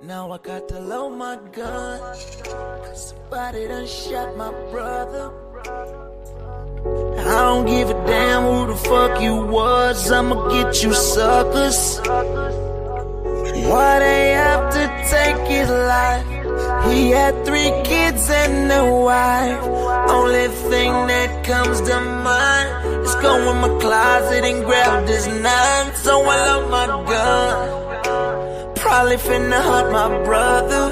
Now I got to load my gun, cause somebody done shot my brother. I don't give a damn who the fuck you was, I'ma get you suckers. Why they have to take his life? He had 3 kids and a wife. Only thing that comes to mind is go in my closet and grab this knife. So I load my gun, probably finna hunt my brother,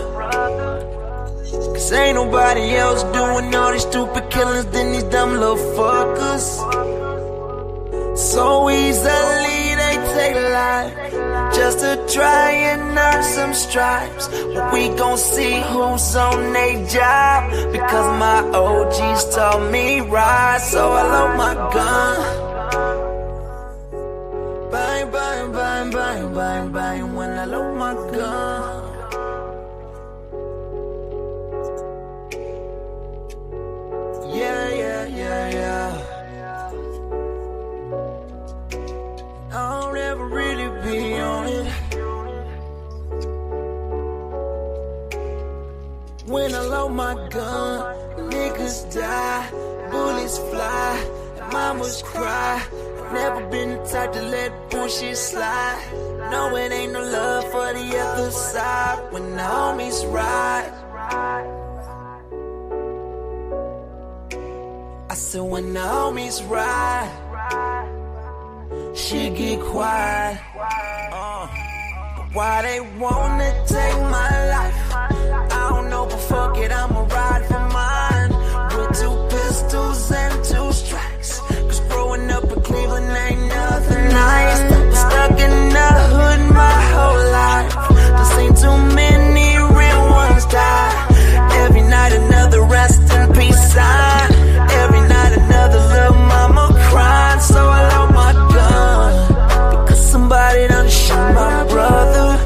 cause ain't nobody else doing all these stupid killings than these dumb little fuckers. So easily they take life just to try and earn some stripes. But we gon' see who's on they job, because my OGs taught me right. So I load my gun, bang, bang, bang, bang, bang, bang, when I load my gun. Yeah, yeah, yeah, yeah. I don't ever really be on it. When I load my gun, niggas die, bullets fly, and mamas cry. Never been the type to let bullshit slide. No, it ain't no love for the other side when the homies ride. I said when the homies ride, she get quiet. Why they wanna take my life? I don't know, but fuck it, I'ma ride for mine. With 2 pistols and 2 strikes, cause growing up in Cleveland ain't nothing nice. Stuck in the hood my whole life, done seen too many real ones die. Every night another rest in peace sign, every night another little mama crying. So I load my gun, because somebody done shot my brother.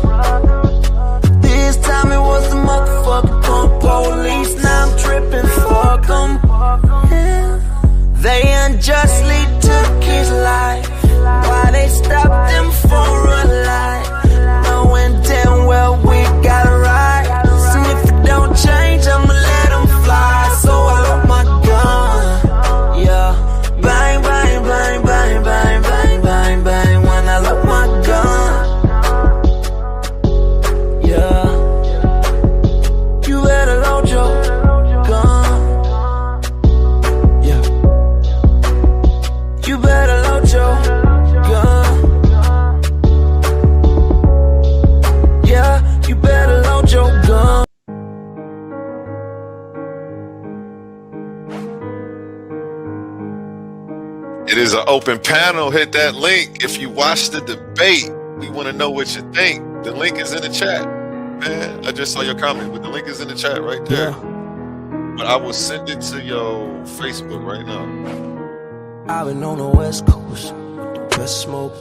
This time it was the motherfucking punk police. Now I'm tripping, fuck them. They unjustly took his life. Why they stopped him for a lie? Knowing damn well we got it right. So if it don't change, I'ma let him fly. So I load my gun, yeah. Bang, bang, bang, bang, bang, bang, bang, bang, when I load my gun, yeah. You better load your gun, yeah. You better load your gun, yeah. You better load your gun. It is an open panel. Hit that link if you watch the debate. We want to know what you think. The link is in the chat, man. I just saw your comment, but the link is in the chat right there. But I will send it to your Facebook right now. I've been on the West Coast with the best smoke,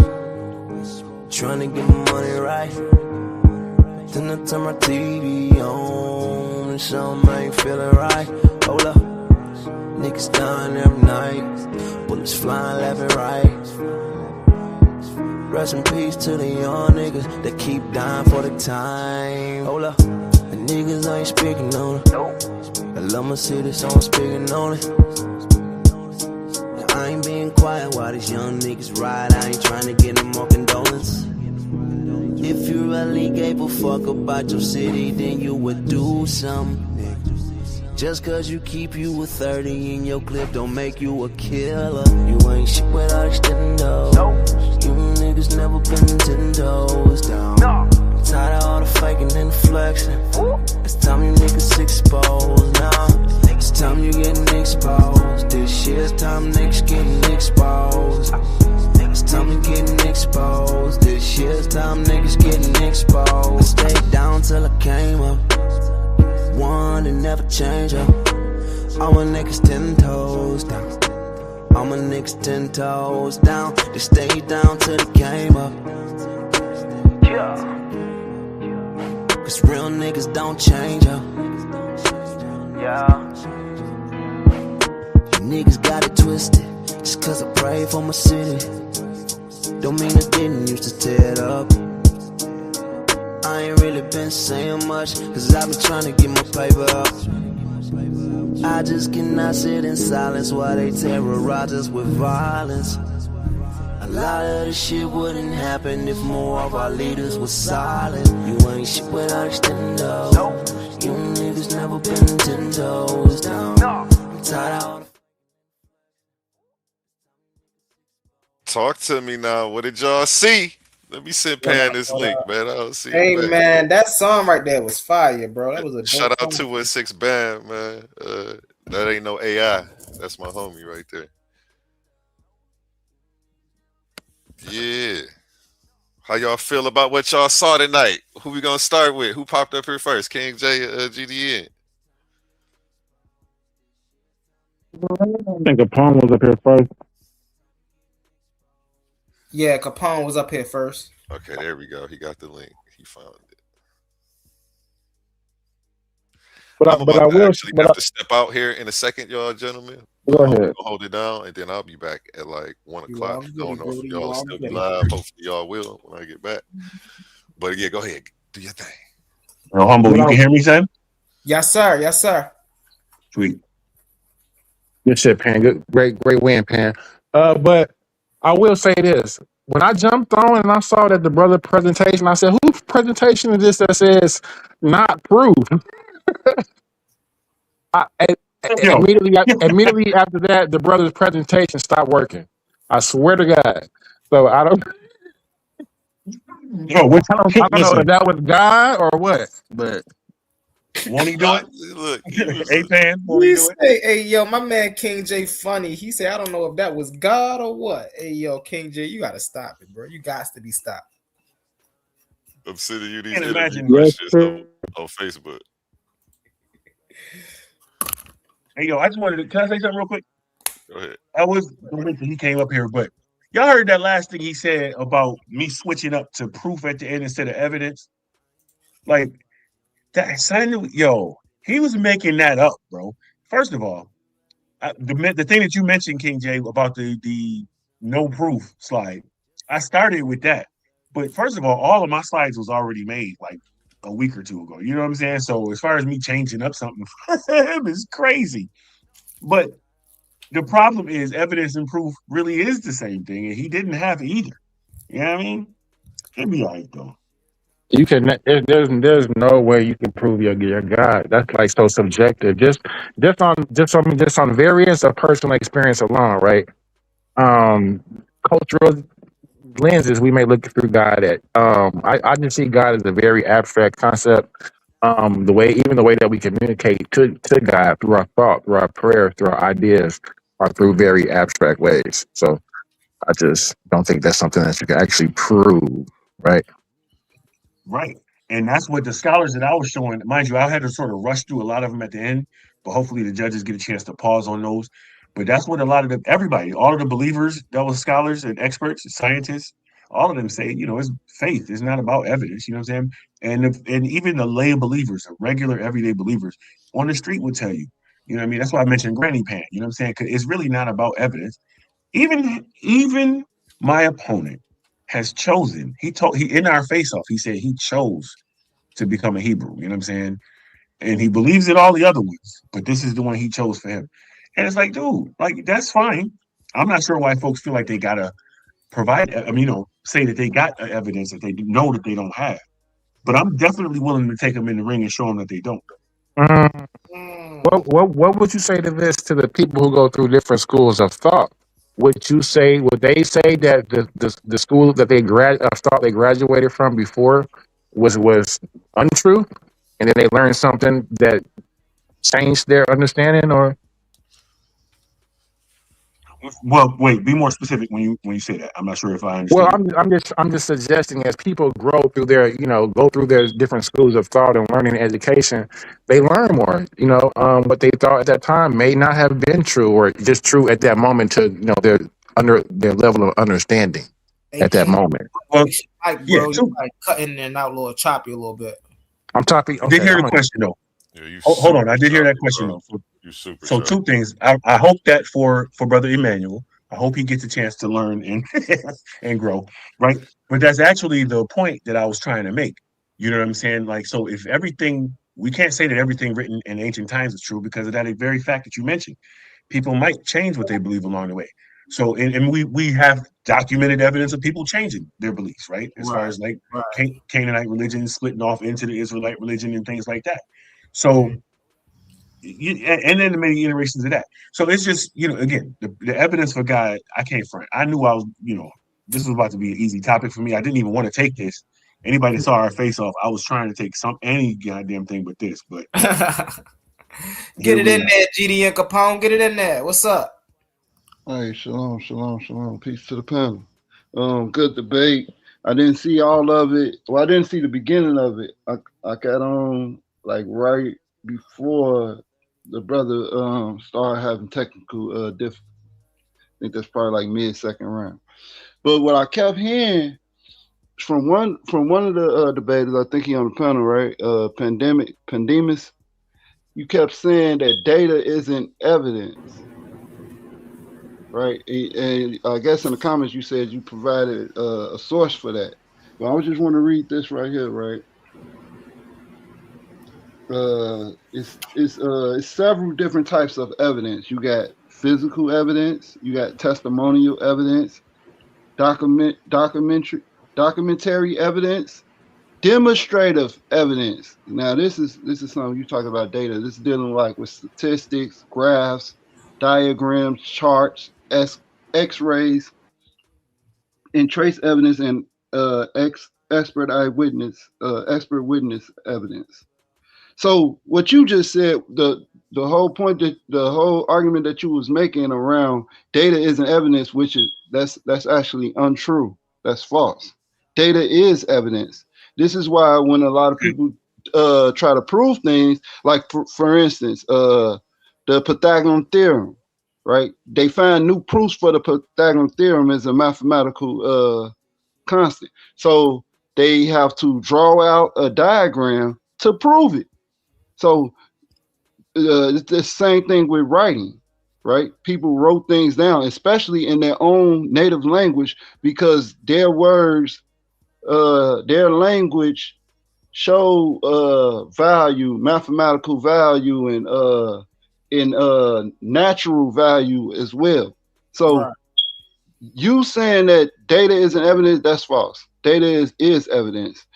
trying to get my money right. Then I turn my TV on and something ain't feeling right. Hold up, niggas dying every night, bullets flying left and right. Rest in peace to the young niggas that keep dying for the time. Hold up, the niggas ain't speaking on it. I love my city, so I'm speaking on it. I ain't being quiet while these young niggas ride. I ain't trying to get no more condolence. If you really gave a fuck about your city, then you would do something. Just cause you keep you a 30 in your clip don't make you a killer. You ain't shit without extending those. You niggas never been 10 toes down. I'm tired of all the faking and the flexing. It's time you niggas exposed now. It's time you getting exposed. This shit's time niggas getting exposed. It's time you getting exposed. This shit's time niggas getting exposed. I stayed down till I came up. One and never change up. All my niggas 10 toes down. All my niggas 10 toes down. They stay down till they came up. Cause real niggas don't change up. You niggas got it twisted. Just cause I pray for my city don't mean I didn't used to tear it up. I ain't really been saying much, cause I've been trying to get my paper up. I just cannot sit in silence while they terrorize us with violence. A lot of this shit wouldn't happen if more of our leaders were silent. You ain't shit without extendo. You niggas never been 10 toes down. I'm tired out. Talk to me now. What did y'all see? Let me send Pan this link, man. I don't see. Hey, man, that song right there was fire, bro. That was a shout out 216 Band, man. That ain't no AI. That's my homie right there. Yeah. How y'all feel about what y'all saw tonight? Who we gonna start with? Who popped up here first? King J, GDN. I think Capone was up here first. Yeah, Capone was up here first. Okay, there we go. He got the link. He found it. But I'm about I to will actually have to step out here in a second, y'all gentlemen. Go ahead. Hold it down, and then I'll be back at like 1 o'clock. I don't know if Brody, y'all still be live. Hopefully y'all will when I get back. But yeah, go ahead. Do your thing. Real humble. You can hear me, son? Yes, sir. Yes, sir. Sweet. Good shit, Pan. Good, great win, Pan. But I will say this. When I jumped on and I saw that the brother presentation, I said, whose presentation is this that says not proved? Immediately after that, the brother's presentation stopped working. I swear to God. So I don't Yo, I don't know if that was God or what, but won't he do it? Look, Pan, won't he do it? Hey, yo, my man King J funny. He said, I don't know if that was God or what. Hey, yo, King J, you gotta stop it, bro. You got to be stopped. I'm sending you these imagine questions on Facebook. Hey, yo, I just wanted to, can I say something real quick? Go ahead. I was, he came up here, but y'all heard that last thing he said about me switching up to proof at the end instead of evidence? Like, that son, yo, he was making that up, bro. First of all, the thing that you mentioned, King J, about the no proof slide, I started with that. But first of all of my slides was already made like a week or two ago. You know what I'm saying? So as far as me changing up something for him is crazy. But the problem is evidence and proof really is the same thing, and he didn't have either. You know what I mean? It'd be all right though. you can. There's no way you can prove your God. That's like so subjective. Just on variance of personal experience alone, right? Cultural lenses we may look through God at. I just see God as a very abstract concept. The way that we communicate to God through our thought, through our prayer, through our ideas, are through very abstract ways. So I just don't think that's something that you can actually prove, right? Right. And that's what the scholars that I was showing, mind you, I had to sort of rush through a lot of them at the end, but hopefully the judges get a chance to pause on those. But that's what a lot of everybody, all of the believers, that was scholars and experts, and scientists, all of them say, it's faith. It's not about evidence. You know what I'm saying? And even the lay believers, the regular everyday believers on the street would tell you. You know what I mean? That's why I mentioned Granny Pan. You know what I'm saying? 'Cause it's really not about evidence. Even my opponent has chosen. He in our face off. He said he chose to become a Hebrew. You know what I'm saying? And he believes in all the other ones, but this is the one he chose for him. And it's like, dude, like that's fine. I'm not sure why folks feel like they gotta provide. Say that they got evidence that they know that they don't have. But I'm definitely willing to take them in the ring and show them that they don't. What would you say to this to the people who go through different schools of thought? Would they say that the school that they thought they graduated from before was untrue, and then they learned something that changed their understanding? Or Well, wait, be more specific when you say that. I'm not sure if I understand. well, I'm just suggesting as people grow through their different schools of thought and learning and education, they learn more. What they thought at that time may not have been true or just true at that moment to their level of understanding at that moment. Well, you're like cutting and out a little choppy a little bit. I'm talking. Okay, I did hear the question though. Yeah, hold on, I did hear that question though. So two things. I hope that for Brother Immanuwel, I hope he gets a chance to learn and and grow, right? But that's actually the point that I was trying to make. You know what I'm saying? Like, so if everything, we can't say that everything written in ancient times is true because of that very fact that you mentioned. People might change what they believe along the way. So, and we have documented evidence of people changing their beliefs, right? As far as like Canaanite religion splitting off into the Israelite religion and things like that. So, and then the many iterations of that. So it's just, again, the evidence for God, I can't front. I knew I was, this was about to be an easy topic for me. I didn't even want to take this. Anybody that saw our face off, I was trying to take any goddamn thing but this. But get it in there, GD and Capone. Get it in there. What's up? Hey, shalom. Peace to the panel. Good debate. I didn't see all of it. Well, I didn't see the beginning of it. I got on like right before the brother started having technical difficulties. I think that's probably like mid-second round. But what I kept hearing from one of the debaters, I think he on the panel, right? Pandemus, you kept saying that data isn't evidence, right? And I guess in the comments you said you provided a source for that. But I just want to read this right here, right? It's several different types of evidence. You got physical evidence, you got testimonial evidence, documentary evidence, demonstrative evidence. Now this is something you talk about data. This is dealing like with statistics, graphs, diagrams, charts, X-rays, and trace evidence and expert witness evidence. So what you just said, the whole point, the whole argument that you was making around data isn't evidence, which is that's actually untrue. That's false. Data is evidence. This is why when a lot of people try to prove things, like for instance, the Pythagorean theorem, right? They find new proofs for the Pythagorean theorem as a mathematical constant. So they have to draw out a diagram to prove it. So it's the same thing with writing, right? People wrote things down, especially in their own native language, because their words, their language show value, mathematical value, and natural value as well. So you saying that data isn't evidence, that's false. Data is evidence.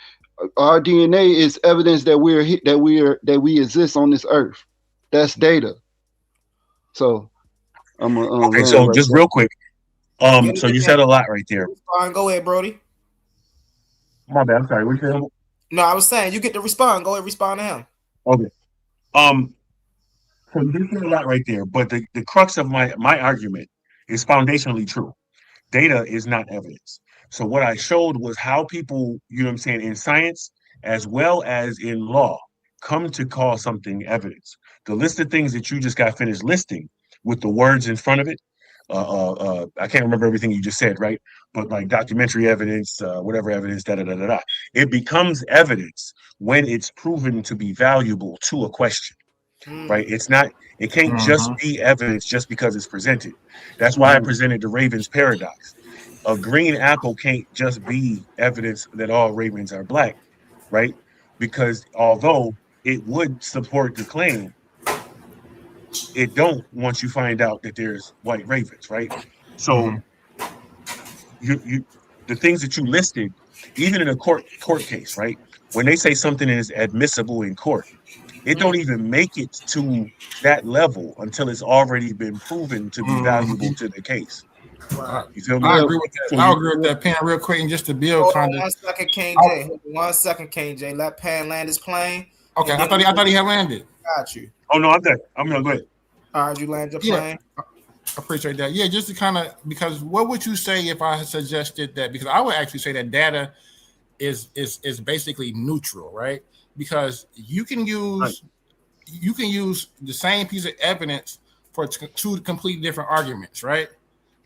Our DNA is evidence that we exist on this earth. That's data. So I'm okay. So just real quick, so you said a lot right there. Go ahead, Brody. My bad. I'm sorry. What you saying? No, I was saying you get to respond. Go ahead, respond to him. Okay. So you said a lot right there, but the crux of my argument is foundationally true. Data is not evidence. So what I showed was how people, in science as well as in law, come to call something evidence. The list of things that you just got finished listing with the words in front of it, I can't remember everything you just said, right? But like documentary evidence, whatever evidence, it becomes evidence when it's proven to be valuable to a question, right? It can't just be evidence just because it's presented. That's why I presented the Ravens paradox. A green apple can't just be evidence that all ravens are black, right? Because although it would support the claim, it don't once you find out that there's white ravens, right? So you the things that you listed, even in a court case, right? When they say something is admissible in court, it don't even make it to that level until it's already been proven to be valuable to the case. You feel me? I agree with that. I agree with that, Pan, real quick, and just to build kind of. 1 second, KJ. 1 second, KJ. Let Pan land his plane. Okay, I thought he had landed. Got you. Oh no, I'm good. I'm gonna go ahead. All right, you land your plane. I appreciate that. Yeah, just to kind of, because what would you say if I suggested that? Because I would actually say that data is basically neutral, right? Because you can use the same piece of evidence for two completely different arguments, right?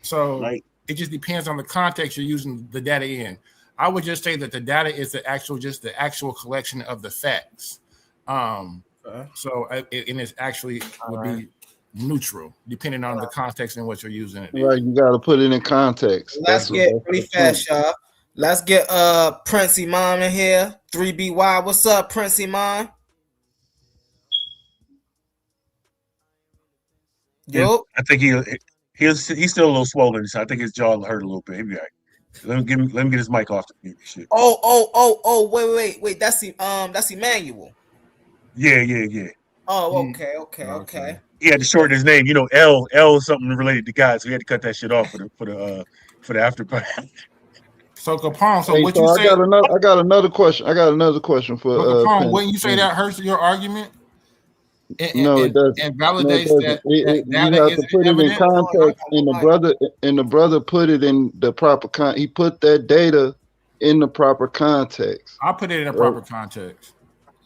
So it just depends on the context you're using the data in. I would just say that the data is the actual collection of the facts. So it's actually would be neutral depending on the context in what you're using it. Right, you got to put it in context. Let's get really fast, y'all. Let's get Prince Imam in here. 3BY. What's up, Prince Imam? Yo. I think he's still a little swollen, so I think his jaw hurt a little bit. He'll be all right. Let him get his mic off the shit. Oh, wait. That's Immanuwel. Yeah. Oh, okay. He had to shorten his name. You know, L is something related to God, so he had to cut that shit off for the after party. So Capone, so Hey, what so you I say? got another question. I got another question for Capone, wouldn't you say that hurts your argument? No, it doesn't. And validates No, that you data have is to put it in evidence? context, and the brother put it in the proper he put that data in the proper context. I put it in a proper context.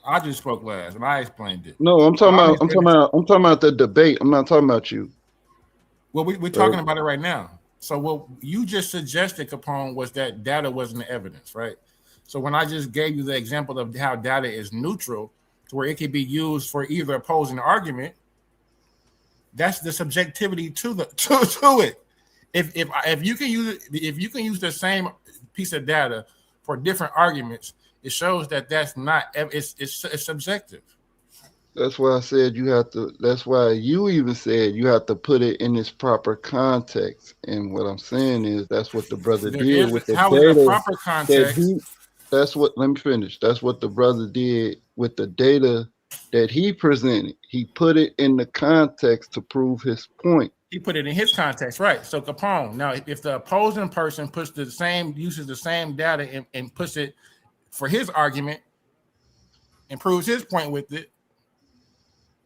I just spoke last and I explained it. No, I'm talking about the debate. I'm not talking about you. Well, we're talking about it right now. So what you just suggested, Capone, was that data wasn't the evidence, right? So when I just gave you the example of how data is neutral, to where it can be used for either opposing argument, that's the subjectivity to it. If you can use the same piece of data for different arguments, it shows that that's not it's subjective. That's why I said you have to. That's why you even said you have to put it in its proper context. And what I'm saying is that's what the brother did with the data. Proper context. Let me finish. That's what the brother did with the data that he presented. He put it in the context to prove his point. He put it in his context, right? So Capone. Now, if the opposing person uses the same data and puts it for his argument and proves his point with it,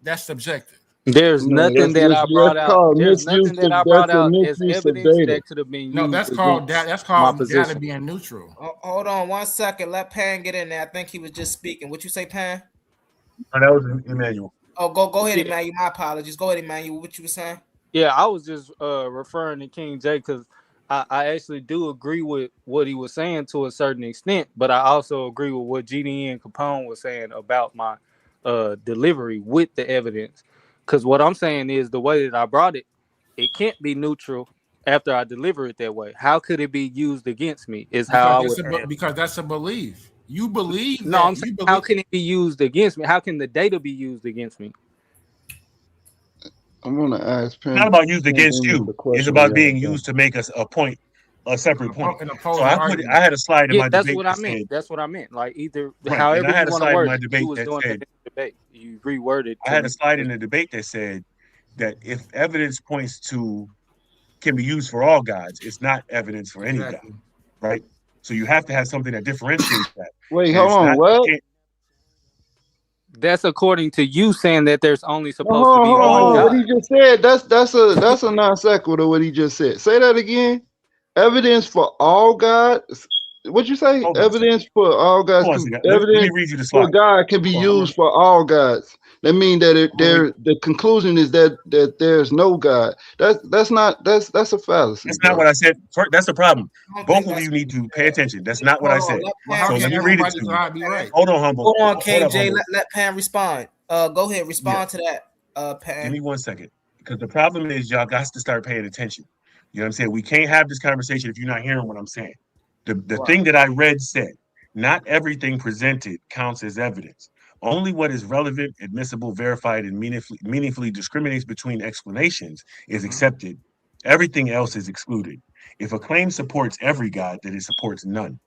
that's subjective. There's nothing that I brought out. There's nothing that I brought out as evidence that could have been used. No, that's called data being neutral. Hold on 1 second. Let Pan get in there. I think he was just speaking. What you say, Pan? Oh, that was Immanuwel. Oh, go ahead, Immanuwel. My apologies. Go ahead, Immanuwel. What you were saying? Yeah, I was just referring to King J because I actually do agree with what he was saying to a certain extent, but I also agree with what GD and Capone was saying about my delivery with the evidence. Because what I'm saying is the way that I brought it, it can't be neutral after I deliver it that way. How could it be used against me? Because that's a belief. You believe. No, I'm saying, how can it be used against me? How can the data be used against me? I'm going to ask. It's not about used against you. It's about being used to make us a separate point. So I had a slide in my debate. That's what I meant. That's what I meant. Like either right. however I had you a slide word in my debate that said, debate. You reworded. I had a slide in the debate that said that if evidence points to can be used for all gods, it's not evidence for any god, right? So you have to have something that differentiates that. Wait, hold on. What? That's according to you saying that there's only supposed to be one God. What he just said, that's a non sequitur. What he just said. Say that again. Evidence for all gods. What'd you say? Evidence for all gods. Evidence for God can be used for all gods. That means that the conclusion is that there's no God. That's a fallacy. That's not what I said. That's the problem. Both of you need to pay attention. That's not what I said. So let me read it to you. Hold on, Humble. Hold on, KJ. Let Pan respond. Go ahead, respond to that. Pan. Give me 1 second. Because the problem is y'all got to start paying attention. You know what I'm saying? We can't have this conversation if you're not hearing what I'm saying. The thing that I read said, not everything presented counts as evidence. Only what is relevant, admissible, verified, and meaningfully discriminates between explanations is accepted. Everything else is excluded. If a claim supports every god, then it supports none,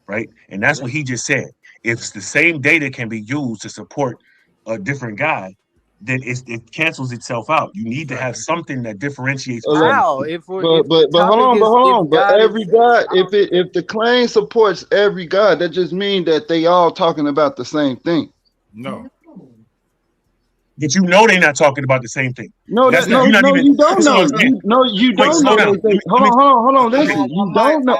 right? And that's what he just said. If the same data can be used to support a different god, then it cancels itself out. You need to have something that differentiates. Wow, but hold on. But every god, if the claim supports every god, that just means that they all talking about the same thing. No. But you know they're not talking about the same thing. No, you don't know. You don't know. Hold on. Listen, you don't know.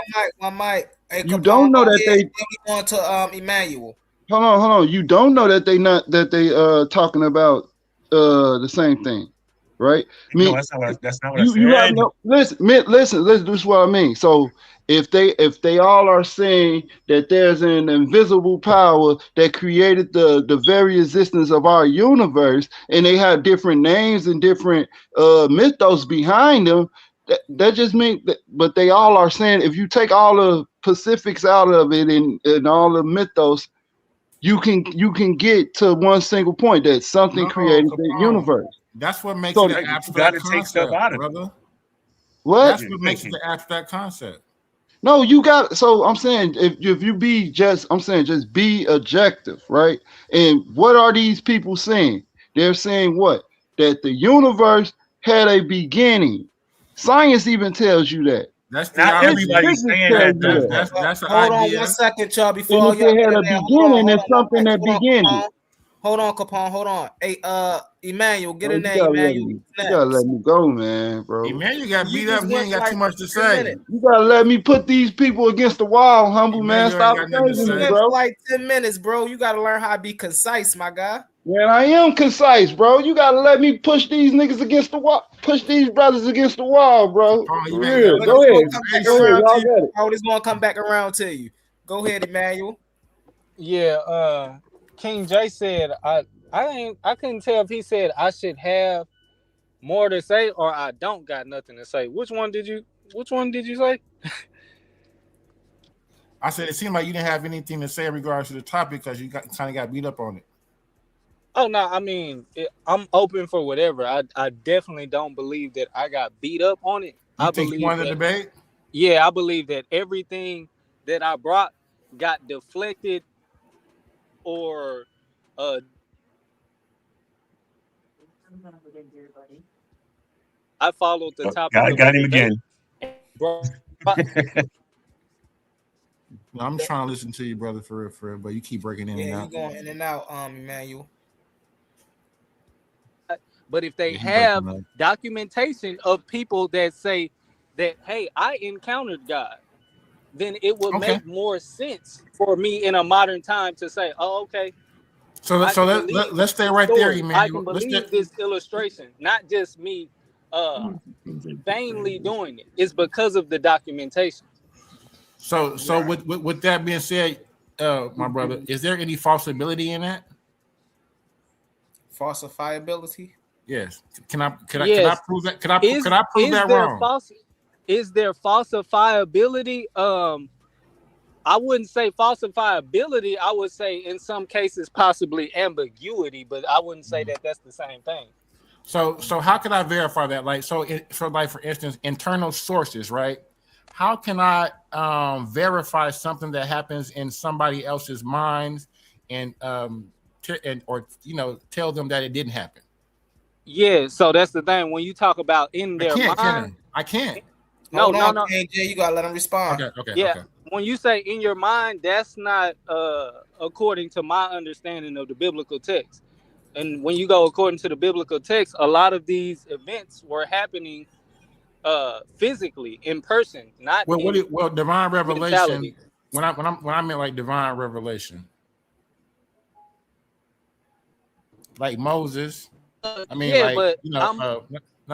You don't know that they going to Immanuwel. Hold on. You don't know that they talking about the same thing, right? I mean, no, that's not what I said. Listen. This is what I mean. So if they all are saying that there's an invisible power that created the very existence of our universe, and they have different names and different mythos behind them, that just means that, but they all are saying if you take all the specifics out of it and all the mythos, you can get to one single point that something created the universe. That's what makes So it an abstract concept, brother. What? That's what makes it the abstract concept. No, you got. So I'm saying if you be just, I'm saying just be objective, right? And what are these people saying? They're saying what? That the universe had a beginning. Science even tells you that. That's not everybody saying that. That's an hold idea. on 1 second, y'all. Before and if it had a beginning, it's something that began it. Hold on, Capone. Hold on. Hey, Immanuel, get in there, You Immanuel. gotta let me go, man, bro. Immanuel got beat up. He ain't got too much to say. You gotta let me put these people against the wall, humble man. Stop saying me, bro. Like 10 minutes, bro. You gotta learn how to be concise, my guy. Man, I am concise, bro. You gotta let me push these niggas against the wall, push these brothers against the wall, bro. For real. Go ahead. Oh, this gonna come back around to you. Go ahead, Immanuel. Yeah, King J said I couldn't tell if he said I should have more to say or I don't got nothing to say. Which one did you say? I said it seemed like you didn't have anything to say in regards to the topic because you kind of got beat up on it. Oh no, I mean I'm open for whatever. I definitely don't believe that I got beat up on it. I think you won the debate? Yeah, I believe that everything that I brought got deflected or I followed the topic. Got him again. I'm trying to listen to you, brother, for real, but you keep breaking in and out. Yeah, you going in and out, Immanuel. But if they have documentation of people that say that, hey, I encountered God, then it would make more sense for me in a modern time to say, oh, okay. So let's stay right there, Emmanuel. I can believe this illustration, not just me vainly doing it. It's because of the documentation. So with that being said, my brother, is there any falsifiability in that? Falsifiability? Yes. Can I prove that? Could I prove that wrong? Is there falsifiability? I wouldn't say falsifiability. I would say in some cases possibly ambiguity, but I wouldn't say that that's the same thing. So how can I verify that? Like, for instance, internal sources, right? How can I verify something that happens in somebody else's minds and tell them that it didn't happen? Yeah, so that's the thing. When you talk about in their mind, I can't. No. AJ, you gotta let him respond. Okay. Yeah. Okay. When you say in your mind, that's not according to my understanding of the biblical text. And when you go according to the biblical text, a lot of these events were happening physically in person, not divine revelation. Mentality. When I meant like divine revelation, like Moses. I mean, yeah, but not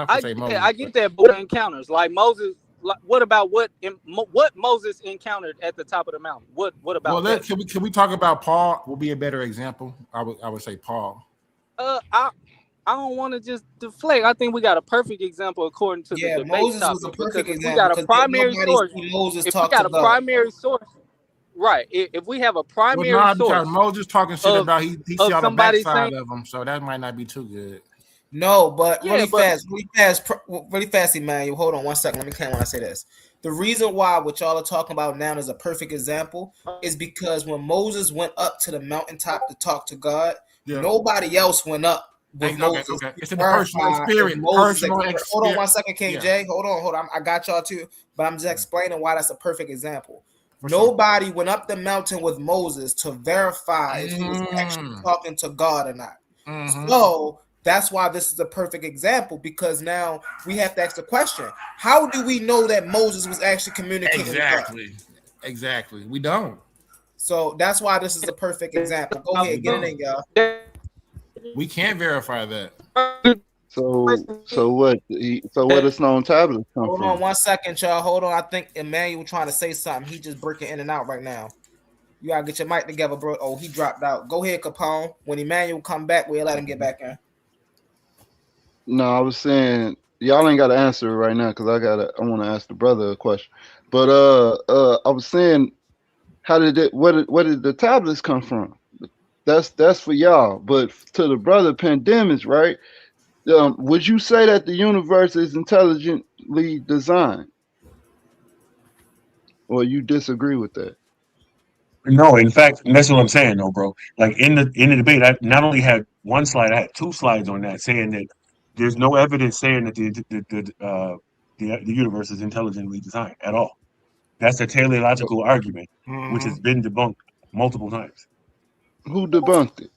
to say Moses. I get that, but encounters like Moses. What about what Moses encountered at the top of the mountain? What about that? Can we talk about Paul? Will be a better example. I would say Paul. I don't want to just deflect. I think we got a perfect example according to the debate Moses topic. Was a perfect example. We got a primary source. If we got a primary source, right? If we have a primary source, because Moses talking shit about he see on the backside of them, so that might not be too good. No, but really fast, Emmanuel. Hold on 1 second. Let me count when I say this. The reason why what y'all are talking about now is a perfect example is because when Moses went up to the mountaintop to talk to God, nobody else went up with Moses. Okay. It's in the personal experience. Hold on 1 second, KJ. Hold on. I got y'all too, but I'm just explaining why that's a perfect example. Nobody went up the mountain with Moses to verify if he was actually talking to God or not. So that's why this is a perfect example, because now we have to ask the question: how do we know that Moses was actually communicating with God? Exactly. We don't. So that's why this is a perfect example. Go ahead, get in there, y'all. We can't verify that. So what? So where the stone tablets come from? Hold on 1 second, y'all. Hold on. I think Immanuel trying to say something. He just breaking in and out right now. You gotta get your mic together, bro. Oh, he dropped out. Go ahead, Capone. When Immanuel come back, we'll let him get back in. No, I was saying y'all ain't got to answer it right now because I want to ask the brother a question. But I was saying, how did it? Where did the tablets come from? That's for y'all. But to the brother Pandemus, right? Would you say that the universe is intelligently designed, or you disagree with that? No, in fact, and that's what I'm saying, though, bro. Like in the debate, I not only had one slide, I had two slides on that saying that there's no evidence saying that the universe is intelligently designed at all. That's a teleological argument, which has been debunked multiple times. Who debunked it?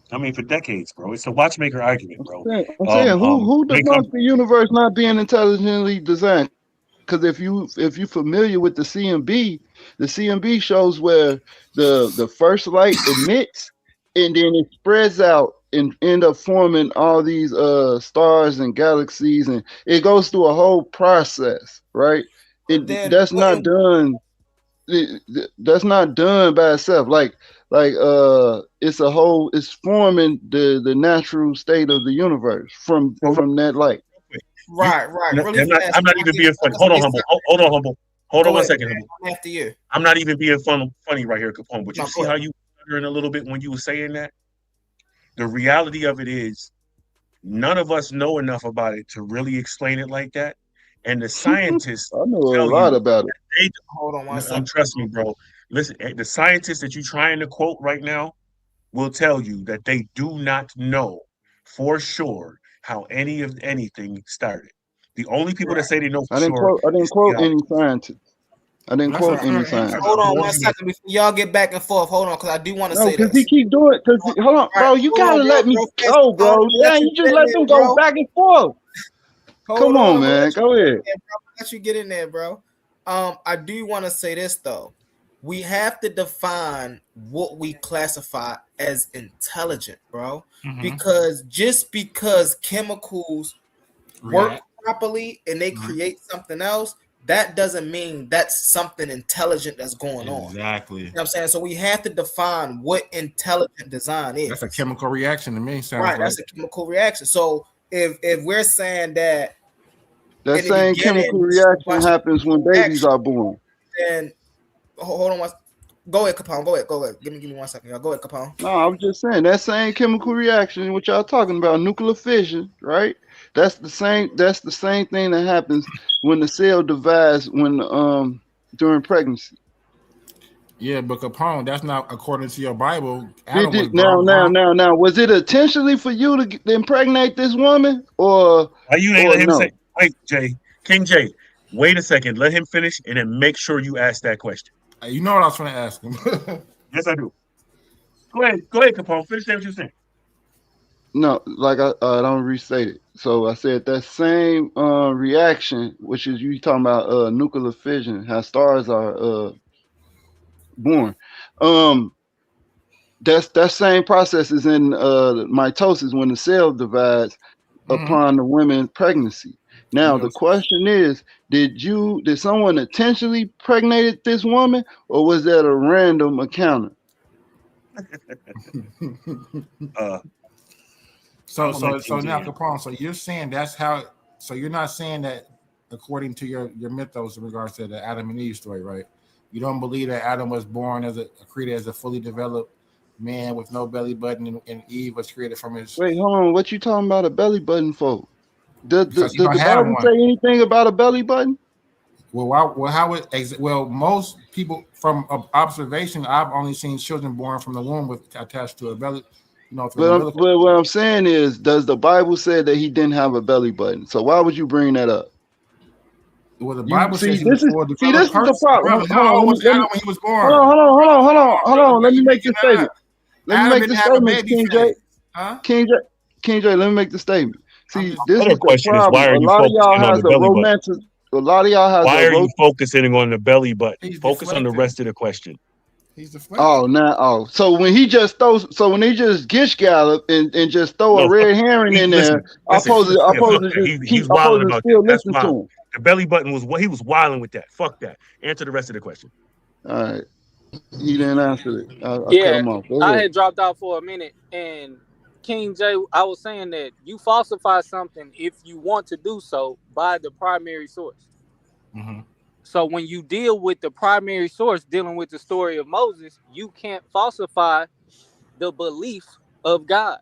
I mean, for decades, bro. It's a watchmaker argument, bro. I'm saying who debunked the universe not being intelligently designed? Because if you're familiar with the CMB shows where the first light emits and then it spreads out and end up forming all these stars and galaxies, and it goes through a whole process, right? That's not done. That's not done by itself. It's forming the natural state of the universe from that light. Right. Really I'm not even being funny. Hold on, Humble. Hold on 1 second, Humble. After you. I'm not even being funny right here, Capone. But you see how you were a little bit when you were saying that? The reality of it is, none of us know enough about it to really explain it like that. And the scientists I know a lot about it. Hold on 1 second. Trust me, bro. Listen, the scientists that you're trying to quote right now will tell you that they do not know for sure how anything started. The only people that say they know for sure. I didn't quote any scientists. I didn't quote any scientists. Hold on 1 second before y'all get back and forth. Hold on, because I do want to say this. Because he keep doing it. Hold on, bro. You gotta let me go, bro. Yeah, you just let them go back and forth. Come on, man. Go ahead. Let you get in there, bro. I do want to say this though. We have to define what we classify as intelligent, bro. Because just because chemicals work properly and they create something else, that doesn't mean that's something intelligent that's going on. Exactly. You know what I'm saying? So we have to define what intelligent design is. That's a chemical reaction to me. Right, that's a chemical reaction. So if we're saying that same chemical reaction happens when babies are born, then hold on. Go ahead, Capone. Go ahead. Give me 1 second. Y'all. Go ahead, Capone. No, I was just saying that same chemical reaction, what y'all talking about, nuclear fission, right? That's the same thing that happens when the cell divides during pregnancy. Yeah, but Capone, that's not according to your Bible. Now, was it intentionally for you to impregnate this woman, or are you ain't let him say? Wait, Jay, King Jay, wait a second. Let him finish, and then make sure you ask that question. You know what I was trying to ask him. Yes, I do. Go ahead, Capone. Finish what you're saying. No, like I don't restate it. So I said that same reaction, which is you talking about nuclear fission, how stars are born. That same process is in mitosis when the cell divides upon the women's pregnancy. Now the question is, did someone intentionally impregnated this woman, or was that a random encounter? So now, Capone, so you're saying that's how, so you're not saying that according to your mythos in regards to the Adam and Eve story, right? You don't believe that Adam was born as created as a fully developed man with no belly button, and Eve was created from his... Wait, hold on. What you talking about a belly button for? Does the Bible say anything about a belly button? Well, most people from observation, I've only seen children born from the womb attached to a belly. But what I'm saying is, does the Bible say that he didn't have a belly button? So why would you bring that up? Well, the Bible says this is the problem. How old was Adam when he was born? Hold on. Let me make this statement. King J. King J, let me make the statement. See, this is the problem. A lot of y'all has a romantic. A lot of y'all has. Why are you focusing on the belly button? Focus on the rest of the question. He's deflecting. So when he just gish gallop and just throw a red herring in there, I'm supposed he's wilding about that. That's listen to him. The belly button was what he was wilding with that. Fuck that. Answer the rest of the question. All right. He didn't answer it. I cut him off. I had dropped out for a minute, and King J, I was saying that you falsify something if you want to do so by the primary source. So when you deal with the primary source, dealing with the story of Moses, you can't falsify the belief of God.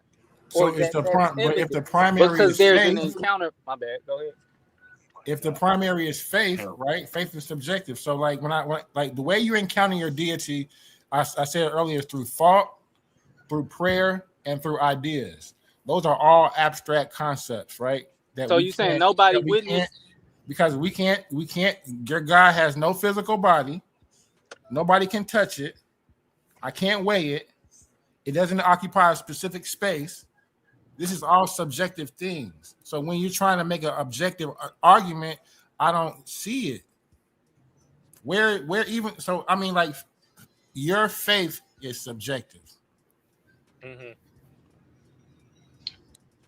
So it's but if the primary because is there's faith, an encounter. My bad. Go ahead. If the primary is faith, right? Faith is subjective. So like when like the way you encounter your deity, I said earlier, through thought, through prayer, and through ideas. Those are all abstract concepts, right? So you saying nobody witnessed? Because we can't. Your God has no physical body. Nobody can touch it. I can't weigh it. It doesn't occupy a specific space. This is all subjective things. So when you're trying to make an objective argument, I don't see it. Where even so, I mean, like your faith is subjective. Mm-hmm.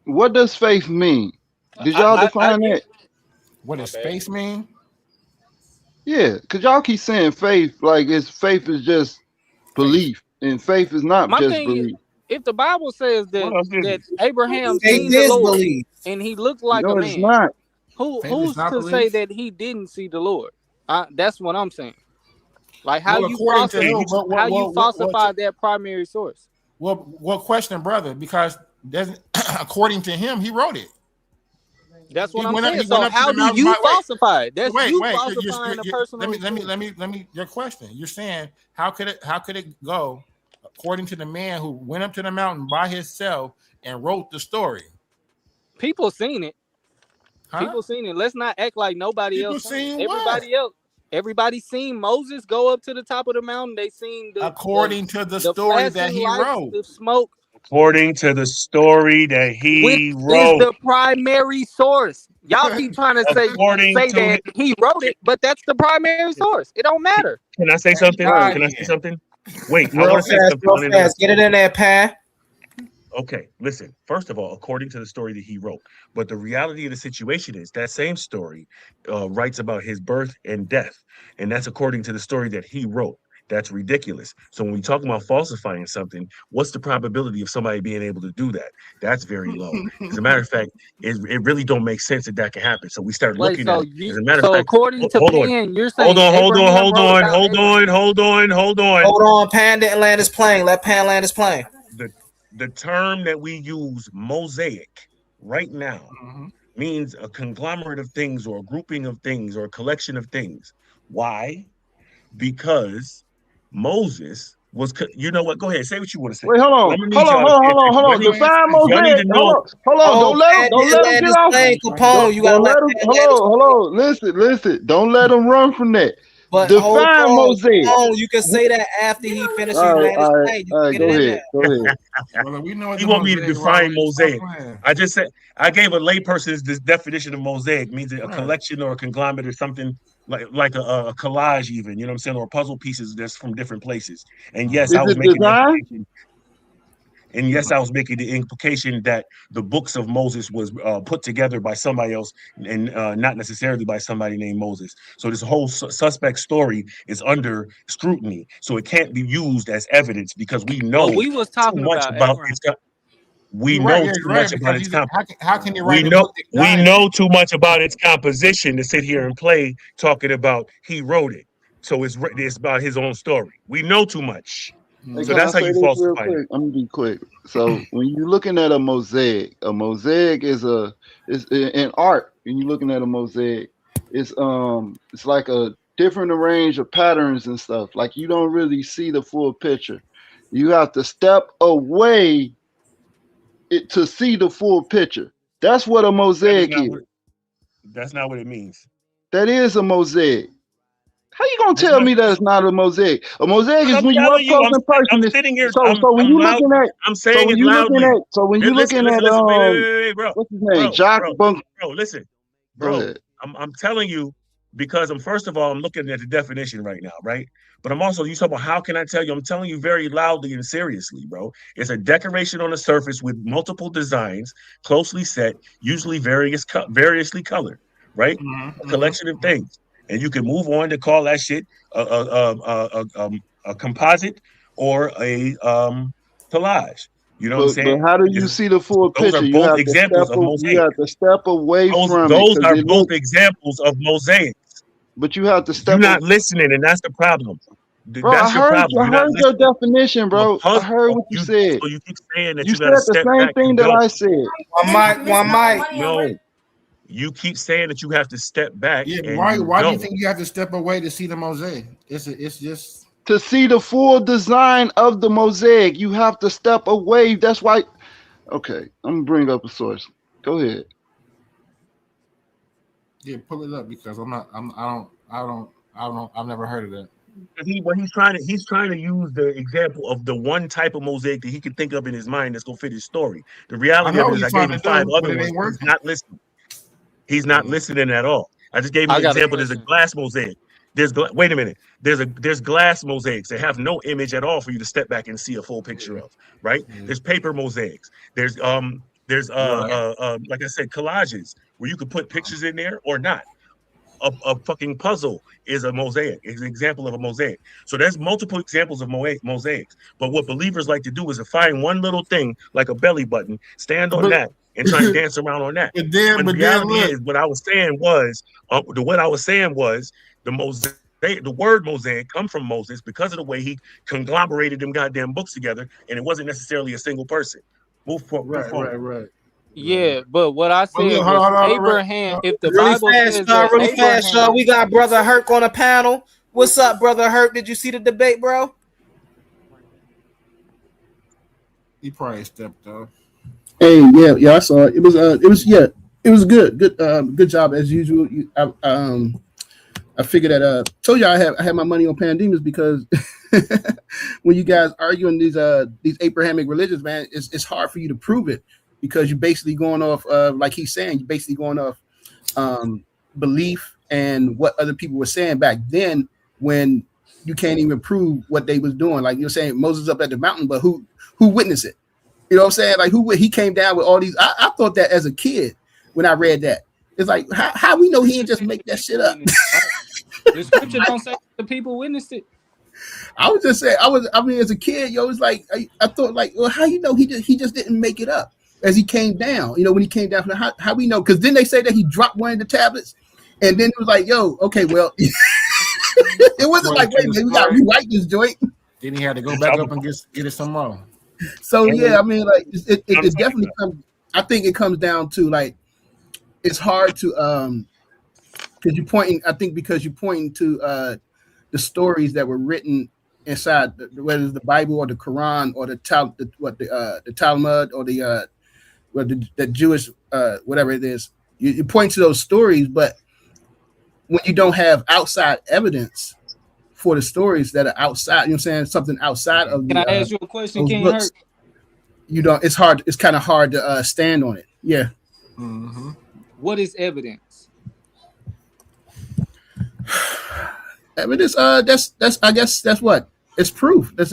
What does faith mean? Did y'all define it? What does space mean? Yeah, because y'all keep saying faith like faith is just belief, and faith is not My just thing belief. is, if the Bible says that Abraham seen the Lord and he looked like a man, it's not. Who's to say that he didn't see the Lord? That's what I'm saying. Like how you falsify that primary source? Well, what question, brother? Because according to him, he wrote it. That's what I'm saying. So how do you falsify it? That's you falsifying a personal. Let me. Your question. You're saying how could it go according to the man who went up to the mountain by himself and wrote the story? People seen it. Huh? People seen it. Let's not act like nobody People else. Seen everybody what? else. Everybody seen Moses go up to the top of the mountain. They seen according to the story that he wrote. The smoke. According to the story that he wrote. Is the primary source. Y'all keep trying to say that he wrote it, but that's the primary source. It don't matter. Can I say something? Can I say something? Wait, I want to say something. Get it in there, Pat. Okay, listen. First of all, according to the story that he wrote, but the reality of the situation is that same story writes about his birth and death, and that's according to the story that he wrote. That's ridiculous. So when we talk about falsifying something, what's the probability of somebody being able to do that? That's very low. As a matter of fact, it really don't make sense that can happen. So we start looking at it. As a matter of fact, according to Pan, you're saying hold on. Hold on, Pan didn't land his plane. Let Pan land his plane. The term that we use, mosaic, right now means a conglomerate of things or a grouping of things or a collection of things. Why? Because Moses was, you know what? Go ahead, say what you want to say. Wait, hold on. Define mosaic. Hold on. Don't let him get off. Hold on. Listen. Don't let him run from that. But define mosaic. You can say that after he finishes. All right, go ahead. Well, we know you want me to define mosaic? I just said I gave a layperson's this definition of mosaic means a collection or a conglomerate or something like a collage, even, you know what I'm saying, or puzzle pieces that's from different places. And yes, I was making the implication that the books of Moses was put together by somebody else and not necessarily by somebody named Moses. So this whole suspect story is under scrutiny. So it can't be used as evidence because we know we was talking too much about its. We know too much about its composition. How can you write we know too much about its composition to sit here and play talking about he wrote it. So it's about his own story. We know too much. So that's how you falsify it. I'm gonna be quick. So when you're looking at a mosaic is in art. When you're looking at a mosaic, it's like a different arrange of patterns and stuff. Like you don't really see the full picture. You have to step away to see the full picture. That's what a mosaic is. That's not what it means. That is a mosaic. How you gonna tell me that it's not a mosaic? A mosaic is when you up close and personal. I'm sitting here. So when you're looking at, I'm saying it loudly. Wait, what's his name? Listen, bro. I'm telling you because first of all, I'm looking at the definition right now, right? But I'm also, you talk about how can I tell you? I'm telling you very loudly and seriously, bro. It's a decoration on the surface with multiple designs, closely set, usually variously colored, right? A collection of things. And you can move on to call that shit a composite or a collage. You know what I'm saying? But how do you see the full picture? Those are both examples of mosaic. You have to step away from those are both examples of mosaics. but you have to step. You're not listening, and that's the problem. Bro, That's your problem. I heard your definition, bro. I heard what you said. So you keep saying that You you got to said the step same back. thing that I said. One mic. No, you keep saying that you have to step back. Yeah, and why do you think you have to step away to see the mosaic? It's just to see the full design of the mosaic. You have to step away. That's why. Okay, I'm gonna bring up a source. Go ahead. Yeah, pull it up because I've never heard of that. He's trying to use the example of the one type of mosaic that he can think of in his mind that's gonna fit his story. The reality of it is I gave him 5 other ones. He's not listening. He's not listening at all. I just gave him an example. There's a glass mosaic. Wait a minute. There's glass mosaics that have no image at all for you to step back and see a full picture of. Right? There's paper mosaics. There's like I said, collages where you could put pictures in there or not. A fucking puzzle is a mosaic. It's an example of a mosaic. So there's multiple examples of mosaics. But what believers like to do is to find one little thing like a belly button, stand on that, and try to dance around on that. What I was saying was the mosaic. The word mosaic come from Moses because of the way he conglomerated them goddamn books together, and it wasn't necessarily a single person. Move forward. Right. Yeah, but what I said was Abraham. If the Bible says really fast, y'all. We got Brother Herc on the panel. What's up, Brother Herc? Did you see the debate, bro? He probably stepped up. Hey, yeah, I saw it. It was good. Good job as usual. I figured that told you I had my money on Pandemus because when you guys arguing these Abrahamic religions, man, it's hard for you to prove it because you're basically going off like he's saying, you're basically going off belief and what other people were saying back then when you can't even prove what they was doing. Like you're saying Moses up at the mountain, but who witnessed it? You know what I'm saying? Like he came down with all these. I thought that as a kid when I read that. It's like how we know he didn't just make that shit up. The scripture don't say the people witnessed it. I was just saying, as a kid, it's like I thought, like, well, how you know he just didn't make it up as he came down? You know, when he came down from how we know? Because then they say that he dropped one of the tablets, and then it was like, yo, okay, well, it wasn't like, wait a minute, we got to rewrite this joint. Then he had to go back up and get it some more. So yeah, I mean, like, it definitely comes. I think it comes down to like, it's hard to because you're pointing to the stories that were written inside, whether it's the Bible or the Quran or the Talmud or the Jewish whatever it is. You point to those stories, but when you don't have outside evidence for the stories that are outside, you know what I'm saying, something outside of. Can I ask you a question, King Herc? You don't. It's hard. It's kind of hard to stand on it. Yeah. Mm-hmm. What is evidence? Evidence. That's. I guess that's what it's proof. That's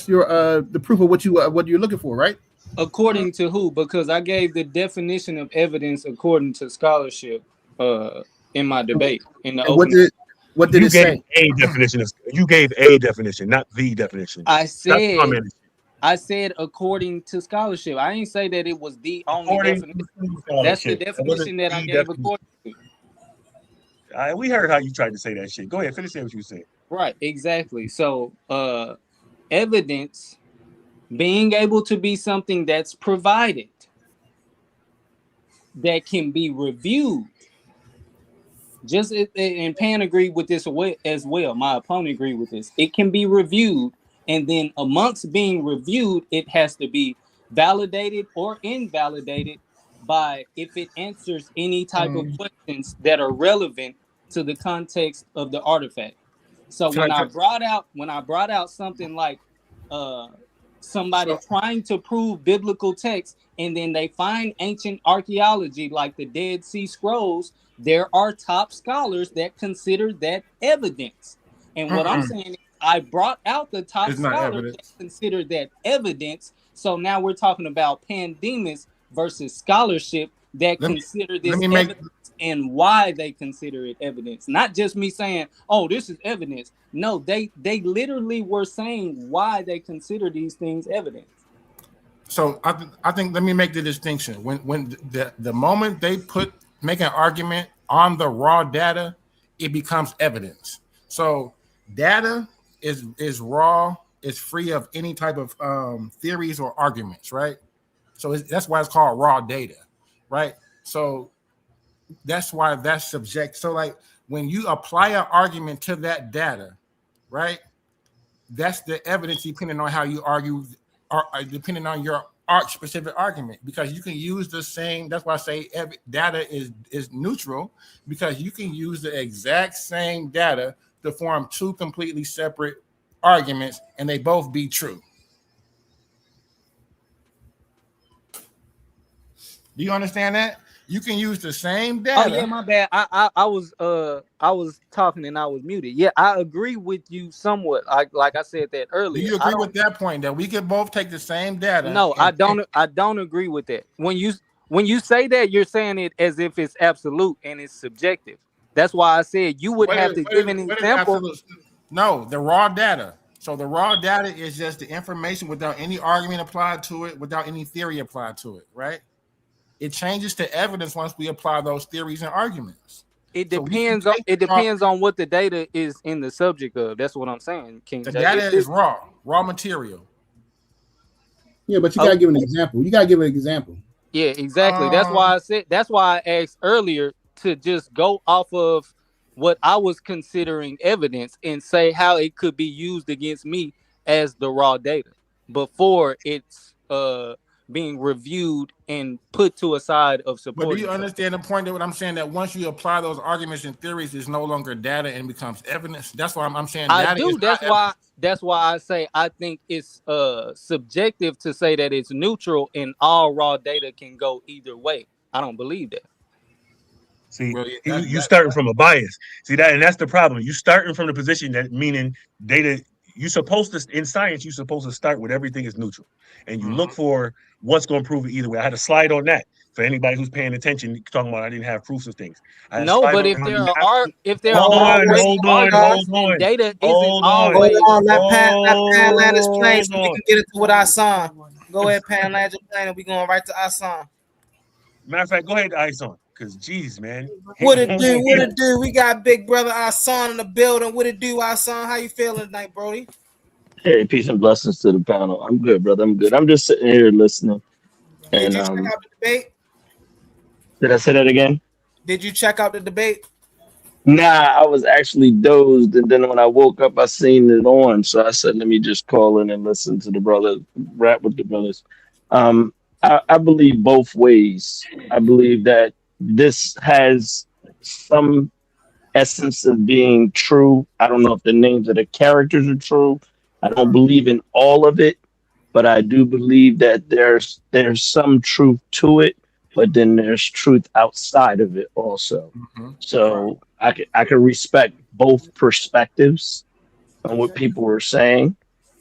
your the proof of what you're looking for, right? According to who? Because I gave the definition of evidence according to scholarship in my debate in the open. What did it say? You gave a definition, not the definition. I said according to scholarship. I didn't say that it was the only definition. That's the definition that I gave according to. We heard how you tried to say that shit. Go ahead, finish saying what you said. Right, exactly. So evidence being able to be something that's provided that can be reviewed. Just and Pan agreed with this as well. My opponent agreed with this. It can be reviewed, and then amongst being reviewed, it has to be validated or invalidated by if it answers any type of questions that are relevant to the context of the artifact. So when I brought out something like somebody trying to prove biblical text, and then they find ancient archaeology like the Dead Sea Scrolls, there are top scholars that consider that evidence. And what I'm saying is I brought out the top scholars that consider that evidence. So now we're talking about Pandemus versus scholarship that consider this evidence and why they consider it evidence. Not just me saying, oh, this is evidence. No, they literally were saying why they consider these things evidence. So I think let me make the distinction. When the moment they make an argument on the raw data it becomes evidence. So data is raw, is free of any type of theories or arguments, right? So that's why it's called raw data, right? So that's why that's subject. So like when you apply an argument to that data, right? That's the evidence depending on how you argue, or depending on your specific argument, because you can use the same. That's why I say data is neutral, because you can use the exact same data to form two completely separate arguments, and they both be true. Do you understand that? You can use the same data. Oh yeah, my bad. I was talking and I was muted. Yeah, I agree with you somewhat. Like I said that earlier. Do you agree with that point that we can both take the same data? No, I don't agree with that. When you say that, you're saying it as if it's absolute and it's subjective. That's why I said you would have to give an example. No, the raw data. So the raw data is just the information without any argument applied to it, without any theory applied to it, right? It changes to evidence once we apply those theories and arguments. It depends on what the data is in the subject of. That's what I'm saying, King. The data is raw material. Yeah, but you gotta give an example. You gotta give an example. Yeah, exactly. That's why I asked earlier to just go off of what I was considering evidence and say how it could be used against me as the raw data before it's being reviewed and put to a side of support. But do you understand the point of what I'm saying? That once you apply those arguments and theories, it's no longer data and becomes evidence. That's why I'm saying. I do. That's why I say I think it's subjective to say that it's neutral and all raw data can go either way. I don't believe that. See, you starting from a bias. See that, and that's the problem. You starting from the position that meaning data. You supposed to in science. You're supposed to start with everything is neutral, and you look for what's going to prove it either way. I had a slide on that for anybody who's paying attention. Talking about I didn't have proofs of things. No, but if there are data isn't always. Hold on, let Pan land his plane so we can get into what I saw. Go ahead, Pan, land your plane, and we going right to Asan. Matter of fact, go ahead to Asan. Because, geez, man. What it do? What it do? We got big brother Asan in the building. What it do, Asan? How you feeling tonight, Brody? Hey, peace and blessings to the panel. I'm good, brother. I'm good. I'm just sitting here listening. Did you check out the debate? Did I say that again? Did you check out the debate? Nah, I was actually dozed, and then when I woke up, I seen it on. So I said, let me just call in and listen to the brother, rap with the brothers. I believe both ways. I believe that this has some essence of being true. I don't know if the names of the characters are true. I don't believe in all of it, but I do believe that there's some truth to it, but then there's truth outside of it also. So I can respect both perspectives on what people were saying.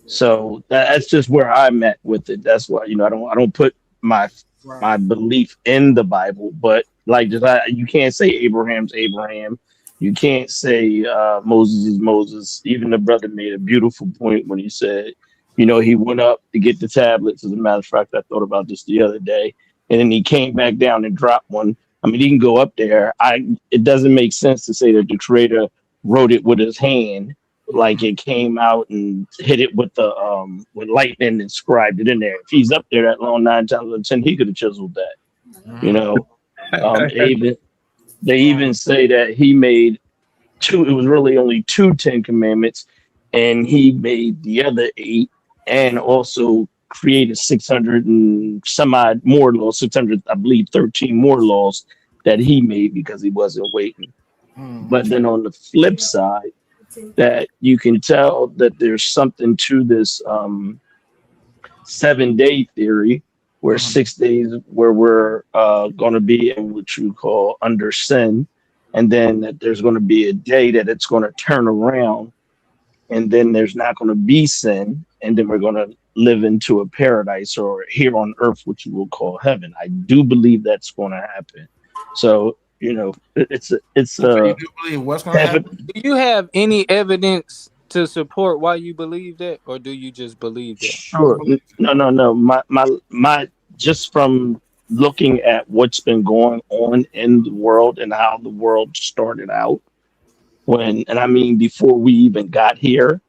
So that's just where I'm at with it. That's why, I don't put my belief in the Bible, but like you can't say Abraham's Abraham. You can't say Moses is Moses. Even the brother made a beautiful point when he said, he went up to get the tablets. As a matter of fact, I thought about this the other day. And then he came back down and dropped one. I mean, he can go up there. It doesn't make sense to say that the creator wrote it with his hand, like it came out and hit it with with lightning and scribed it in there. If he's up there that long 9 times out of 10, he could have chiseled that. They even say that he made two. It was really only 2 Ten Commandments, and he made the other 8, and also created 600 and some odd more laws. 600, I believe, 13 more laws that he made because he wasn't waiting. But then on the flip side, that you can tell that there's something to this 7-day theory, where 6 days where we're going to be in what you call under sin, and then that there's going to be a day that it's going to turn around, and then there's not going to be sin, and then we're going to live into a paradise, or here on earth, which you will call heaven. I do believe that's going to happen. So, it's So you do believe what's going to happen? Do you have any evidence to support why you believe that, or do you just believe that? Sure. No. My just from looking at what's been going on in the world and how the world started out, and I mean before we even got here,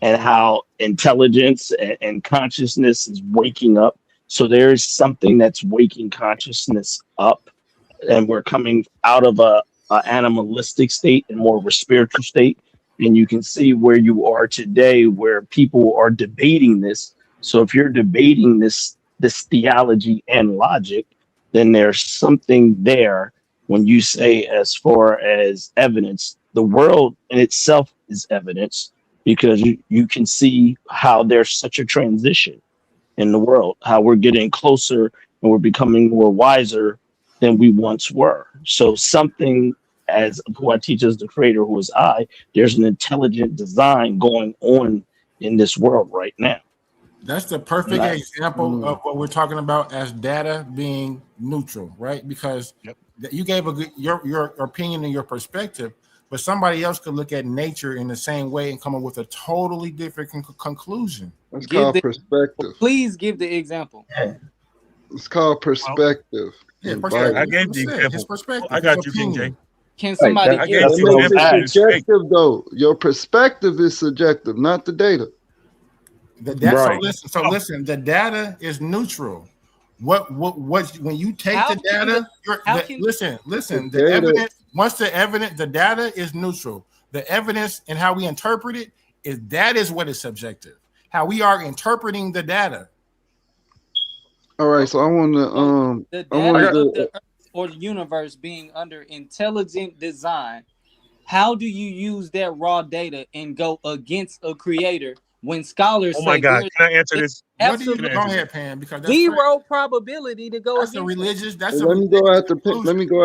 and how intelligence and consciousness is waking up. So there's something that's waking consciousness up, and we're coming out of a animalistic state and more of a spiritual state. And you can see where you are today, where people are debating this. So if you're debating this theology and logic, then there's something there. When you say, as far as evidence, the world in itself is evidence, because you can see how there's such a transition in the world, how we're getting closer and we're becoming more wiser than we once were. So something, as who I teach as the creator, who is I, there's an intelligent design going on in this world right now. That's the perfect example of what we're talking about as data being neutral, right? Because you gave a good, your opinion and your perspective, but somebody else could look at nature in the same way and come up with a totally different conclusion. That's called perspective. Please give the example. It's called perspective. Yeah, I gave the example. His perspective. I got you, King J. Can somebody give the example? It's subjective, though. Your perspective is subjective, not the data. So listen, the data is neutral. What when you take the data, listen, the evidence, once the data is neutral, the evidence and how we interpret it is what is subjective. How we are interpreting the data. All right, so I want to the data of the earth or the universe being under intelligent design. How do you use that raw data and go against a creator when scholars say, "Oh my God, can I answer this?" Absolutely, go ahead, Pam. Because that's zero probability to go against a religious. Let me go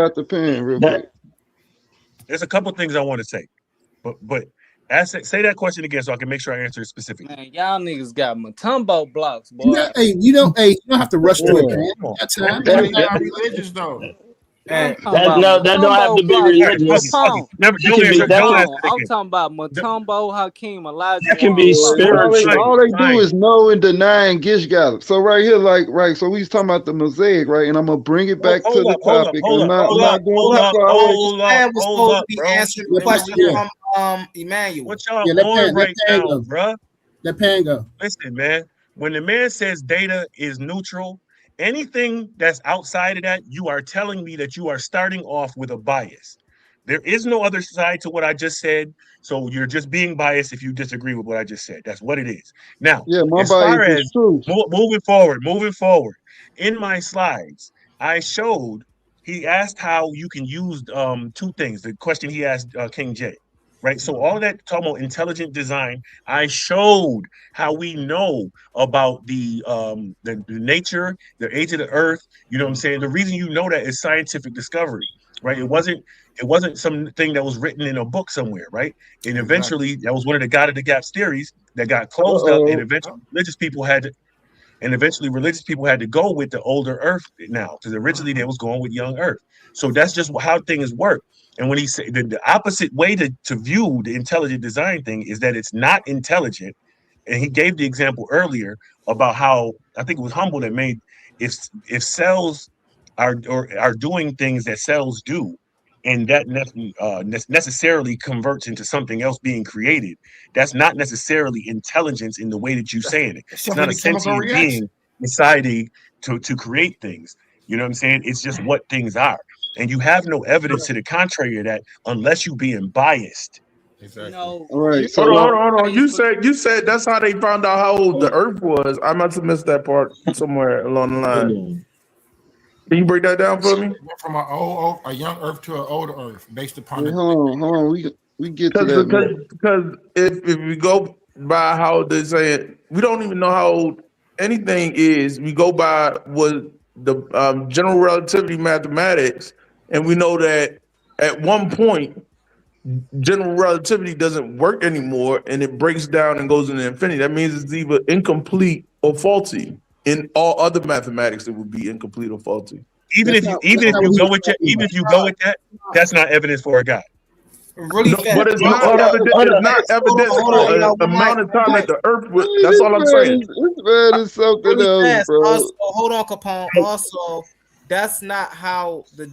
after Pam real quick. There's a couple things I want to say, but say that question again so I can make sure I answer it specifically. Man, y'all niggas got Matumbo blocks, boy. You don't have to rush to it. That's not religious though. That don't have to be religious. I'm talking about Matumbo, Hakeem, Elijah. That can be spiritual. All they do is know and deny and gish gallop. So right here, so we was talking about the mosaic, right? And I'm gonna bring it back to the topic. I'm not going to be answering the question from Immanuwel. What y'all on right now, bro? Let Pan go. Listen, man. When the man says data is neutral, anything that's outside of that, you are telling me that you are starting off with a bias. There is no other side to what I just said, so you're just being biased if you disagree with what I just said. That's what it is. Now, as far as moving forward, in my slides, I showed, he asked how you can use two things. The question he asked King J. Right, so all of that talking about intelligent design, I showed how we know about the nature, the age of the earth. You know what I'm saying? The reason you know that is scientific discovery, right? It wasn't something that was written in a book somewhere, right? And eventually, that was one of the God of the Gaps theories that got closed up, and eventually religious people had to go with the older Earth now, because originally they was going with young Earth. So that's just how things work. And when he said the opposite way to view the intelligent design thing is that it's not intelligent. And he gave the example earlier about how, I think it was Humble that made, if cells are doing things that cells do, and that necessarily converts into something else being created, that's not necessarily intelligence in the way that you're saying it. It's not a sentient being deciding to create things. You know what I'm saying? It's just what things are. And you have no evidence to the contrary of that unless you being biased. Exactly. No. All right. So hold on. You said that's how they found out how old the Earth was. I must have missed that part somewhere along the line. Can you break that down for me? From a young Earth to an older Earth, based upon hold on. We get to that because if we go by how they say it, we don't even know how old anything is. We go by what the general relativity mathematics. And we know that at one point, general relativity doesn't work anymore, and it breaks down and goes into infinity. That means it's either incomplete or faulty. In all other mathematics, it would be incomplete or faulty. Even if you go with that, that's not evidence for a God. Really no, but it's not evidence for the amount of time that the Earth was. That's all I'm saying. This man is something else, bro. Also, hold on, Capone. Also, that's not how the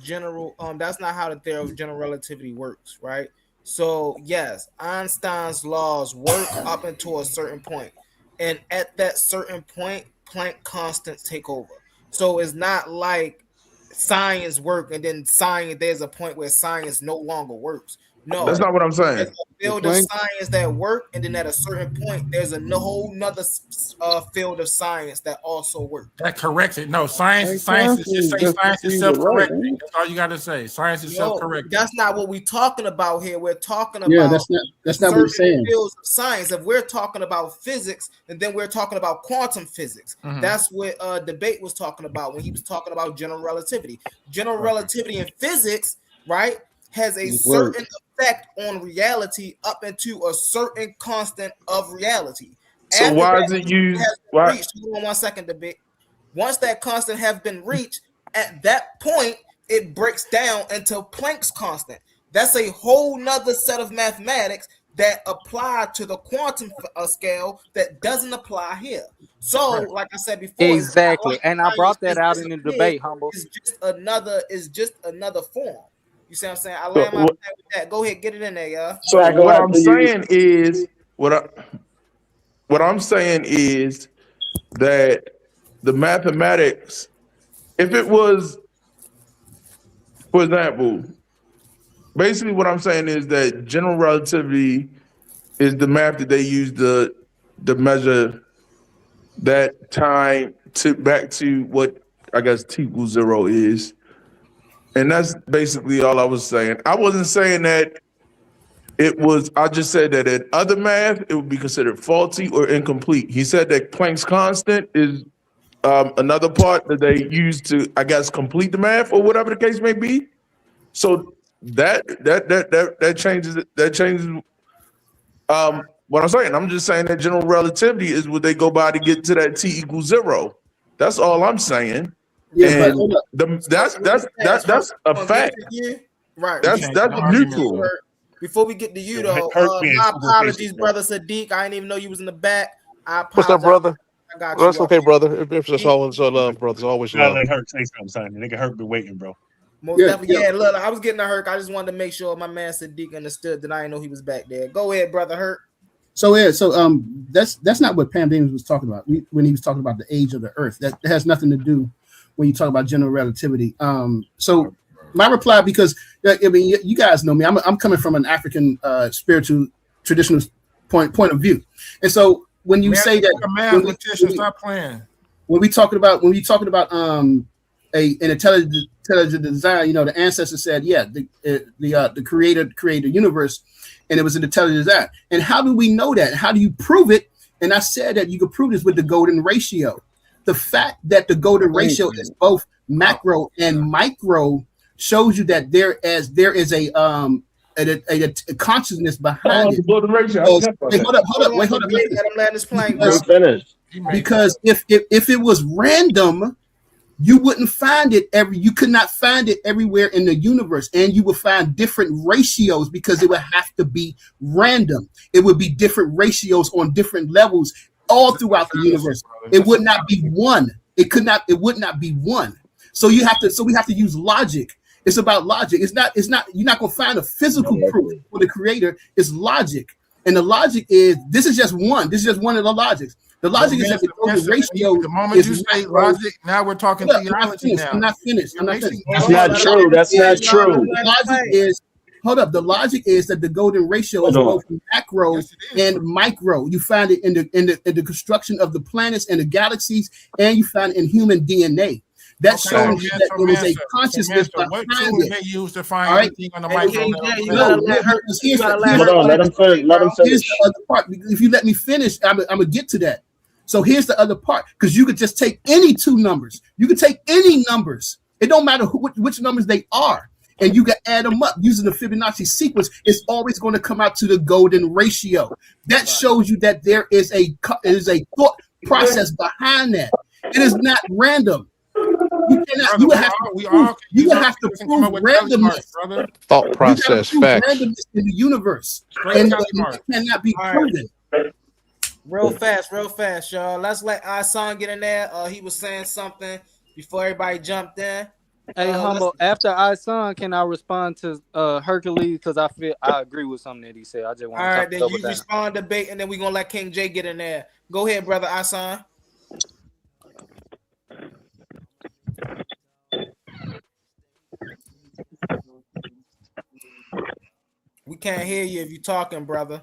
theory of general relativity works, right? So yes, Einstein's laws work up until a certain point, and at that certain point, Planck constants take over. So it's not like science work and then science. There's a point where science no longer works. No, That's not what I'm saying. there's a field of science that work, and then at a certain point, there's a whole nother field of science that also works. That corrects it. No, science is just say science is self-correcting. That's all you got to say. Science is self-correcting. That's not what we're talking about here. We're talking about that's not what we're saying. Fields of science. If we're talking about physics, and then we're talking about quantum physics. That's what Debate was talking about when he was talking about general relativity. General relativity in physics, right, has a certain effect on reality up into a certain constant of reality. So After why that is it used? reached, hold on 1 second, Debate. Once that constant has been reached, at that point, it breaks down into Planck's constant. That's a whole nother set of mathematics that apply to the quantum scale that doesn't apply here. So, like I said before, exactly, and I brought that out in the debate, Humble. It's just another form. You see what I'm saying? I land my plane with that. Go ahead, get it in there, y'all. So what I'm saying is what I'm saying is that the mathematics, if it was, for example, basically what I'm saying is that general relativity is the math that they use to measure that time to back to what I guess t equals 0 is. And that's basically all I was saying. I wasn't saying that it was, I just said that in other math, it would be considered faulty or incomplete. He said that Planck's constant is another part that they use to, I guess, complete the math or whatever the case may be. So that changes it. That changes what I'm saying. I'm just saying that general relativity is what they go by to get to that t equals 0. That's all I'm saying. Yeah, and that's a fact. Right. That's neutral. Before we get to you though, my apologies, brother Sadiq. I didn't even know you was in the back. I apologize. What's up, brother? I got That's you. okay, brother. If it's always love, brothers, always love. Let Herc say something, son. Nigga Herc been waiting, bro. Most definitely. Yeah, look, I was getting a Herc. I just wanted to make sure my man Sadiq understood that I didn't know he was back there. Go ahead, brother Herc. So that's not what Pandemus was talking about when he was talking about the age of the Earth. That has nothing to do when you talk about general relativity. So my reply, because I mean, you guys know me, I'm coming from an African spiritual traditional point of view, and so when you say that, stop playing. When we talking about an intelligent design, you know, the ancestors said, yeah, the creator created the universe, and it was an intelligent design. And how do we know that? How do you prove it? And I said that you could prove this with the golden ratio. The fact that the golden ratio is both macro and micro shows you that there is a consciousness behind it. Golden ratio. Hold up. Wait. Let him land his plane, bro. Because if it was random, you wouldn't find it you could not find it everywhere in the universe, and you would find different ratios because it would have to be random. It would be different ratios on different levels all throughout the universe. It would not be one. It would not be one. So we have to use logic. It's about logic. It's not, you're not going to find a physical proof for the creator. It's logic. And the logic is, this is just one of the logics. The logic is that the ratio. The moment you say logic, now we're talking theology. I'm not finished. That's not true. That's not true. The logic is that the golden ratio is both macro and micro. You find it in the construction of the planets and the galaxies, and you find it in human DNA. That shows that there is a consciousness behind it. They use to find anything on the micro level. Hold on, let him finish. Here's the other part. If you let me finish, I'm gonna get to that. So here's the other part, because you could just take any two numbers. You could take any numbers. It don't matter which numbers they are, and you can add them up using the Fibonacci sequence. It's always going to come out to the golden ratio. That shows you that there is a thought process behind that. It is not random. You cannot. You have to prove randomness. Thought process, facts. Randomness in the universe, and it cannot be proven. Real fast, y'all. Let's let our son get in there. He was saying something before everybody jumped in. Hey, humble. After I son, can I respond to Hercules? Because I feel I agree with something that he said. I just want All to right, then double you down. respond, debate, and then we're gonna let King J get in there. Go ahead, brother Asan. We can't hear you if you're talking, brother.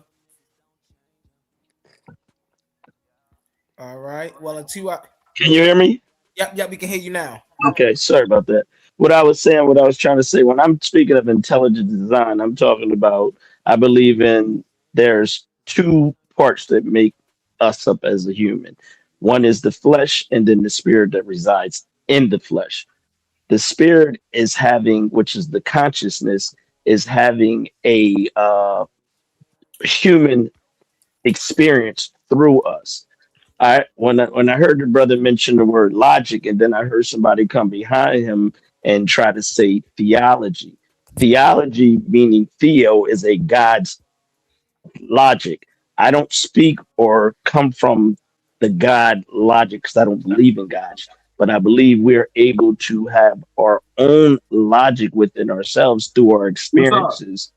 All right. Well, until Can you hear me? Yep, we can hear you now. Okay, sorry about that. What I was saying, what I was trying to say, when I'm speaking of intelligent design, I'm talking about, I believe in there's two parts that make us up as a human. One is the flesh, and then the spirit that resides in the flesh. The spirit is having, which is the consciousness, is having a human experience through us. When I heard the brother mention the word logic, and then I heard somebody come behind him and try to say theology. Theology, meaning theo, is a God's logic. I don't speak or come from the God logic because I don't believe in God, but I believe we're able to have our own logic within ourselves through our What's up? experiences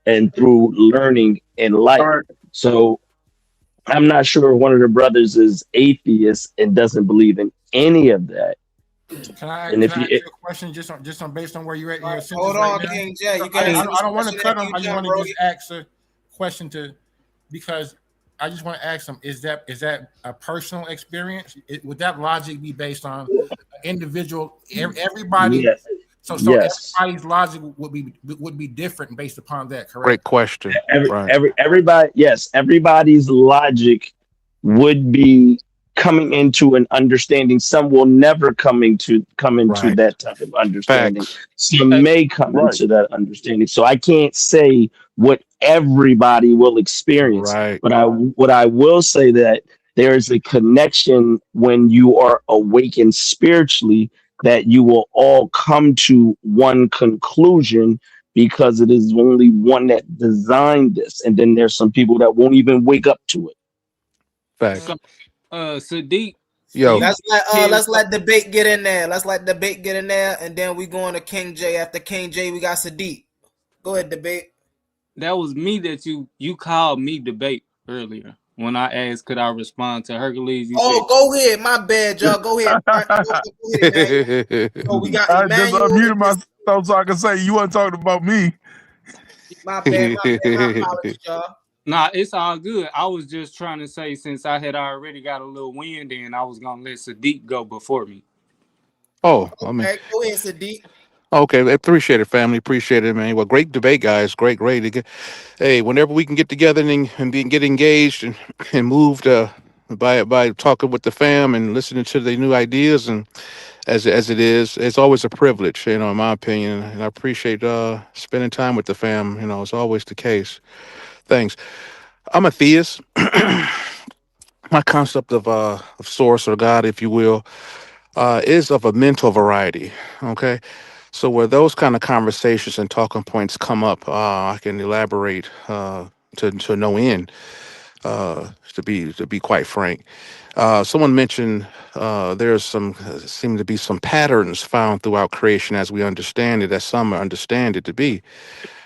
and through learning in life. All right. So I'm not sure if one of the brothers is atheist and doesn't believe in any of that. Can I And if ask you, you a question just on based on where you're at in your sentence Hold right on, now? King J. You I can don't want to cut him. I just want to bro. just ask a question because I just want to ask him: Is that a personal experience? Would that logic be based on individual? Everybody. yes, So yes. everybody's logic would be different based upon that, correct? Great question. Right. Everybody, yes, everybody's logic would be coming into an understanding. Some will never come into Right. that type of understanding. Facts. Some may come Right. into that understanding. So I can't say what everybody will experience, Right. but what I will say that there is a connection when you are awakened spiritually, that you will all come to one conclusion, because it is only one that designed this, and then there's some people that won't even wake up to it. Facts. So, Sadiq, Yo. Let's let debate get in there. Let's let debate get in there, and then we going to King J. After King J, we got Sadiq. Go ahead, debate. That was me that you called me debate earlier when I asked could I respond to Hercules. You said, Go ahead. My bad, y'all. Go ahead. Go ahead, so we got I just Immanuwel. unmuted myself so I can say you weren't talking about me. My bad. My apologies, y'all. Nah, it's all good. I was just trying to say, since I had already got a little wind in, I was gonna let Sadiq go before me. Oh, I mean, Okay, go ahead, Sadiq. okay. Appreciate it, family. Appreciate it, man. Well, great debate, guys. Great. Hey, whenever we can get together and get engaged and moved by talking with the fam and listening to the new ideas, and as it is, it's always a privilege, in my opinion. And I appreciate spending time with the fam. It's always the case. Thanks. I'm a theist. My concept of source or God, if you will, is of a mental variety. Okay, so where those kind of conversations and talking points come up, I can elaborate to no end. To be quite frank, someone mentioned there's seem to be some patterns found throughout creation as we understand it, as some understand it to be,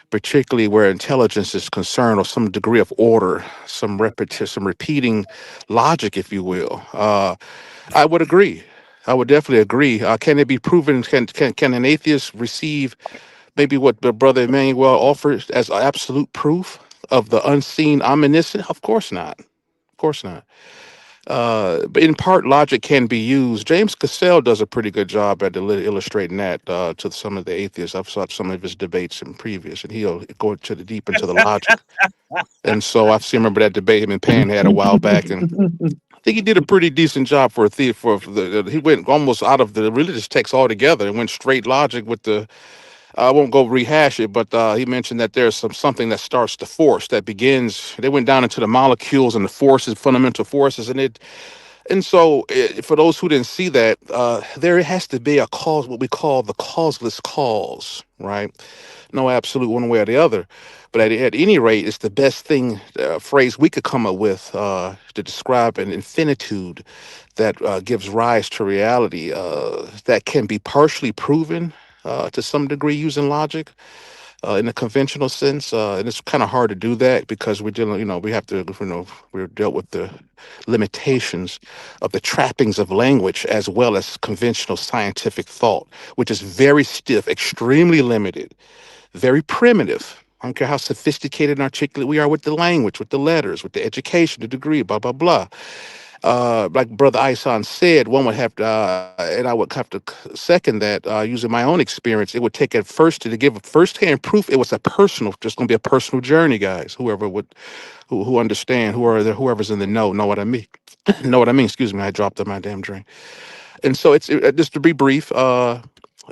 particularly where intelligence is concerned, or some degree of order, some repeating logic, if you will. I would agree. I would definitely agree. Can it be proven? Can an atheist receive maybe what the brother Emmanuel offers as absolute proof of the unseen omniscient? Of course not. Of course not. But in part, logic can be used. James Cassell does a pretty good job at illustrating that to some of the atheists. I've saw some of his debates in previous, and he'll go to the deep into the logic. And so I've seen, remember that debate him and Pan had a while back, and I think he did a pretty decent job for a thief. He went almost out of the religious text altogether and went straight logic with the. I won't go rehash it, but he mentioned that there's something that starts the force that begins. They went down into the molecules and the forces, fundamental forces, and And so, for those who didn't see that, there has to be a cause, what we call the causeless cause, right? No absolute one way or the other. But at any rate, it's the best thing, phrase we could come up with to describe an infinitude that gives rise to reality that can be partially proven to some degree using logic in a conventional sense. And it's kind of hard to do that because we're dealing, we have to, we're dealt with the limitations of the trappings of language as well as conventional scientific thought, which is very stiff, extremely limited, very primitive. I don't care how sophisticated and articulate we are with the language, with the letters, with the education, the degree, blah, blah, blah. Like Brother Isan said, one would have to, and I would have to second that using my own experience. It would take at first to give firsthand proof. It was a personal, just going to be a personal journey, guys. Whoever would, who understand, whoever's in the know what I mean. Know what I mean? Excuse me, I dropped my damn drink. And so just to be brief.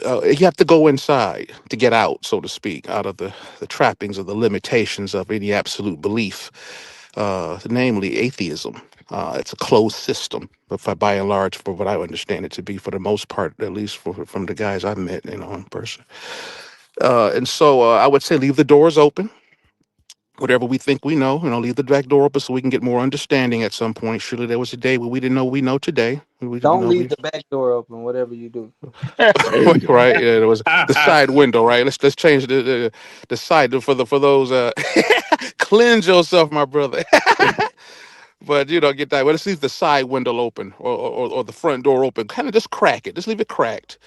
You have to go inside to get out, so to speak, out of the trappings of the limitations of any absolute belief, namely atheism. It's a closed system, but by and large, for what I understand it to be, for the most part, at least from the guys I've met, in person. And so I would say leave the doors open. Whatever we think we know, leave the back door open so we can get more understanding at some point. Surely there was a day where we didn't know we know today. Don't leave the back door open, whatever you do. Right, yeah, it was the side window, right? Let's change the side for those. Cleanse yourself, my brother. But get that. Well, let's leave the side window open or the front door open. Kind of just crack it. Just leave it cracked,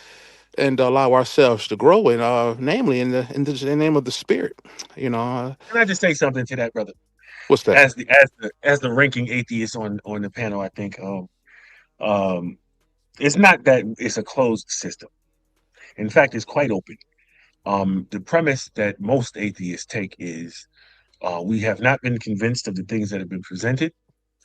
and allow ourselves to grow in, namely in the name of the Spirit. Can I just say something to that, brother? What's that? As the ranking atheist on the panel, I think it's not that it's a closed system. In fact, it's quite open. The premise that most atheists take is we have not been convinced of the things that have been presented.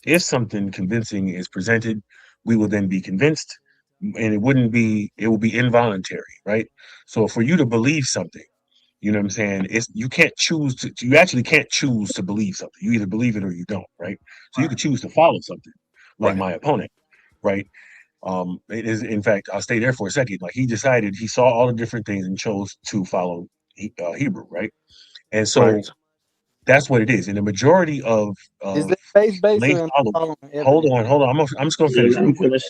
If something convincing is presented, we will then be convinced, and it will be involuntary, right? So for you to believe something, you know what I'm saying? You actually can't choose to believe something. You either believe it or you don't, right? So you could choose to follow something, like my opponent, right? It is, in fact, I'll stay there for a second. Like he decided, he saw all the different things and chose to follow Hebrew, right? And so that's what it is. And the majority of is that faith-based lay followers. Hold on. I'm just gonna finish real quick.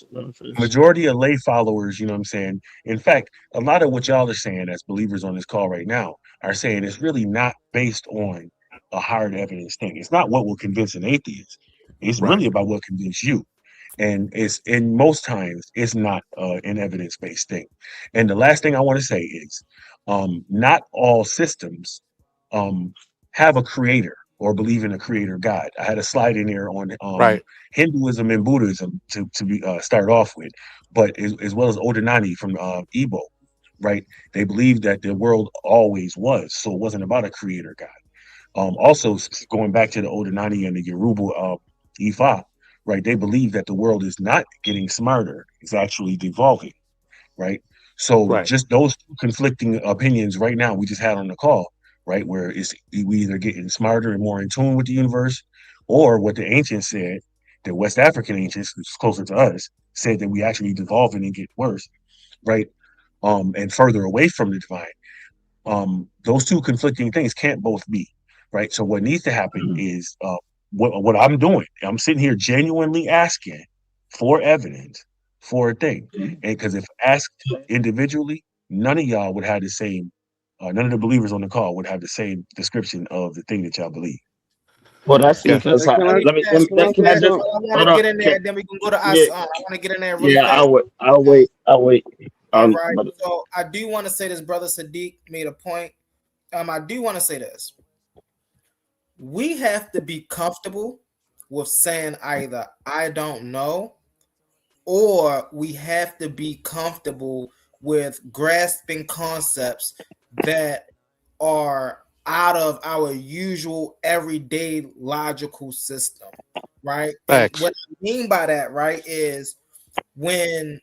Majority of lay followers, you know what I'm saying? In fact, a lot of what y'all are saying as believers on this call right now are saying it's really not based on a hard evidence thing. It's not what will convince an atheist. It's really about what convinces you. And most times it's not an evidence-based thing. And the last thing I want to say is not all systems have a creator or believe in a creator God. I had a slide in there on Hinduism and Buddhism to start off with, but as well as Odinani from Igbo, right? They believe that the world always was, so it wasn't about a creator God. Also, going back to the Odinani and the Yoruba Ifa, right? They believe that the world is not getting smarter; it's actually devolving, right? So just those conflicting opinions right now we just had on the call, right? Where we either getting smarter and more in tune with the universe, or what the ancients said, the West African ancients, which is closer to us, said that we actually devolving and get worse, right? And further away from the divine. Those two conflicting things can't both be, right? So what needs to happen is what I'm doing. I'm sitting here genuinely asking for evidence for a thing, and because if asked individually, none of y'all would have the same. None of the believers on the call would have the same description of the thing that y'all believe. Well, that's because can I just I want to get in there, then we can go to us. I want to get in there really fast. I'll wait. All right. So I do want to say this. Brother Sadiq made a point. I do want to say this. We have to be comfortable with saying either I don't know, or we have to be comfortable with grasping concepts that are out of our usual everyday logical system, right? And what I mean by that, right, is when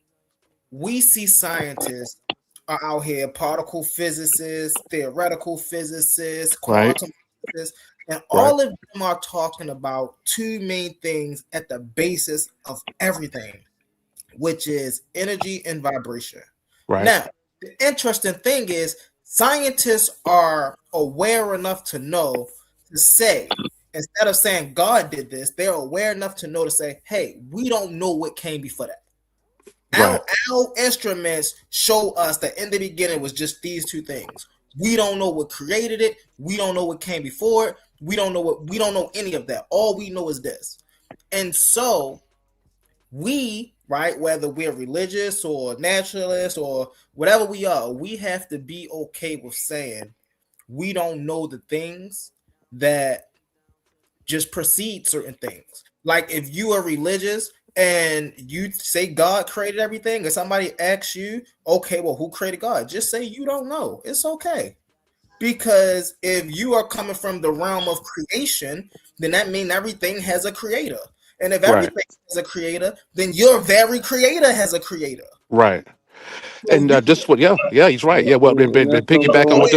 we see scientists are out here, particle physicists, theoretical physicists, quantum physicists, And all of them are talking about two main things at the basis of everything, which is energy and vibration. Right. Now, the interesting thing is scientists are aware enough to know to say, instead of saying God did this, they're aware enough to know to say, hey, we don't know what came before that. Right. Our instruments show us that in the beginning was just these two things. We don't know what created it. We don't know what came before it. We don't know any of that. All we know is this. And so we, right, whether we're religious or naturalist or whatever we are, we have to be okay with saying we don't know the things that just precede certain things. Like if you are religious and you say God created everything, and somebody asks you, okay, well, who created God? Just say you don't know. It's okay. Because if you are coming from the realm of creation, then that means everything has a creator. And if everything has a creator, then your very creator has a creator. Right. So And just what, yeah, he's right. Yeah, well, And that's something piggyback on what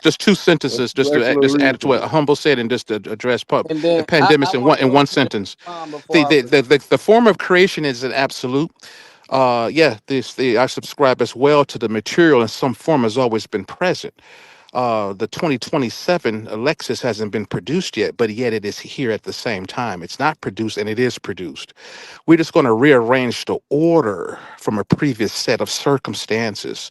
just two That's sentences, just secular add to what reasoning. Humble said, and just to address And the then Pandemus I want in to one sentence. before I forget. The form of creation is an absolute. I subscribe as well to the material in some form has always been present. The 2027 Alexis hasn't been produced yet, but yet it is here at the same time. It's not produced and it is produced. We're just going to rearrange the order from a previous set of circumstances,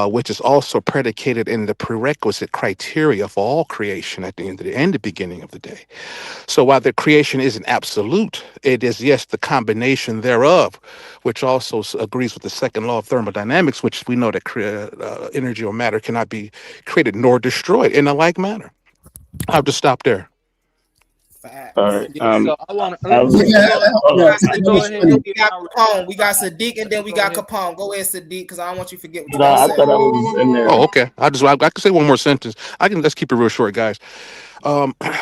which is also predicated in the prerequisite criteria for all creation at the end of the beginning of the day. So while the creation isn't absolute, it is, yes, the combination thereof, which also agrees with the second law of thermodynamics, which we know that energy or matter cannot be created nor destroyed in a like manner. I'll just stop there. All right. Yeah, so I want to I let was, me hold on. go ahead and we get got my Capone, we got Sadiq, and then we go got ahead. Capone. Go ahead, Sadiq, because I don't want you to forget what you No, got to I say. thought I was in there. Oh, okay. I can say one more sentence. Let's keep it real short, guys.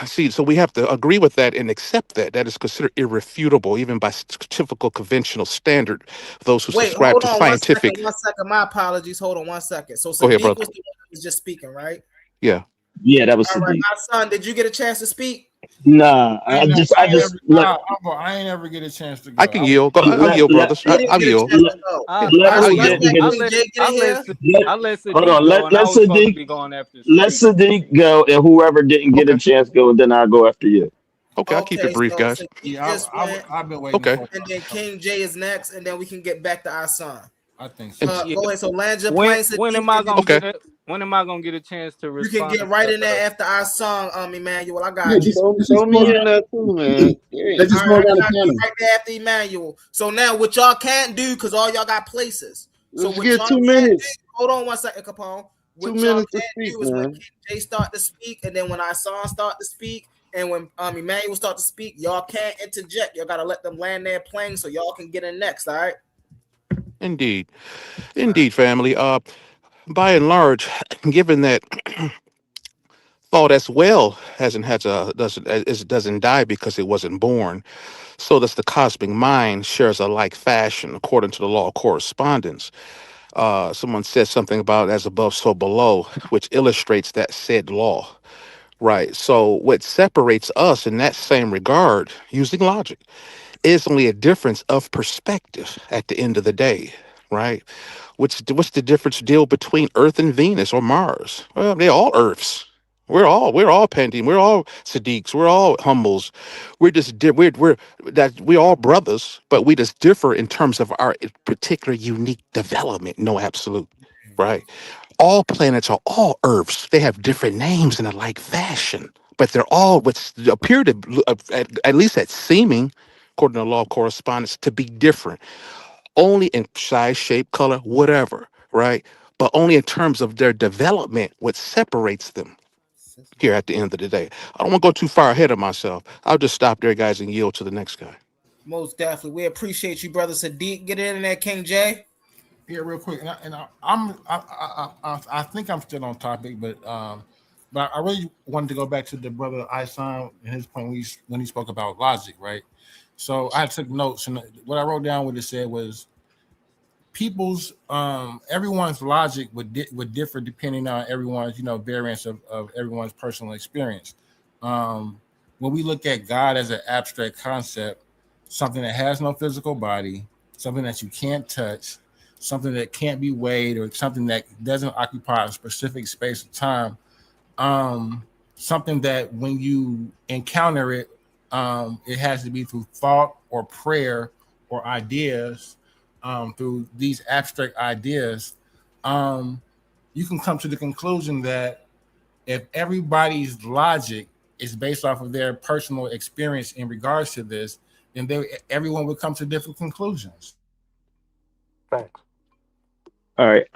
See, so we have to agree with that and accept that. That is considered irrefutable, even by typical conventional standard. Those who Wait, subscribe hold to on scientific. 1 second. My apologies. Hold on 1 second. So Go ahead, Sadiq brother. was the one who was just speaking, right? Yeah. Yeah, that was All right, Sadiq. my son, did you get a chance to speak? Nah, I just I ain't ever get a chance to I go. can yield. I'll let yield, brothers. He didn't I'll get a yield. chance to go. Yeah, let I'll Let's yield. Sadiq let get King J get in here. I let hold Sadiq on. go, and I was supposed to be going after Let Sadiq. Sadiq go, and whoever didn't get a chance go, and then I'll go after you. Okay, I'll keep it Okay, brief, so guys. Sadiq just went, I've been waiting Okay. for. and then King J is next, and then we can get back to our son. I think so. Yeah. Go ahead. So land your When plane, Sadiq, when am I and then gonna Okay. get when am I gonna get a chance to you can respond? get right in there after our song, Emmanuel. I Yeah, got you. Throw me in there too, man. let's just All go right, down I the got you panel. right there after Emmanuel. So now what y'all can't do, because all y'all got places. So Let's what get y'all 2 can't minutes. do, hold on 1 second, Capone. 2 What y'all minutes to can't speak, do is when man. King J start to speak, and then when our song start to speak, and when Emmanuel start to speak, y'all can't interject. Y'all gotta let them land their plane so y'all can get in next, all right? Indeed, family. By and large, given that thought as well doesn't die because it wasn't born, so does the cosmic mind shares a like fashion according to the law of correspondence. Someone said something about as above, so below, which illustrates that said law. Right. So what separates us in that same regard, using logic, is only a difference of perspective at the end of the day, right? What's the difference deal between Earth and Venus or Mars? Well, they're all Earths. We're all Pandemus. We're all Sadiqs. We're all Humbles. We're just we're all brothers, but we just differ in terms of our particular unique development. No absolute, right? All planets are all Earths. They have different names in a like fashion, but they're all what appear to, at least at seeming, according to the law of correspondence, to be different. Only in size, shape, color, whatever, right? But only in terms of their development, what separates them here at the end of the day. I don't want to go too far ahead of myself. I'll just stop there, guys, and yield to the next guy. Most definitely. We appreciate you, brother Sadiq. Get in there, King J. Yeah, real quick, I think I'm still on topic, but I really wanted to go back to the brother Isan and his point when he spoke about logic, right? So I took notes, and what I wrote down, what it said was everyone's logic would differ depending on everyone's variance of everyone's personal experience. when we look at God as an abstract concept, something that has no physical body, something that you can't touch, something that can't be weighed, or something that doesn't occupy a specific space of time, something that when you encounter it, it has to be through thought or prayer or ideas, through these abstract ideas, you can come to the conclusion that if everybody's logic is based off of their personal experience in regards to this, then everyone would come to different conclusions. Facts. All right.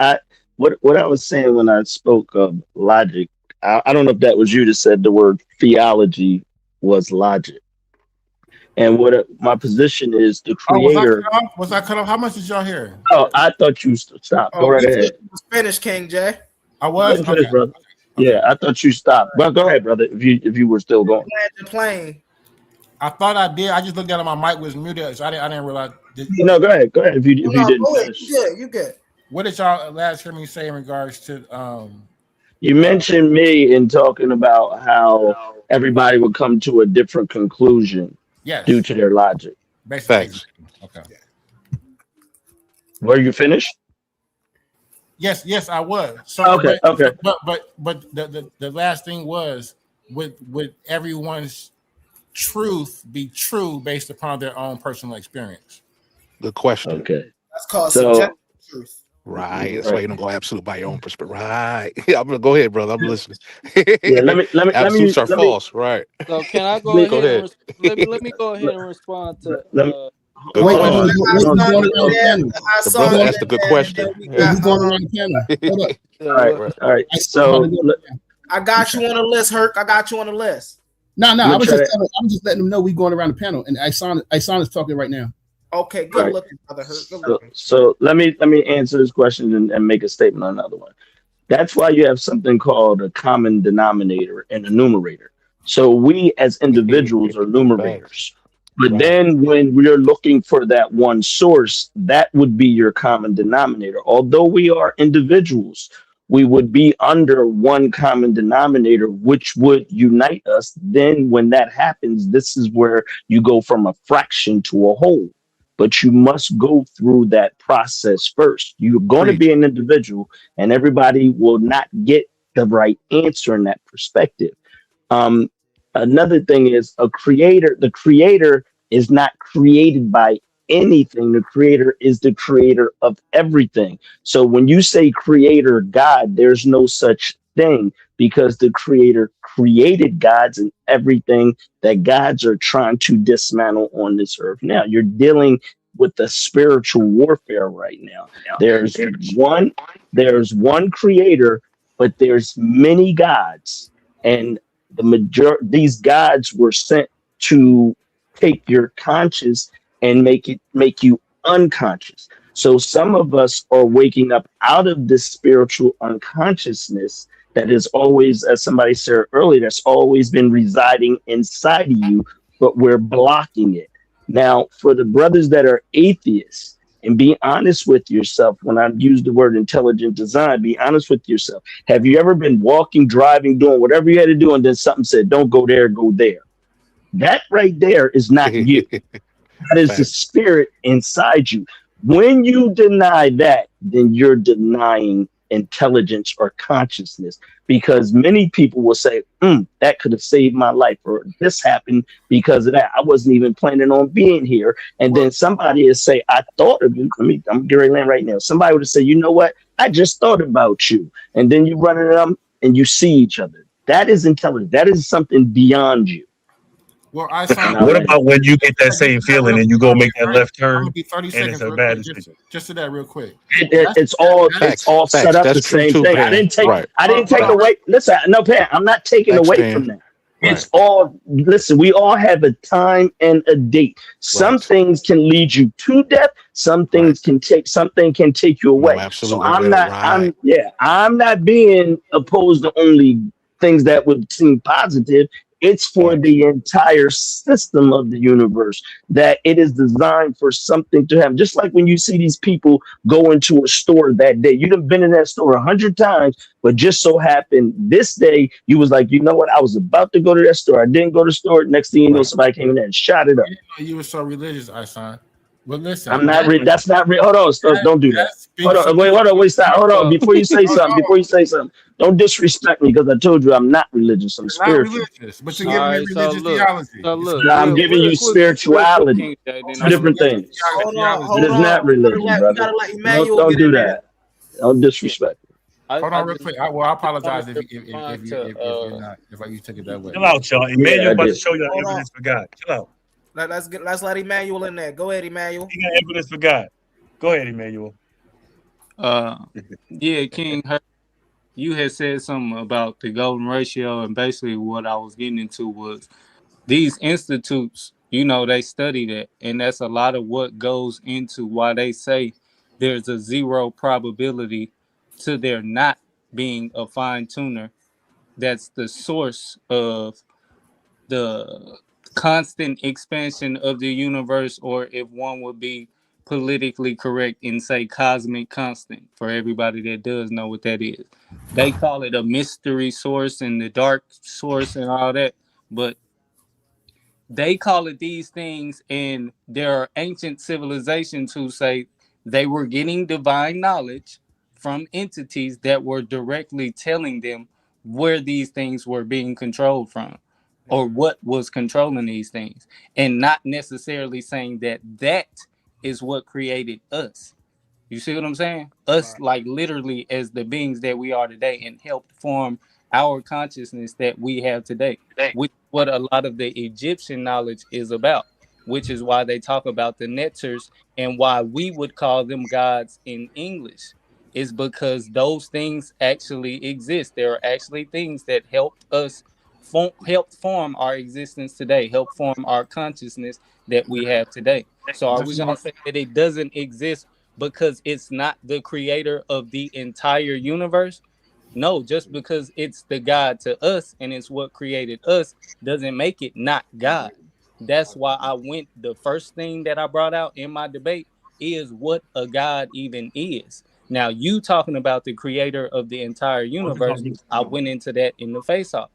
What I was saying when I spoke of logic, I don't know if that was you that said the word theology was logic. And what my position is, the creator. Was I cut off? How much did y'all hear? Oh, I thought you stopped. Go right ahead. Finish, King J. I was finished, brother. Okay. Yeah, I thought you stopped. But go ahead, brother. If you were still going. Playing. I thought I did. I just looked at it. My mic was muted, so I didn't realize. No, go ahead. Go ahead. If you didn't finish. You good. What did y'all last hear me say in regards to? You mentioned me in talking about how everybody would come to a different conclusion. Yes. Due to their logic. Basically. Okay. Were you finished? Yes, I was. So, okay. But the last thing was, would everyone's truth be true based upon their own personal experience? Good question. Okay. That's called subjective truth. Right. That's why you don't go absolute by your own perspective. Right. I'm gonna go ahead, brother. I'm listening. Yeah, let me absolutes are false. Right. So can I go ahead? Let me go ahead and respond to. Good question. The brother asked a good question. All right. So I got you on the list, Herc. I got you on the list. No. I'm just letting them know we going around the panel, and Isan is talking right now. Okay, good looking, brother. So let me answer this question and make a statement on another one. That's why you have something called a common denominator and a numerator. So we as individuals are numerators. But then when we're looking for that one source, that would be your common denominator. Although we are individuals, we would be under one common denominator, which would unite us. Then when that happens, this is where you go from a fraction to a whole. But you must go through that process first. You're going to be an individual, and everybody will not get the right answer in that perspective. Another thing is the creator is not created by anything. The creator is the creator of everything. So when you say creator God, there's no such thing, because the creator created gods and everything that gods are trying to dismantle on this earth. Now you're dealing with the spiritual warfare right now. There's one creator, but there's many gods, and these gods were sent to take your conscious and make you unconscious. So some of us are waking up out of this spiritual unconsciousness that is always, as somebody said earlier, that's always been residing inside of you, but we're blocking it. Now, for the brothers that are atheists, and be honest with yourself, when I use the word intelligent design, be honest with yourself. Have you ever been walking, driving, doing whatever you had to do, and then something said, don't go there, go there? That right there is not you. That is the spirit inside you. When you deny that, then you're denying intelligence or consciousness, because many people will say, that could have saved my life, or this happened because of that. I wasn't even planning on being here. And then somebody will say, I thought of you. I'm getting in right now. Somebody would say, you know what? I just thought about you. And then you run into them and you see each other. That is intelligence. That is something beyond you. Well, what about when you get that same feeling and you go make that left turn? I'm gonna be 30 seconds. It's a bad decision. Just to that real quick. It's all set up the same thing. I didn't take away. Listen, no, Pat, I'm not taking away from that. It's all, listen, we all have a time and a date. Some things can lead you to death. Some things can take you away. No, absolutely. So I'm not being opposed to only things that would seem positive. It's for the entire system of the universe, that it is designed for something to happen. Just like when you see these people go into a store that day, you've been in that store 100 times, but just so happened this day you was like, you know what, I was about to go to that store, I didn't go to the store. Next thing you know, somebody came in there and shot it up. You were so religious, Isan. But listen, I'm not. That's not real. Hold on, stop. Don't do that. Hold on. Wait. Stop. Hold on. Before you say something. Don't disrespect me, because I told you I'm not religious. I'm spiritual. Not religious, but you're giving me religious theology. I'm giving you spiritually. Two different things. It is not religion, brother. Don't do that. Don't disrespect me. Hold on, real quick. I apologize if you took it that way. Chill out, y'all. Immanuwel about to show you evidence for God. Chill out. Let's let Immanuwel in there. Go ahead, Immanuwel. He got evidence for God. Go ahead, Immanuwel. Yeah, King, you had said something about the golden ratio, and basically what I was getting into was these institutes, they study that, and that's a lot of what goes into why they say there's a 0 probability to there not being a fine tuner. That's the source of the constant expansion of the universe, or if one would be politically correct and say cosmic constant, for everybody that does know what that is. They call it a mystery source and the dark source and all that, but they call it these things, and there are ancient civilizations who say they were getting divine knowledge from entities that were directly telling them where these things were being controlled from, or what was controlling these things, and not necessarily saying that that is what created us. You see what I'm saying? Us, like literally as the beings that we are today, and helped form our consciousness that we have today, which is what a lot of the Egyptian knowledge is about, which is why they talk about the Netters, and why we would call them gods in English, is because those things actually exist. There are actually things that helped us help form our existence today, help form our consciousness that we have today. So are we going to say that it doesn't exist because it's not the creator of the entire universe? No, just because it's the God to us and it's what created us doesn't make it not God. That's why the first thing that I brought out in my debate is what a God even is. Now, you talking about the creator of the entire universe, I went into that in the face-off.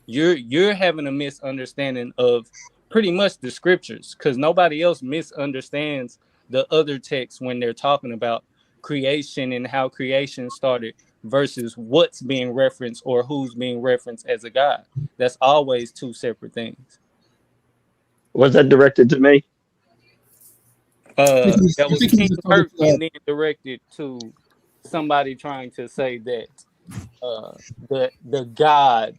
You're having a misunderstanding of pretty much the scriptures, because nobody else misunderstands the other texts when they're talking about creation and how creation started versus what's being referenced or who's being referenced as a God. That's always two separate things. Was that directed to me? That was King Kurt, and then directed to somebody trying to say that the God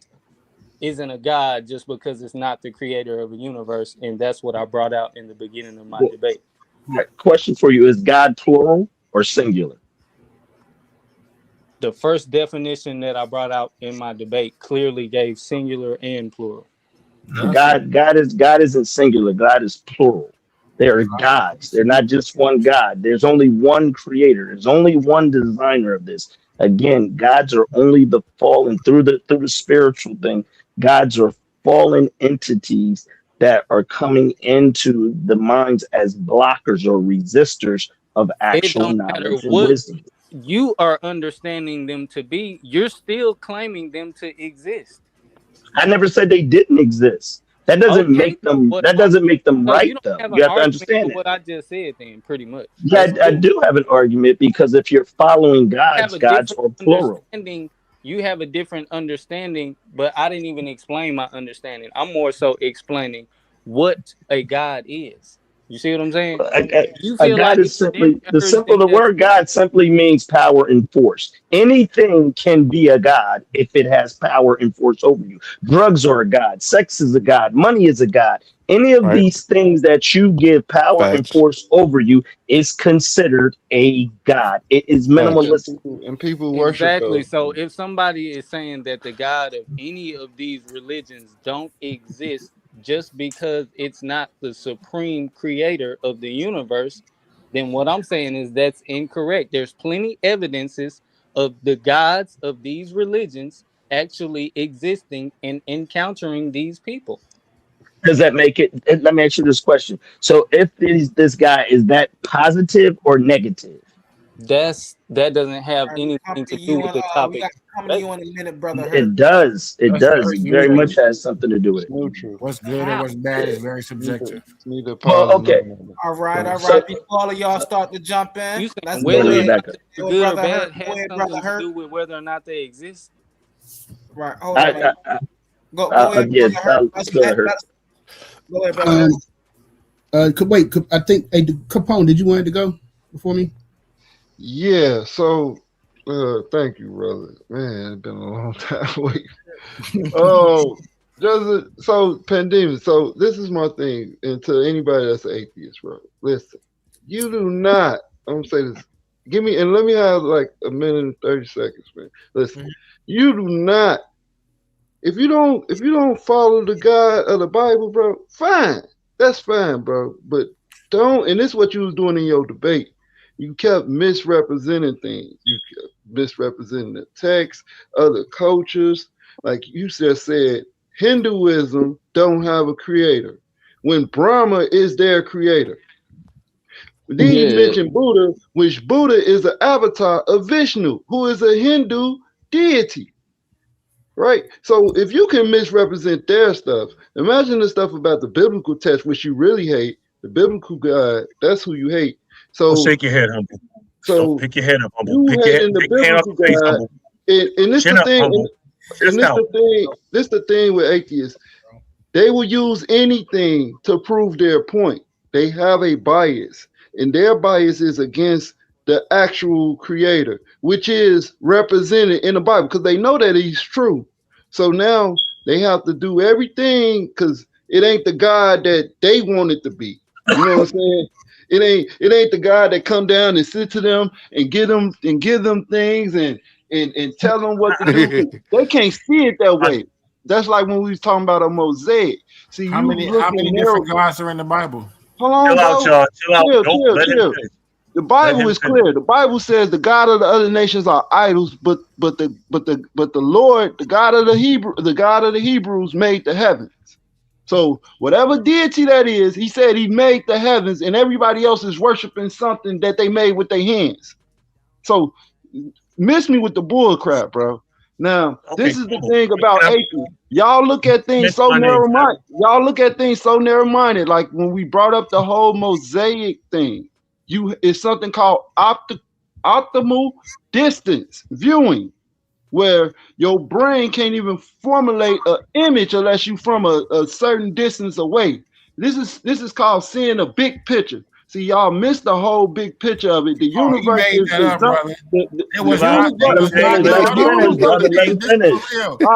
isn't a God just because it's not the creator of a universe, and that's what I brought out in the beginning of my debate. Question for you: is God plural or singular? The first definition that I brought out in my debate clearly gave singular and plural. God isn't singular. God is plural. They are gods. They're not just one God. There's only one creator. There's only one designer of this. Again, gods are only the fallen through the spiritual thing. Gods are fallen entities that are coming into the minds as blockers or resistors of actual knowledge and wisdom. You are understanding them to be. You're still claiming them to exist. I never said they didn't exist. That doesn't make them. That doesn't make them right, though. You have to understand what I just said. Then, pretty much. Yeah, I do have an argument, because if you're following gods are plural. You have a different understanding, but I didn't even explain my understanding. I'm more so explaining what a God is. You see what I'm saying? A God is simply the word God simply means power and force. Anything can be a God if it has power and force over you. Drugs are a God. Sex is a God. Money is a God. Any of these things that you give power and force over you is considered a God. It is minimalistic. And people worship exactly. So if somebody is saying that the God of any of these religions don't exist just because it's not the supreme creator of the universe, then what I'm saying is that's incorrect. There's plenty evidences of the gods of these religions actually existing and encountering these people. Does that make it? Let me ask you this question. So, if this guy is that positive or negative? That doesn't have All right, anything to do with the we topic. got coming to you in a minute, brother. It does. It does. It very much has something to do with It's it. neutral. What's good or what's bad is very subjective. It's neither Well, positive okay. nor negative. All right. So- Before all of y'all start to jump in, You let's saying go whether ahead. it's good or bad has something to do with whether or not they exist? Right. Hold on. Go ahead, yeah, brother Hurt. let's go ahead. Go ahead, brother Hurt. Wait, I think Capone, did you want to go before me? Yeah, so thank you, brother. Man, it's been a long time waiting. So Pandemus. So this is my thing, and to anybody that's an atheist, bro, listen. You do not. I'm gonna say this. Let me have like a minute and 30 seconds, man. Listen, you do not. If you don't follow the God of the Bible, bro, fine. That's fine, bro. But don't. And this is what you was doing in your debate. You kept misrepresenting things. You kept misrepresenting the text, other cultures. Like you just said, Hinduism don't have a creator when Brahma is their creator. Then you mentioned Buddha, which Buddha is an avatar of Vishnu, who is a Hindu deity. Right? So if you can misrepresent their stuff, imagine the stuff about the biblical text, which you really hate, the biblical God, that's who you hate. So Don't shake your head, humble. So pick your head up, humble. You Pick your hating the pick your hand off biblical your face, God, humble. and this Chin the up, thing. humble. This the thing with atheists. They will use anything to prove their point. They have a bias, and their bias is against the actual creator, which is represented in the Bible, because they know that he's true. So now they have to do everything because it ain't the God that they want it to be. You know what I'm saying? It ain't the God that come down and sit to them and give them things and tell them what to do. They can't see it that way. That's like when we was talking about a mosaic. See, How many different gods are in the Bible? Hold on, Chill out, y'all. Chill out. Don't let him finish. The Bible is clear. The Bible says the God of the other nations are idols, but the Lord, the God of the Hebrews made the heavens. So whatever deity that is, he said he made the heavens, and everybody else is worshiping something that they made with their hands. So miss me with the bull crap, bro. Now, this is the thing about atheists. Y'all look at things so narrow-minded. Y'all look at things so narrow-minded. Like when we brought up the whole mosaic thing, it's something called optimal distance viewing, where your brain can't even formulate an image unless you from a certain distance away. This is called seeing a big picture. See, y'all missed the whole big picture of it. The universe is all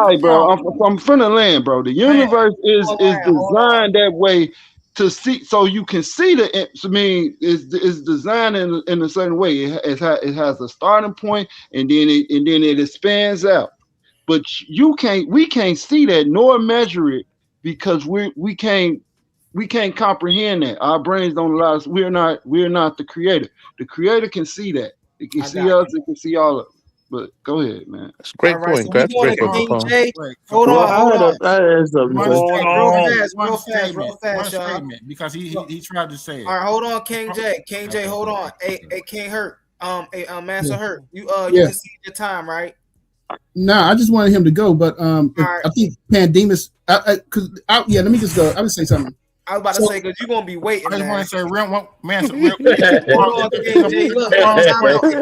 right, bro. I'm finna land, bro. The universe is designed that way to see, so you can see the. I mean, it's designed in a certain way. It has a starting point, and then it expands out. But we can't see that nor measure it because we can't comprehend that. Our brains don't allow us. We're not the creator. The creator can see that. It can see us. It can see all of it. But go ahead, man. That's a great point. So That's a great point, King Capone. J. Hold on. Real fast, y'all. Statement, because he tried to say it. All right, hold on, King J. King J, hold on. Hey, King Hurt. Master Hurt. You can see your time, right? No, I just wanted him to go, but I think Pandemus. Let me just go. I would say something. I was about to say because you're gonna be waiting. I just want to say, real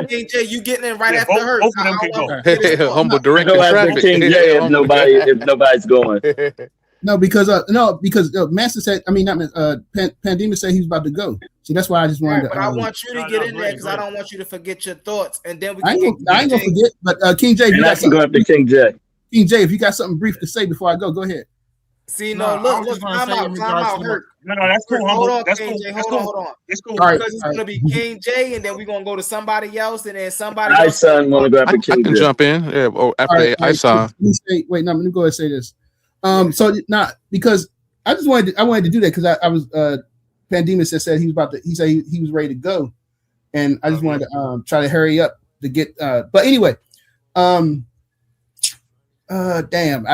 King J, you getting in right after her. Humble directing Go after traffic. King J if nobody's going. No, because Master said. I mean, not Pandemus said he was about to go. So that's why I just wanted to. But I want you to get in there because I don't want you to forget your thoughts, and then we. I ain't gonna forget. But King J, and I can go after King J. King J, if you got something brief to say before I go ahead. See, look, time out, Hurt. No, that's cool. Hold on, that's King cool. J, That's hold cool. on. It's cool. Because it's gonna be King J, and then we're gonna go to somebody else, and then somebody My else. son want to go after King J. I can jump in. Yeah, or after I saw. Wait, no, let me go ahead and say this. So not because I wanted to do that because I was Pandemus said he was about to. He said he was ready to go, and I just wanted to try to hurry up to get. But anyway, Damn,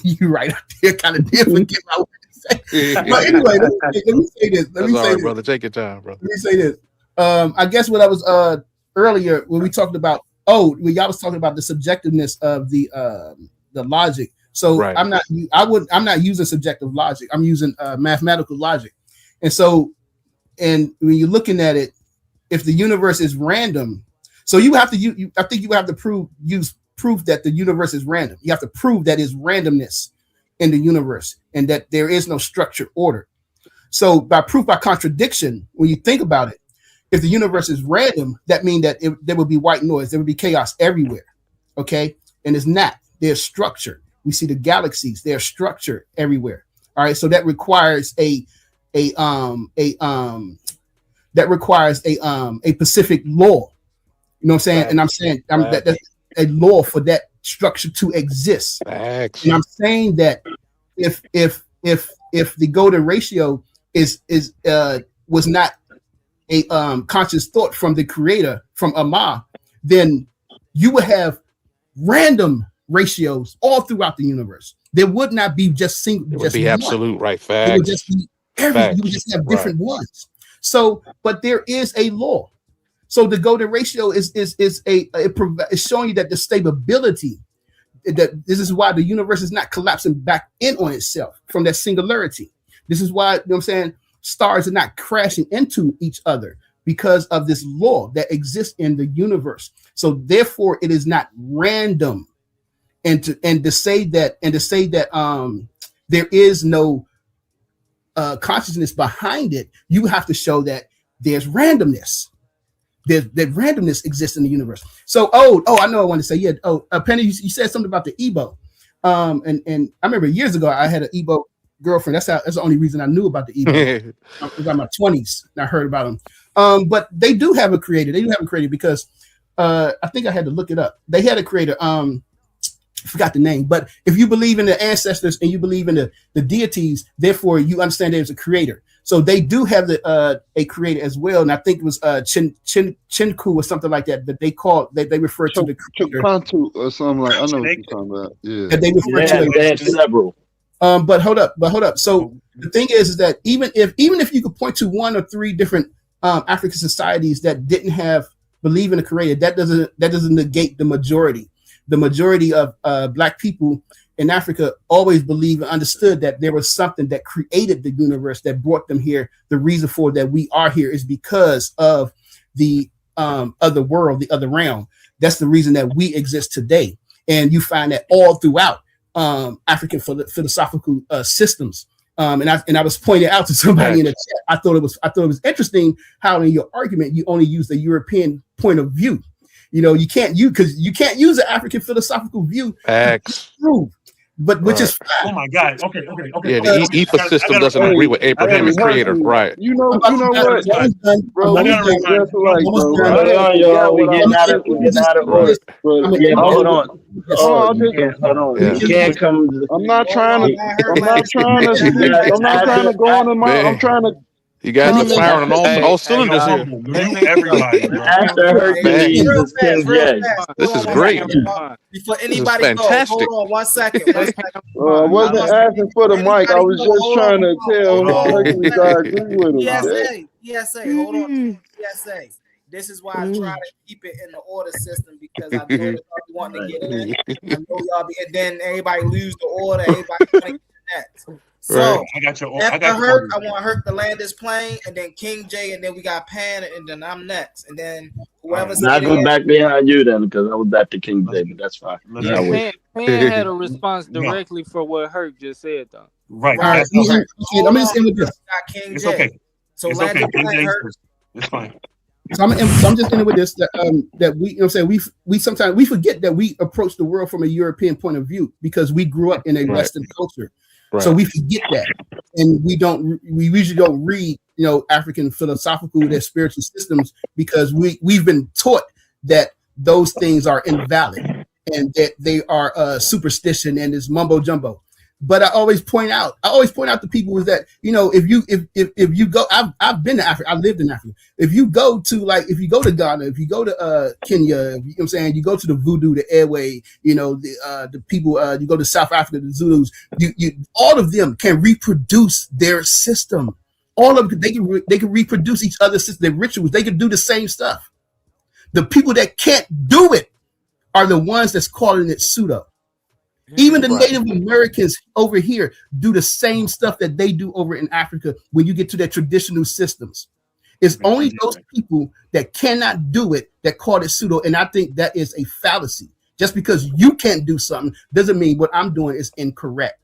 you're right. I kind of did forget my word to say. But anyway, let me say this. That's all right, brother. Take your time, bro. Let me say this. I guess what I was earlier when we talked about when y'all was talking about the subjectiveness of the logic. So right. I'm not using subjective logic. I'm using mathematical logic. And so, and when you're looking at it, if the universe is random, so you have to I think you have to use proof that the universe is random. You have to prove that it's randomness in the universe and that there is no structured order. So by proof by contradiction, when you think about it, if the universe is random, that means that there would be white noise, there would be chaos everywhere. Okay, and it's not. There's structure. We see the galaxies. There's structure everywhere. All right, so that requires a specific law. You know what I'm saying? Right. And I'm saying that's a law for that structure to exist. Thanks. And I'm saying that if the golden ratio was not a conscious thought from the creator, from Amma, then you would have random ratios all throughout the universe. There would not be just single. It would be absolute, one. Right? Facts. It would just be everything. You would just have different ones. So, but there is a law. So the golden ratio is showing you that the stability, that this is why the universe is not collapsing back in on itself from that singularity. This is why, you know what I'm saying, stars are not crashing into each other because of this law that exists in the universe. So therefore it is not random. And to say that there is no consciousness behind it, you have to show that there's randomness. That randomness exists in the universe. So, I know I want to say, Penny, you said something about the Igbo. And I remember years ago I had an Igbo girlfriend. That's the only reason I knew about the Igbo. I was in my 20s and I heard about them. But they do have a creator. They do have a creator because I think I had to look it up. They had a creator. I forgot the name, but if you believe in the ancestors and you believe in the deities, therefore you understand there's a creator. So they do have a creator as well, and I think it was Chinku or something like that they refer to the creator. Chikantu or something like I know what you're talking about. Yeah, that they refer to. They have several. But hold up. So the thing is that even if you could point to one or three different African societies that didn't believe in a creator, that doesn't negate the majority. The majority of Black people in Africa always believed and understood that there was something that created the universe that brought them here. The reason for that we are here is because of the other world, the other realm. That's the reason that we exist today. And you find that all throughout African philosophical systems. And I was pointing out to somebody in the chat. I thought it was interesting how in your argument you only use the European point of view. You know, you can't use the African philosophical view. Facts. But which is fine. Oh my God. Okay. Yeah, the EPA system doesn't agree with Abraham as creator, right? You know what, bro? Hold on. You can't come. I'm not trying to go on in my. I'm trying to. You guys are firing on all cylinders here. Everybody, bro. After Hercules is King J. This is great. Before anybody goes, fantastic. hold on 1 second. I wasn't asking for the mic. I was just trying to tell Hercules I agree with him. PSA, hold on. PSA. This is why I try to keep it in the order system because I know that y'all want to get in. I know y'all be, and then everybody lose the order. Everybody want to get that. So I got your. After Herc, I want Herc to land this plane, and then King J, and then we got Pan, and then I'm next, and then whoever's. Not go back behind you then, because I was back to King J, but that's fine. Pan had a response directly for what Herc just said, though. Right. I'm just in with this. King It's J. okay. So It's land okay. the plane, Herc. It's fine. So I'm just in with this that we, you know what I'm saying, we sometimes we forget that we approach the world from a European point of view because we grew up in a Western culture. Right. So we forget that, and we usually don't read, you know, African philosophical, their spiritual systems, because we've been taught that those things are invalid and that they are superstition and is mumbo jumbo. But I always point out to people is that, you know, if you go, I've been to Africa, I lived in Africa. If you go to Ghana, if you go to Kenya, you know what I'm saying, you go to the Voodoo, the Airway, you know, the people, you go to South Africa, the Zulus, you all of them can reproduce their system. All of them, they can reproduce each other's system, their rituals. They can do the same stuff. The people that can't do it are the ones that's calling it pseudo. Even the Native Americans over here do the same stuff that they do over in Africa when you get to their traditional systems. It's only those people that cannot do it that call it pseudo, and I think that is a fallacy. Just because you can't do something doesn't mean what I'm doing is incorrect.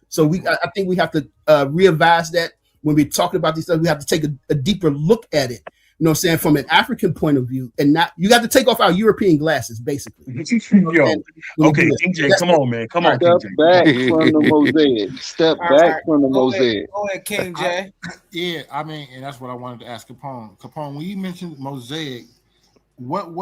So I think we have to readvise that. When we're talking about these stuff, we have to take a deeper look at it. You know what I'm saying? From an African point of view, and not, you got to take off our European glasses, basically. Yo, okay, DJ, come on, man. Come on, Step DJ. back from the mosaic. Step back from the mosaic. Go ahead, King J. Yeah, I mean, and that's what I wanted to ask Capone. Capone, when you mentioned mosaic, what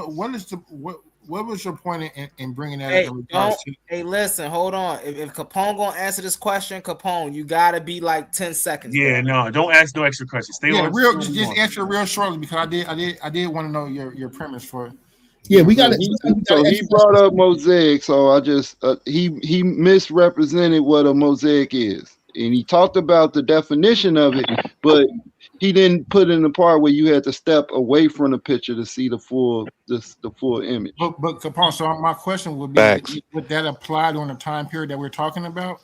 was your point in bringing that up? Hey, listen, hold on. If Capone gonna answer this question, Capone, you gotta be like 10 seconds. Yeah, no, don't ask no extra questions. Stay on. Just answer real shortly, because I did want to know your premise for it. Yeah, we got it. So he brought up mosaic. So I just he misrepresented what a mosaic is, and he talked about the definition of it, but he didn't put in the part where you had to step away from the picture to see the full image. But Capone, so my question would be: would that apply during the time period that we're talking about?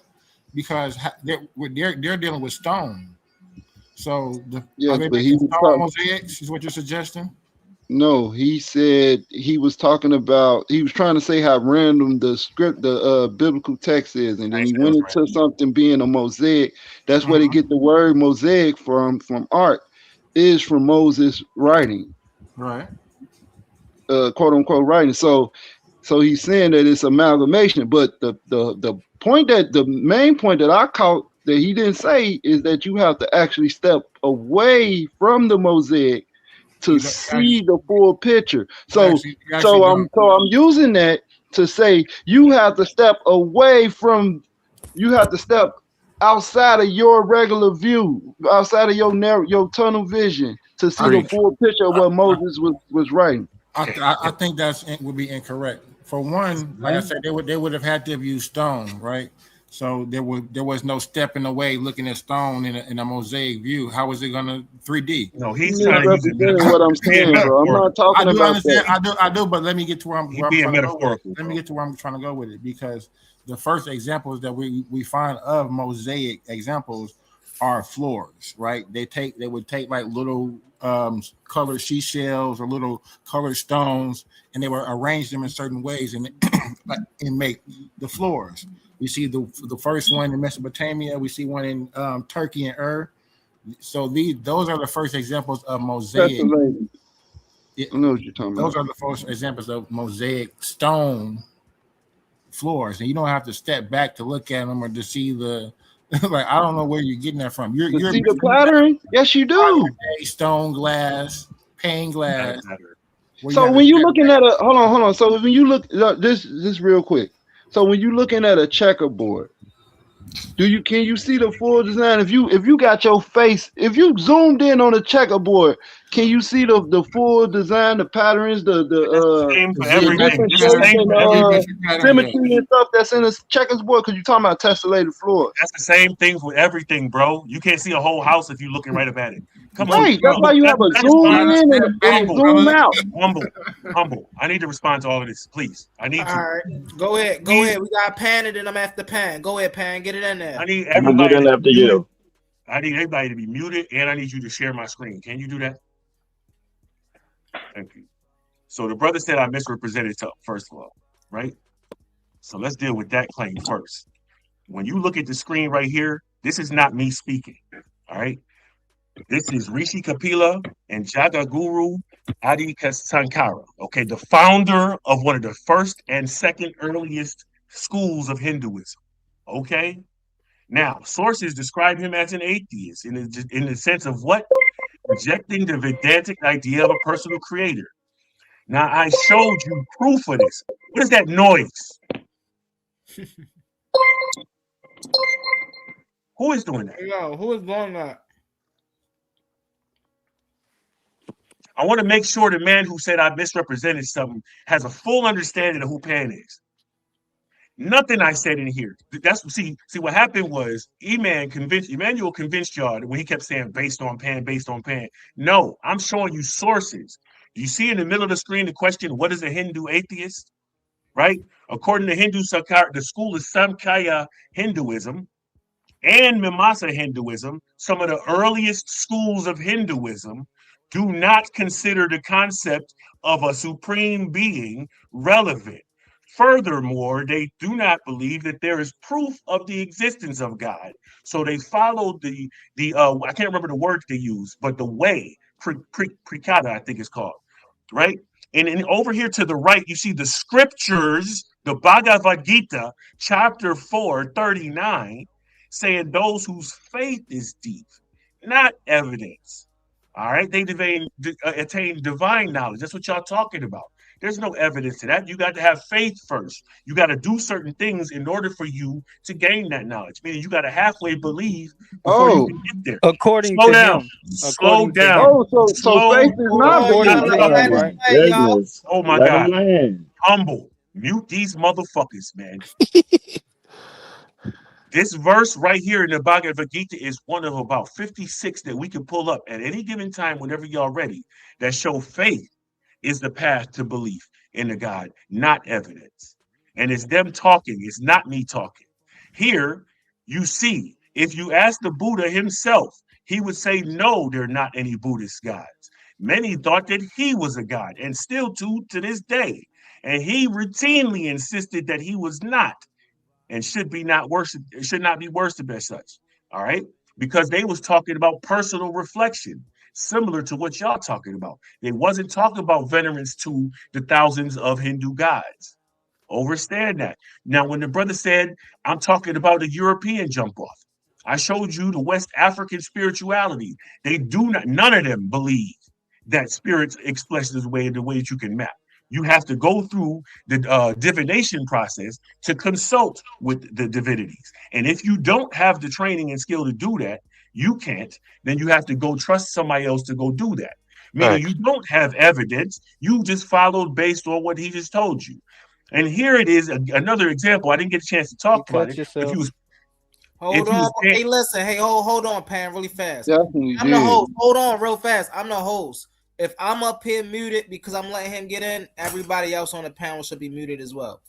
Because they're dealing with stone. So but he was mosaics is what you're suggesting. No, he said he was trying to say how random the biblical text is, and then he went into something being a mosaic. That's where they get the word mosaic from art, is from Moses writing, right? Quote unquote writing. So he's saying that it's amalgamation, but the main point that I caught that he didn't say is that you have to actually step away from the mosaic to see the full picture. So I'm using that to say you have to step away from, you have to step outside of your regular view, outside of your tunnel vision to see the full picture of what Moses was writing. I think would be incorrect. For one, like I said, they would have had to have used stone, right? So there was no stepping away looking at stone in a mosaic view. How was it gonna 3D? No, he's trying to use what I'm saying, bro. I'm not talking about that. I do, but let me get to where I'm trying to go. Let me get to where I'm trying to go with it, because the first examples that we find of mosaic examples are floors, right? They would take like little colored seashells or little colored stones, and they would arrange them in certain ways and make the floors. We see the first one in Mesopotamia. We see one in Turkey and Ur. So those are the first examples of mosaic. I know what you're talking about. Those are the first examples of mosaic stone floors, and you don't have to step back to look at them or to see the like. I don't know where you're getting that from. You're see the pattern? Yes, you do. Stone glass, pane glass. So when you're looking at a hold on. So when you look this real quick. So when you're looking at a checkerboard, can you see the full design? If you got your face, if you zoomed in on a checkerboard, can you see the full design, the patterns, the symmetry and stuff that's in a checkerboard? Because you're talking about tessellated floor. That's the same thing with everything, bro. You can't see a whole house if you're looking right up at it. Come on, right? That's why you have a zoom in and a zoom out. Humble. I need to respond to all of this, please. I need to. All right, go ahead. We got Pan, and then I'm after Pan. Go ahead, Pan. Get it in there. I need everybody. I need everybody to be muted, and I need you to share my screen. Can you do that? Thank you. So the brother said I misrepresented himself, first of all, right? So let's deal with that claim first. When you look at the screen right here, this is not me speaking, all right? This is Rishi Kapila and Jagaguru Adi Sankara, okay? The founder of one of the first and second earliest schools of Hinduism, okay? Now, sources describe him as an atheist in the sense of what? Rejecting the Vedantic idea of a personal creator. Now, I showed you proof of this. What is that noise? Who is doing that? No, who is doing that? I want to make sure the man who said I misrepresented something has a full understanding of who Pan is. Nothing I said in here. That's see what happened was Immanuwel convinced y'all when he kept saying based on Pan. No, I'm showing you sources. You see in the middle of the screen the question, what is a Hindu atheist? Right? According to the school of Samkhya Hinduism and Mimamsa Hinduism, some of the earliest schools of Hinduism do not consider the concept of a supreme being relevant. Furthermore, they do not believe that there is proof of the existence of God. So they followed the I can't remember the word they use, but the way, Prikata, I think it's called, right? And over here to the right, you see the scriptures, the Bhagavad Gita, chapter 4:39, saying those whose faith is deep, not evidence. All right, they attain divine knowledge. That's what y'all talking about. There's no evidence to that. You got to have faith first. You got to do certain things in order for you to gain that knowledge. Meaning you got to halfway believe before you can get there. According Slow to down. him. Slow down. Oh, so faith is not Oh, goodness. Oh my Let him God. land. Humble. Mute these motherfuckers, man. This verse right here in the Bhagavad Gita is one of about 56 that we can pull up at any given time whenever y'all ready that show faith is the path to belief in the God, not evidence. And it's them talking, it's not me talking. Here, you see, if you ask the Buddha himself, he would say, no, there are not any Buddhist gods. Many thought that he was a god, and still to this day. And he routinely insisted that he was not, and should not be worshipped as such. All right? Because they was talking about personal reflection, similar to what y'all talking about. They wasn't talking about venerance to the thousands of Hindu gods. Understand that. Now, when the brother said, I'm talking about a European jump off, I showed you the West African spirituality. They do not, none of them believe that spirits express the way that you can map. You have to go through the divination process to consult with the divinities. And if you don't have the training and skill to do that, you can't, then you have to go trust somebody else to go do that. Meaning you don't have evidence, you just followed based on what he just told you. And here it is, another example. I didn't get a chance to talk about it. If you was, hold on. Hey, listen. Hey, hold on, Pan, really fast. Definitely I'm the host. Hold on, real fast. I'm the host. If I'm up here muted because I'm letting him get in, everybody else on the panel should be muted as well.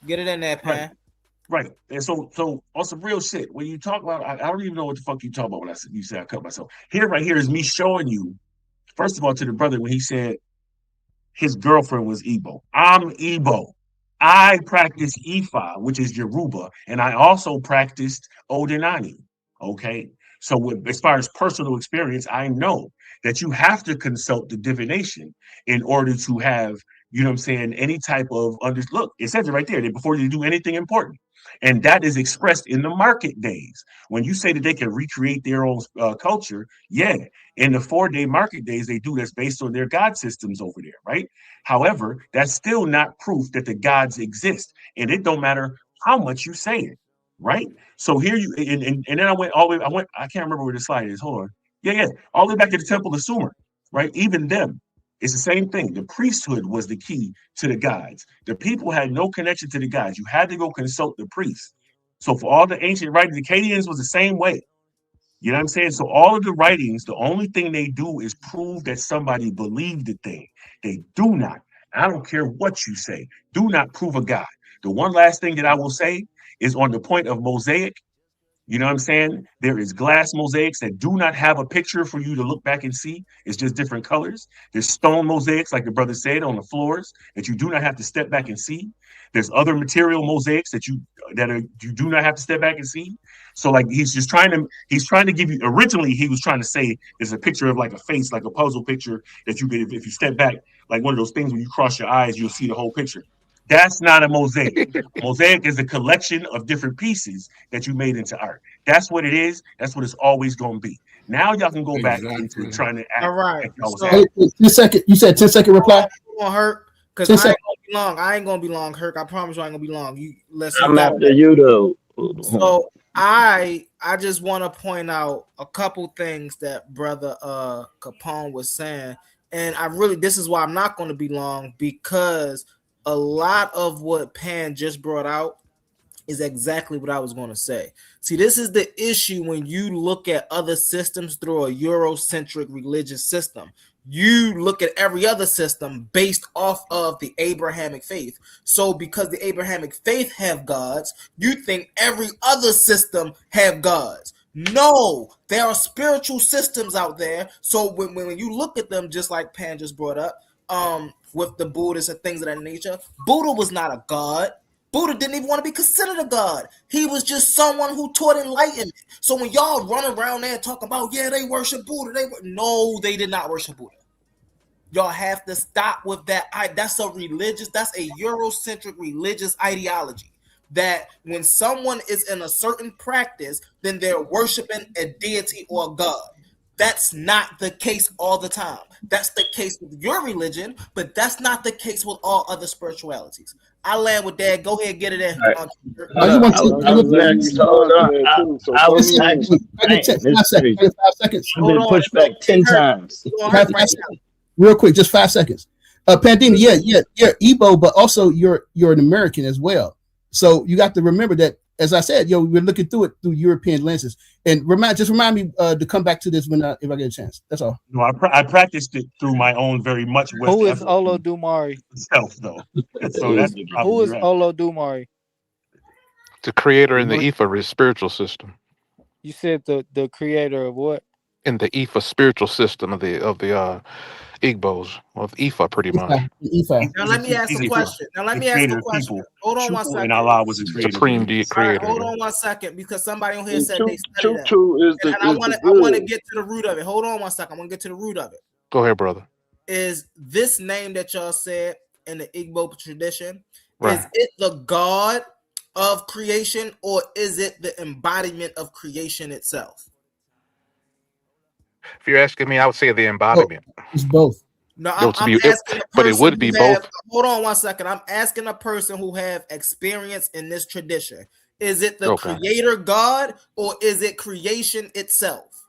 Get it in there, Pan. Right. And so on some real shit, when you talk about, I don't even know what the fuck you talk about when you say I cut myself. Right here is me showing you, first of all, to the brother when he said his girlfriend was Igbo. I'm Igbo. I practice Ifa, which is Yoruba, and I also practiced Odinani. Okay. So as far as personal experience, I know that you have to consult the divination in order to have, you know what I'm saying, any type of look, it says it right there that before you do anything important. And that is expressed in the market days. When you say that they can recreate their own culture, yeah, in the 4-day market days, they do. That's based on their god systems over there, right? However, that's still not proof that the gods exist. And it don't matter how much you say it, right? So here you, and then I went all the way, I can't remember where the slide is. Hold on. Yeah. All the way back to the Temple of Sumer, right? Even them. It's the same thing. The priesthood was the key to the gods. The people had no connection to the gods. You had to go consult the priests. So for all the ancient writings, the Akkadians was the same way. You know what I'm saying? So all of the writings, the only thing they do is prove that somebody believed the thing. They do not. I don't care what you say. Do not prove a God. The one last thing that I will say is on the point of mosaic. You know what I'm saying? There is glass mosaics that do not have a picture for you to look back and see. It's just different colors. There's stone mosaics, like the brother said, on the floors that you do not have to step back and see. There's other material mosaics that you do not have to step back and see. So like he's trying to give you, originally he was trying to say it's a picture of like a face, like a puzzle picture that you could, if you step back, like one of those things when you cross your eyes, you'll see the whole picture. That's not a mosaic. Mosaic is a collection of different pieces that you made into art. That's what it is. That's what it's always going to be. Now y'all can go back into trying to act. All right. So, 10 second. You said 10-second reply. Hurt because I ain't gonna be long. I ain't gonna be long, Herc. I promise you I ain't gonna be long. You listen. I'm after you though. So I just want to point out a couple things that brother Capone was saying, and this is why I'm not going to be long, because a lot of what Pan just brought out is exactly what I was going to say. See, this is the issue when you look at other systems through a Eurocentric religious system. You look at every other system based off of the Abrahamic faith. So because the Abrahamic faith have gods, you think every other system have gods. No, there are spiritual systems out there. So when you look at them, just like Pan just brought up, with the Buddhists and things of that nature, Buddha was not a god. Buddha didn't even want to be considered a god. He was just someone who taught enlightenment. So when y'all run around there and talk about, yeah, they worship Buddha, no, they did not worship Buddha. Y'all have to stop with that. That's a Eurocentric religious ideology. That when someone is in a certain practice, then they're worshiping a deity or a god. That's not the case all the time. That's the case with your religion, but that's not the case with all other spiritualities. I land with that. Go ahead, get it in. I was actually 5 seconds. I've been pushed back 10 times. Real quick, just 5 seconds. Pandemic, yeah, you're Igbo, but also you're an American as well. So you got to remember that, as I said, we're looking through it through European lenses. And remind me to come back to this if I get a chance. That's all. No, I practiced it through my own very much. Who is Olodumare? Self though. So that's who is Olodumare? The creator in the Ifa spiritual system. You said the creator of what? In the Ifa spiritual system of the Igbos, of Ifa, pretty much. Now let me ask a question. Hold on 1 second. And Allah was a supreme creator. Hold on 1 second, because somebody on here said they studied that. I want to get to the root of it. Hold on 1 second. I want to get to the root of it. Go ahead, brother. Is this name that y'all said in the Igbo tradition, right, is it the God of creation, or is it the embodiment of creation itself? If you're asking me, I would say the embodiment. It's both. No, I'm asking but it would be both. Hold on 1 second. I'm asking a person who have experience in this tradition. Is it the creator God, or is it creation itself?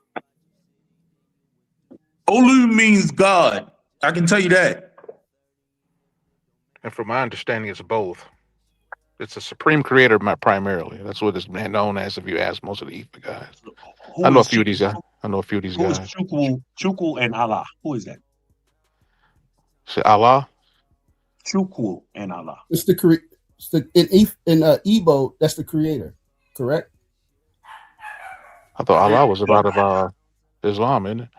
Olu means God. I can tell you that. And from my understanding, it's both. It's a supreme creator, primarily. That's what it's known as. If you ask most of the Ifa guys, I know a few of these guys. Who is Chukwu and Allah? Who is that? Say Allah. Chukwu and Allah. It's in Igbo. That's the creator, correct? I thought Allah was about Islam, isn't it?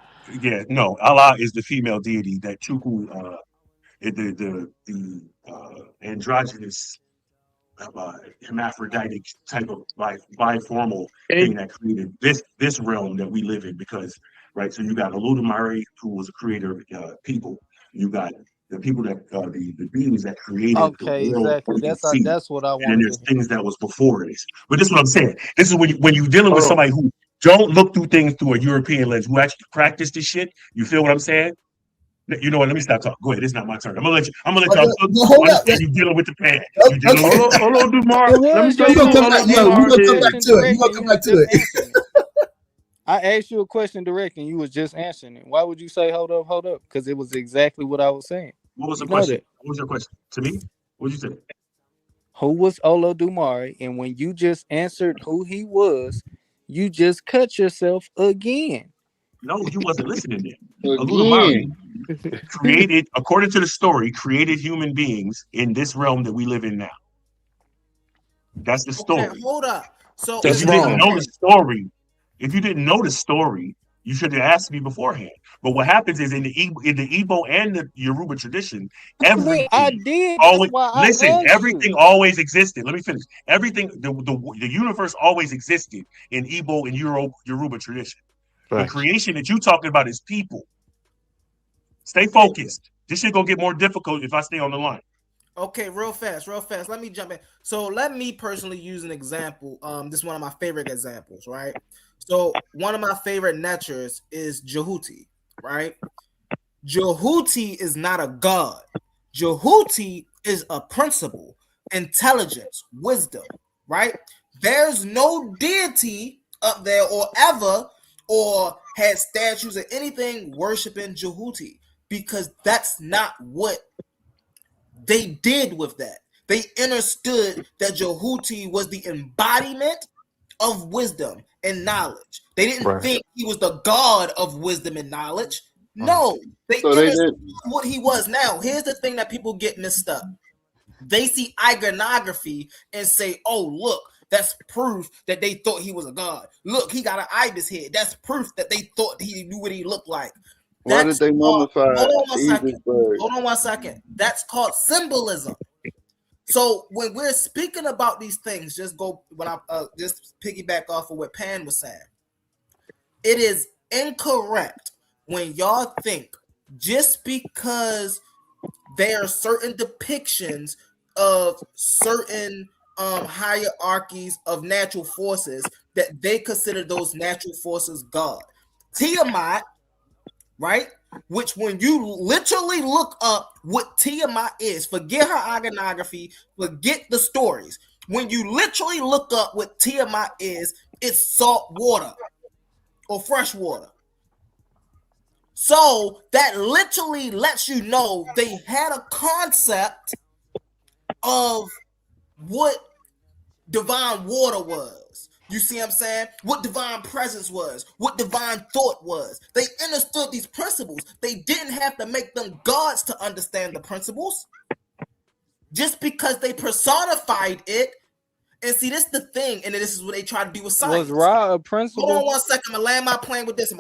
Yeah, no. Allah is the female deity that Chukwu, the androgynous, hermaphroditic type of biformal thing that created this realm that we live in. Because so you got Olodumare, who was a creator of people. You got the people that the beings that created. Okay, exactly. That's what I want. And there's things that was before this. But this is what I'm saying. This is when you're dealing with somebody who don't look through things through a European lens, who actually practice this shit. You feel what I'm saying? You know what? Let me stop talking. Go ahead. It's not my turn. I'm gonna let y'all understand you dealing with the pan. Olodumare. Let me tell you. We're gonna come back to it. I asked you a question direct, and you was just answering it. Why would you say hold up? Because it was exactly what I was saying. What was the question? What was your question to me? What did you say? Who was Olodumare? And when you just answered who he was, you just cut yourself again. No, you wasn't listening then. Olodumare created, according to the story, created human beings in this realm that we live in now. That's the story. Okay, hold up. So if you didn't know the story, you should have asked me beforehand. But what happens is in the Igbo and the Yoruba tradition, everything always existed. Let me finish. Everything, the universe always existed in Igbo and Yoruba tradition. Right. The creation that you're talking about is people. Stay focused. This shit gonna get more difficult if I stay on the line. Okay, real fast. Let me jump in. So let me personally use an example. This is one of my favorite examples, right? So one of my favorite natures is Jehuti, right? Jehuti is not a god. Jehuti is a principle, intelligence, wisdom, right? There's no deity up there or ever or had statues or anything worshiping Jehuti, because that's not what they did with that. They understood that Jehuti was the embodiment of wisdom and knowledge. They didn't think he was the god of wisdom and knowledge. No, they understood what he was. Now, here's the thing that people get mixed up. They see iconography and say, oh, look, that's proof that they thought he was a god. Look, he got an ibis head. That's proof that they thought he knew what he looked like. Why did they mummify? Hold on one second. That's called symbolism. So when we're speaking about these things, just piggyback off of what Pan was saying. It is incorrect when y'all think just because there are certain depictions of certain hierarchies of natural forces that they consider those natural forces God. Tiamat, right? Which when you literally look up what Tiamat is, forget her iconography, forget the stories. When you literally look up what Tiamat is, it's salt water or fresh water. So that literally lets you know they had a concept of what divine water was. You see what I'm saying? What divine presence was, what divine thought was. They understood these principles. They didn't have to make them gods to understand the principles. Just because they personified it. And see, this is the thing, and this is what they try to do with science. Was Ra a principle? Hold on 1 second. I'm gonna land my plane with this.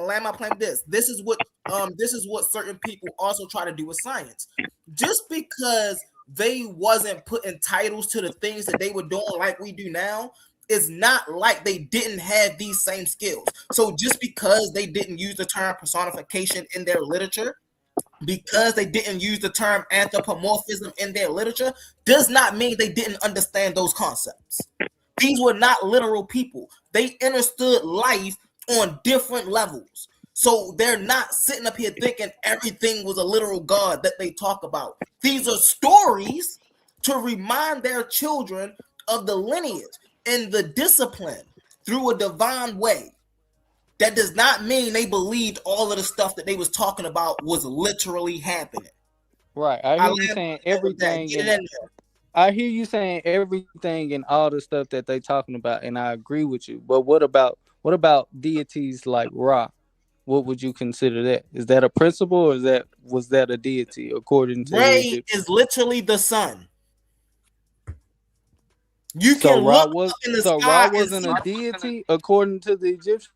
This is what certain people also try to do with science. Just because they wasn't putting titles to the things that they were doing like we do now, it's not like they didn't have these same skills. So just because they didn't use the term personification in their literature, because they didn't use the term anthropomorphism in their literature, does not mean they didn't understand those concepts. These were not literal people. They understood life on different levels. So they're not sitting up here thinking everything was a literal God that they talk about. These are stories to remind their children of the lineage and the discipline through a divine way. That does not mean they believed all of the stuff that they was talking about was literally happening. Right. I hear you saying everything. I hear you saying everything and all the stuff that they talking about, and I agree with you. But what about deities like Ra? What would you consider that? Is that a principle, or was that a deity according to Ray is literally the sun. You so can Ra look was up in the so sky Ra wasn't a deity according to the Egyptians.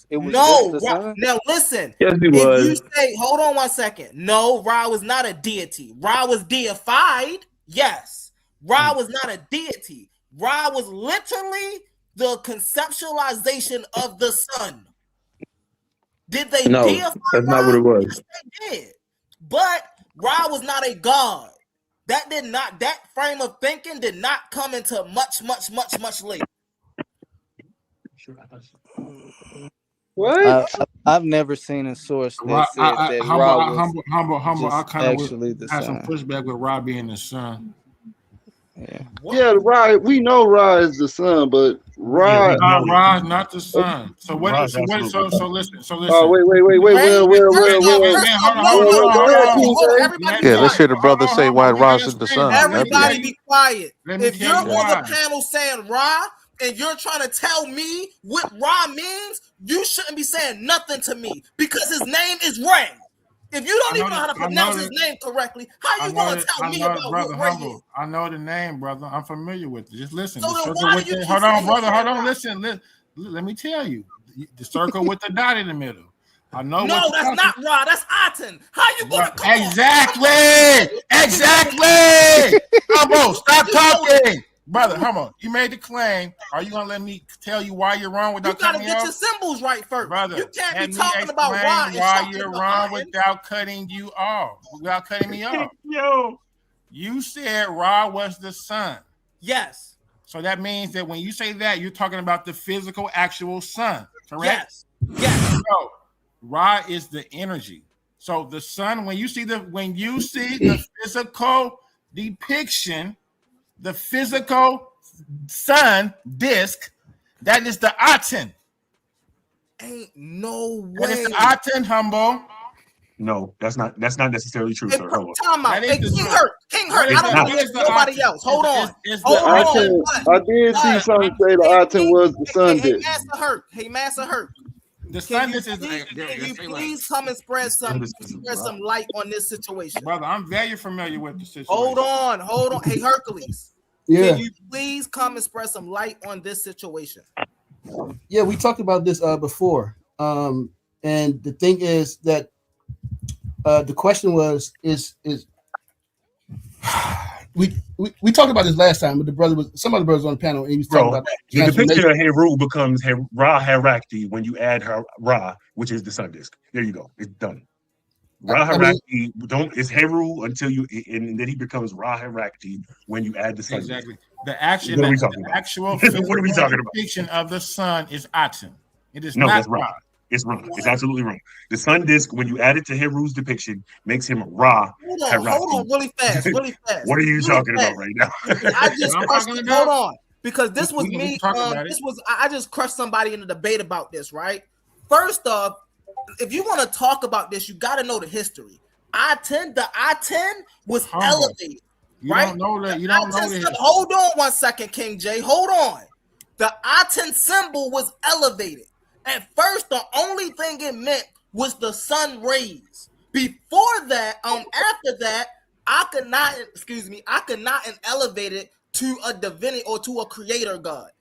It was no, just the sun. now listen. Yes, he if was. You say, hold on 1 second. No, Ra was not a deity. Ra was deified. Yes, Ra was not a deity. Ra was literally the conceptualization of the sun. Did they deify that's Ra? not what it was. Yes, they did. But Ra was not a god. That frame of thinking did not come into much later. What? I've never seen a source that said that Ra was humble. I kind of actually the have sun. some pushback with Ra being the sun. Yeah, Ra. We know Ra is the sun, but Ra. Ra is not the sun. So what? So listen. Oh wait. Yeah, let's hear the brother say why Ra's is the sun. Everybody be quiet. If you're on why. the panel saying Ra and you're trying to tell me what Ra means, you shouldn't be saying nothing to me because his name is Ray. If you don't even know how to pronounce his name correctly, how you going to tell me about brother, what Ray is? I know the name, brother. I'm familiar with it. Just listen. So hold on, brother. Hold on. Listen. Let me tell you. The circle with the dot in the middle. I know. No, that's not Ra. That's Aten. How you going to Exactly. Humble, stop talking. Brother, come on. You made the claim. Are you gonna let me tell you why you're wrong without cutting me off? You gotta get your symbols right first. Brother, you can't be talking about why you're wrong without cutting you off. Without cutting me off. Yo. You said Ra was the sun. Yes. So that means that when you say that, you're talking about the physical, actual sun, correct? Yes. So Ra is the energy. So the sun, when you see the physical depiction, the physical sun disk, that is the Aten. Ain't no way. That is the Aten, humble. No, that's not necessarily true, sir. Hold on. Time out. Hey, King Hurt. I don't know nobody else. Hold on. I did see something say the Aten was the sun disk. Hey, Master Hurt. The sun disk is. Can you please come and spread some light on this situation, brother? I'm very familiar with the situation. Hold on. Hey, Hercules. Yeah. Can you please come and spread some light on this situation? Yeah, we talked about this before, and the thing is that the question was we talked about this last time, but some of the brothers on the panel, and he was talking about that. The depiction of Heru becomes Ra Harakti when you add Ra, which is the sun disk. There you go. It's done. Ra Harakti is Heru until and then he becomes Ra Harakti when you add the sun. Exactly. Disk. The actual what are we talking about? Depiction of the sun is Aten. It is no, not that's wrong. It's wrong. It's absolutely wrong. The sun disk, when you add it to Heru's depiction, makes him Ra. Hold on, really fast. What are you talking about right now? Hold on, because this was me. I just crushed somebody in a debate about this. Right. First off, if you want to talk about this, you got to know the history. The Aten was elevated. You don't know that. You don't know that. Hold on 1 second, King J. Hold on. The Aten symbol was elevated. At first, the only thing it meant was the sun rays. Before that, after that, Akhenaten elevated it to a divinity or to a creator god.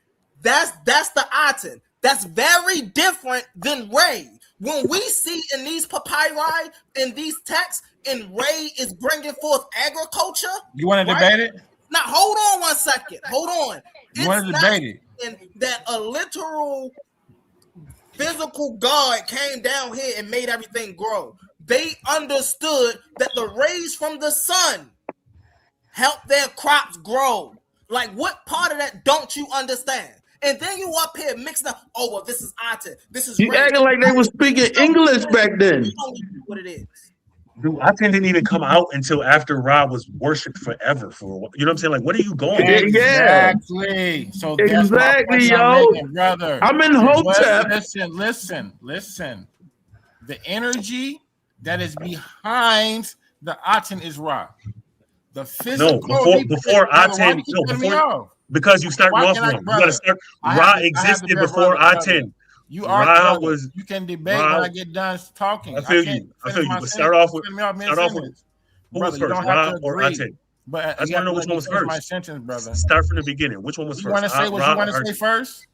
That's the Aten. That's very different than Ray. When we see in these papyri, in these texts, and Ray is bringing forth agriculture. You want to debate it? Now, hold on 1 second. Hold on. You want to debate it? That a literal physical God came down here and made everything grow. They understood that the rays from the sun help their crops grow. Like, what part of that don't you understand? And then you up here mixing up. Oh, well, this is Aten. This is. You acting like they were speaking English back then. You don't know what it is. Dude, Aten didn't even come out until after Ra was worshipped forever. You know what I'm saying? Like, what are you going? Exactly. So exactly, yo, brother. I'm in Hotep. Listen. The energy that is behind the Aten is Ra. The physical. No, before Aten. Because you start off wrong. You gotta start. Ra existed before Aten. You can debate when I get done talking. I feel you. But start off with who was first, Ra or Aten? But I just want to know which one was first. My sentence, brother. Start from the beginning. Which one was first? You want to say what you want to say first?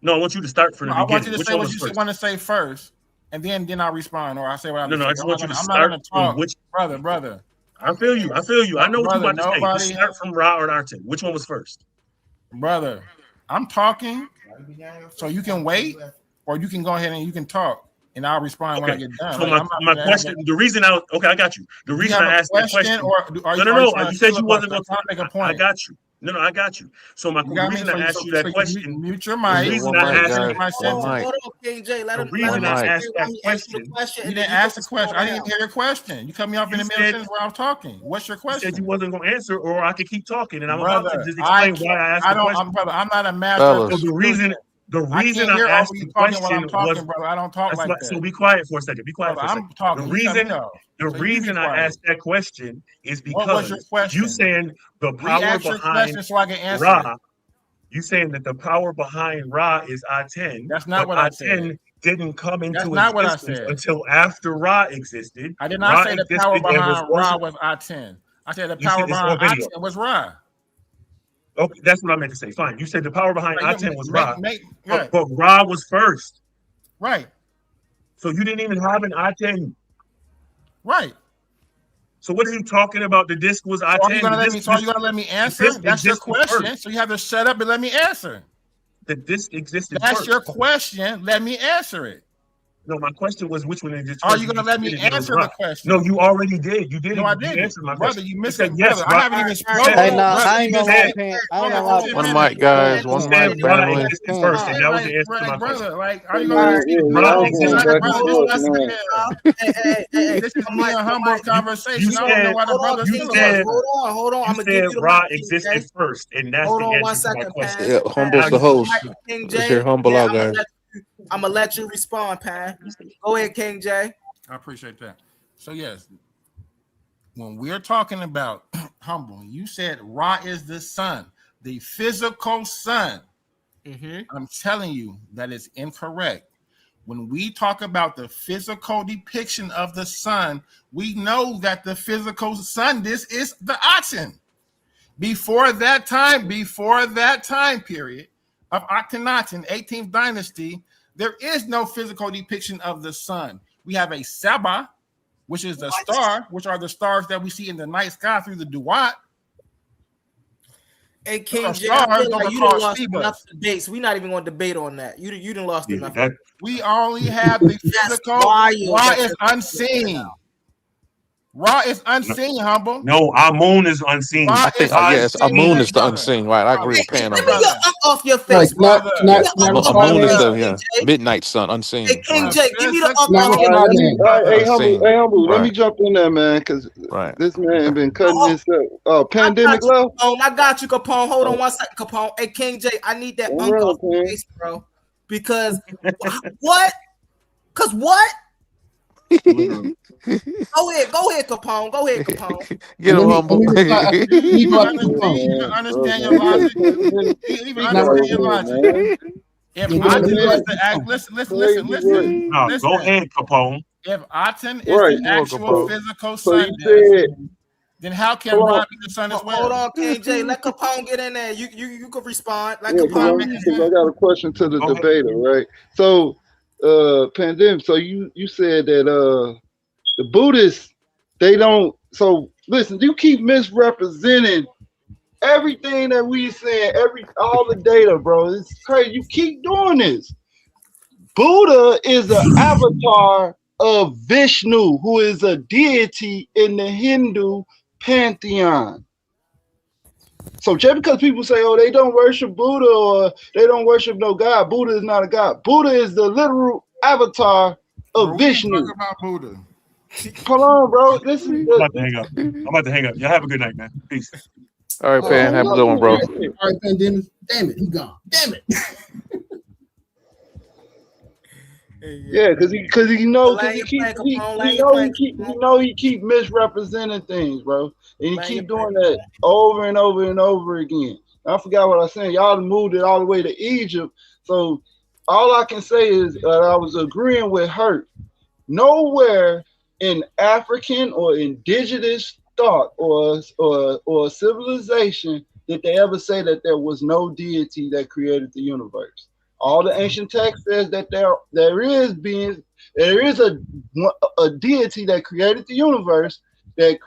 No, I want you to start from the beginning. I want you to say what you want to say first, and then I'll respond, or I say what I'm. No, I just want you to start from which brother. I feel you. I know what you're about to say. Just start from Ra or Aten. Which one was first? Brother, I'm talking, so you can wait, or you can go ahead and you can talk, and I'll respond when I get done. So my question, the reason I got you. The reason I asked that question, no, you said you wasn't going to make a point. I got you. No, I got you. So the reason I asked you that question, mute your mic. The reason I asked my sentence. Hold on, King J. Let him ask that question. You didn't ask the question. I didn't hear your question. You cut me off in the middle of sentence while I'm talking. What's your question? You said you wasn't going to answer, or I could keep talking, and I'm about to just explain why I asked the question. Brother, I'm not a master. So the reason I asked the question was, brother. I don't talk like that. So be quiet for a second. Be quiet for a second. I'm talking. The reason I asked that question is because you saying the power behind Ra. You saying that the power behind Ra is Aten. That's not what I said. Aten didn't come into existence until after Ra existed. I did not say the power behind Ra was Aten. I said the power behind Aten was Ra. Okay, that's what I meant to say. Fine. You said the power behind Aten was Ra. But Ra was first. Right. So you didn't even have an Aten. Right. So what are you talking about? The disc was Aten. So you're gonna let me answer? That's your question. First. So you have to shut up and let me answer. The disc existed That's first. your question. Let me answer it. No, my question was which one is Are you gonna let me answer the question? No, you already did. You didn't. No, I You didn't. answered my Brother, question. you missed said it, yes, brother. Ra. I haven't even spoken. Hey, nah, Brother, I ain't you gonna just lie, said, King. I ain't hold gonna on, lie, hold on, One wait a mic, minute. guys. You One said mic, Ra family. existed first, and that was the answer to my Like, question. brother, like, are you gonna let me? Ra y'all going existed back and first. forth, man. Hey, This is me and Humble's You conversation. I don't know said why the hold on, brother's you King feeling like J. said that. Hold on. you I'm gonna give said you the Ra mic, King existed J. first, and that's Hold the on one answer to my second, question. Pan. Yeah, Pan, Now Humble's I'm the gonna you give you the host. mic, King Let's hear J. Humble Then out, guys. I'm gonna let you respond, Pan. Go ahead, King J. I appreciate that. So yes, when we're talking about Humble, you said Ra is the sun, the physical sun. I'm telling you that is incorrect. When we talk about the physical depiction of the sun, we know that the physical sun, this is the Aten. Before that time period of Akhenaten, 18th dynasty, there is no physical depiction of the sun. We have a Saba, which is the star, which are the stars that we see in the night sky through the Duat. Hey, King Those J, are I stars, feel those like are you done called lost enough Shebas. debates. We're not even gonna debate on that. You done lost enough. We only have the physical. Ra is unseen. Ra is unseen, Humble. No, our moon is unseen. Ra I think, is yes, unseen, Amun is the brother. unseen, right? I agree with Hey, Pan give on me that. your up off your Right, face, bro. can I Give me your up off Amun your is face, the King J. midnight sun, Hey, unseen, King right? J, give me the up Can I off your All right, face. hey, Unseen, let me right, jump in there, man, because right. this man been cutting Oh, this up. Pandemic love. I got you, Capone. Hold on one second, Capone. Hey, King J, I need that Don't unk run, off your Pan. face, bro. Because what? Cause what? Literally. Go ahead, Capone. Go ahead, Capone. Get him, Humble. You even Yeah, understand your man. logic. Pandemic, You even speak understand over your it, logic. man. If let me Aten go is Pandemic, the act, listen. crazy work. No, go ahead, Capone. If Aten is Right. the actual So, physical so sun you disk, said, then how can hold on. Ra be the sun as Hold well? on, King J. Let Capone get in there. You can respond. Let Yeah, Not Capone. making because I sense. got a question to the Go ahead. debater, right? So, pandemic. So you said that the Buddhists they don't. So listen, you keep misrepresenting everything that we saying, all the data, bro. It's crazy. You keep doing this. Buddha is an avatar of Vishnu, who is a deity in the Hindu pantheon. So just because people say, oh, they don't worship Buddha or they don't worship no God, Buddha is not a God. Buddha is the literal avatar Bro, of we didn't talk Vishnu. about Buddha. Hold on, bro. This is I'm about to hang up. I'm about to hang up. Y'all have a good night, man. Peace. All right, Pan, have a good one, bro. All right, Pandemus. Damn it, he gone. Damn it. yeah, because he keep misrepresenting things, bro, and he keep doing that over and over and over again. I forgot what I was saying. Y'all moved it all the way to Egypt, so all I can say is I was agreeing with Hurt. Nowhere in African or indigenous thought or civilization did they ever say that there was no deity that created the universe. All the ancient text says that there is a deity that created the universe that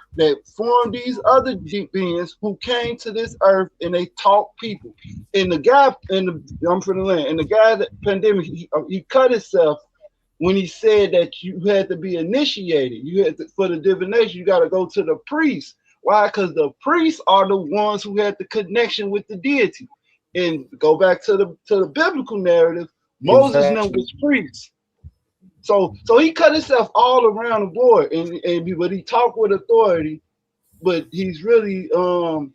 formed these other beings who came to this earth and they taught people. And the guy I'm from the land, and the guy that pandemic he cut himself when he said that you had to be initiated. You had to, for the divination, you got to go to the priest. Why? Because the priests are the ones who had the connection with the deity. And go back to the biblical narrative, Moses was priests. So he cut himself all around the board, but he talked with authority, but he's really I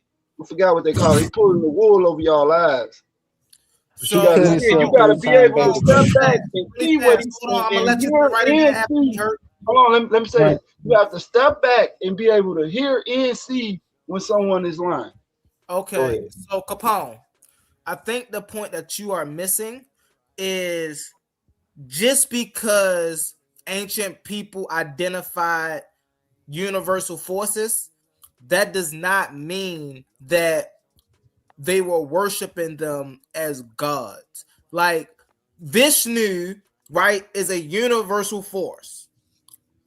forgot what they call it. He pulling the wool over y'all eyes. So you gotta be able to step back and see what he's saying. I'm gonna let you go right into that. Hold on, let me say this. You have to step back and be able to hear and see when someone is lying. Okay, so Capone, I think the point that you are missing is just because ancient people identified universal forces, that does not mean that they were worshiping them as gods. Like Vishnu, right, is a universal force.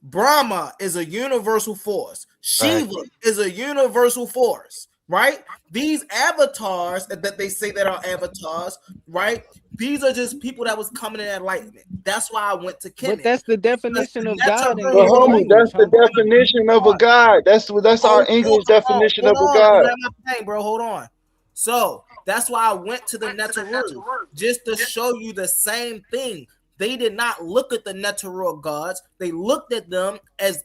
Brahma is a universal force. Shiva is a universal force, right? These avatars that they say that are avatars, right? These are just people that was coming in enlightenment. That's why I went to Kemet. But that's the definition of God in But your humble, language, that's the humble. definition of a God. That's our English definition of a Hold God. on, my thing, bro. Hold on. So that's why I went to the Neteru, just to show you the same thing. They did not look at the Neteru gods. They looked at them as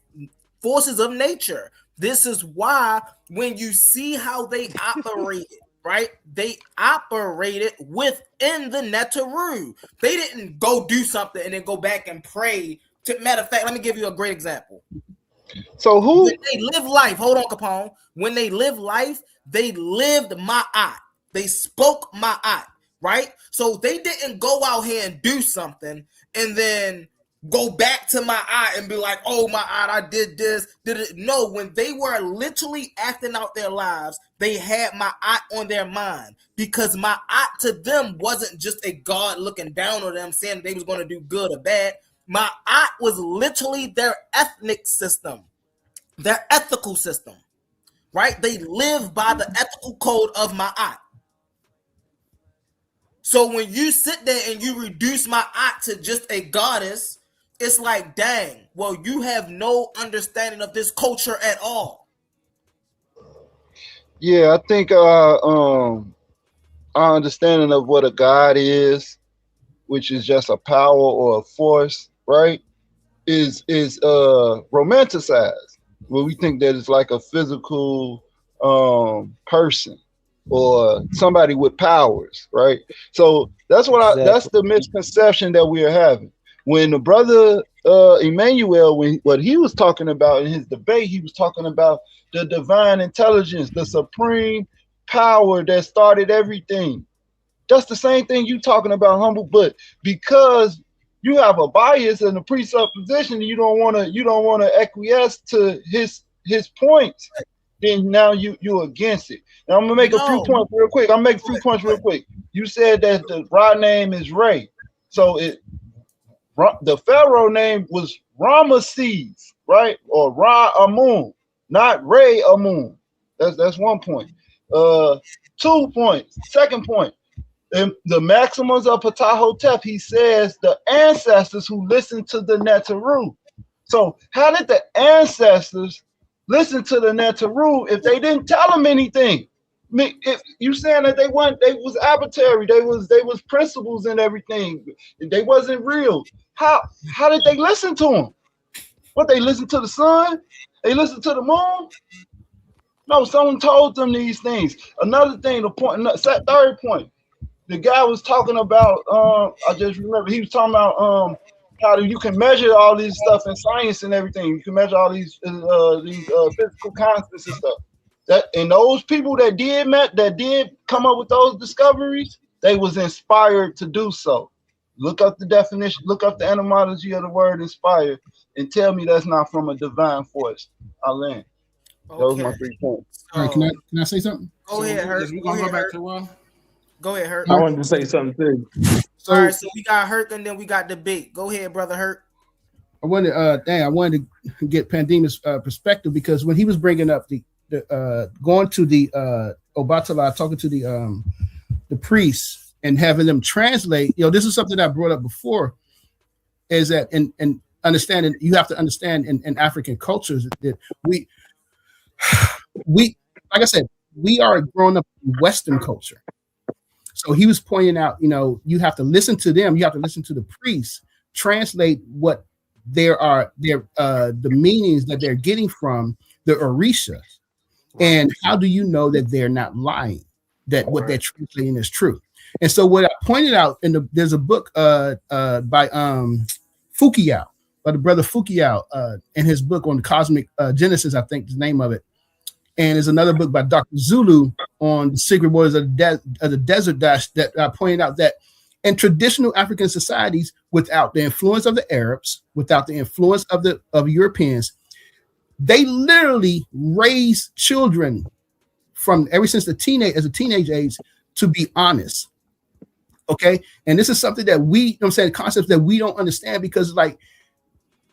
forces of nature. This is why when you see how they operated, right? They operated within the Neteru. They didn't go do something and then go back and pray. Matter of fact, let me give you a great example. So who? When they live life, hold on, Capone. When they live life, they lived Ma'at. They spoke Ma'at, right? So they didn't go out here and do something and then go back to Ma'at and be like, oh, Ma'at, I did this, did it. No, when they were literally acting out their lives, they had Ma'at on their mind, because Ma'at to them wasn't just a God looking down on them saying they was going to do good or bad. Ma'at was literally their ethnic system, their ethical system, right? They live by the ethical code of Ma'at. So when you sit there and you reduce Ma'at to just a goddess, it's like, dang, well, you have no understanding of this culture at all. Yeah, I think our understanding of what a God is, which is just a power or a force, right, is romanticized. Where we think that it's like a physical person or somebody with powers, right? So that's what that's the misconception that we are having. When the brother Immanuwel, what he was talking about in his debate, he was talking about the divine intelligence, the supreme power that started everything. That's the same thing you talking about, humble. But because you have a bias and a presupposition, you don't want to acquiesce to his points, then now you're against it. Now I'm gonna make a few points real quick. I'm making a few points real quick. You said that the Ra name is Re, so the pharaoh name was Ramesses, right? Or Ra Amun, not Re Amun. That's one point. 2 points. Second point. In the Maxims of Ptahhotep, he says the ancestors who listened to the Neteru. So how did the ancestors listen to the Neteru if they didn't tell them anything? I mean, if you saying that they was arbitrary, they was principles and everything, they wasn't real. How did they listen to them? What, they listened to the sun? They listened to the moon? No, someone told them these things. Another thing, third point. The guy was talking about, I just remember, he was talking about how you can measure all these stuff in science and everything. You can measure all these physical constants and stuff. And those people that did come up with those discoveries, they was inspired to do so. Look up the definition, look up the etymology of the word inspired, and tell me that's not from a divine force. I'll land. Okay. Those are my 3 points. All right, can I say something? Go ahead, Hurt. We're gonna go back to Go ahead, Hurt. I wanted to say something too. All right, so we got Hurt and then we got debate. Go ahead, brother Hurt. I wanted to get Pandemus' perspective, because when he was bringing up the going to the Obatala, talking to the priests and having them translate, this is something I brought up before, is that and understanding, you have to understand in African cultures that we like I said, we are growing up in Western culture. So he was pointing out, you have to listen to them, you have to listen to the priests, translate what the meanings that they're getting from the Orishas. And how do you know that they're not lying, that what they're translating is true? And so what I pointed out there's a book by Fukuyao, by the brother Fukuyao, in his book on the cosmic Genesis, I think the name of it. And there's another book by Dr. Zulu on the secret waters of the desert dash that I pointed out that in traditional African societies, without the influence of the Arabs, without the influence of Europeans, they literally raise children from ever since the teenage age to be honest. Okay. And this is something that concepts that we don't understand, because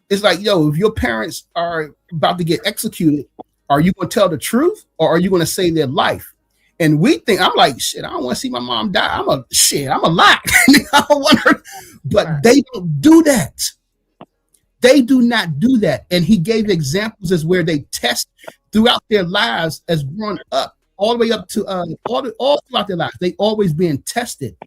it's like, yo, if your parents are about to get executed Are you going to tell the truth or are you going to save their life? And we think, I'm like, shit, I don't want to see my mom die. I'm a lie. I don't want her. But they don't do that. They do not do that. And he gave examples as where they test throughout their lives as growing up, all the way up to all throughout their lives. They always being tested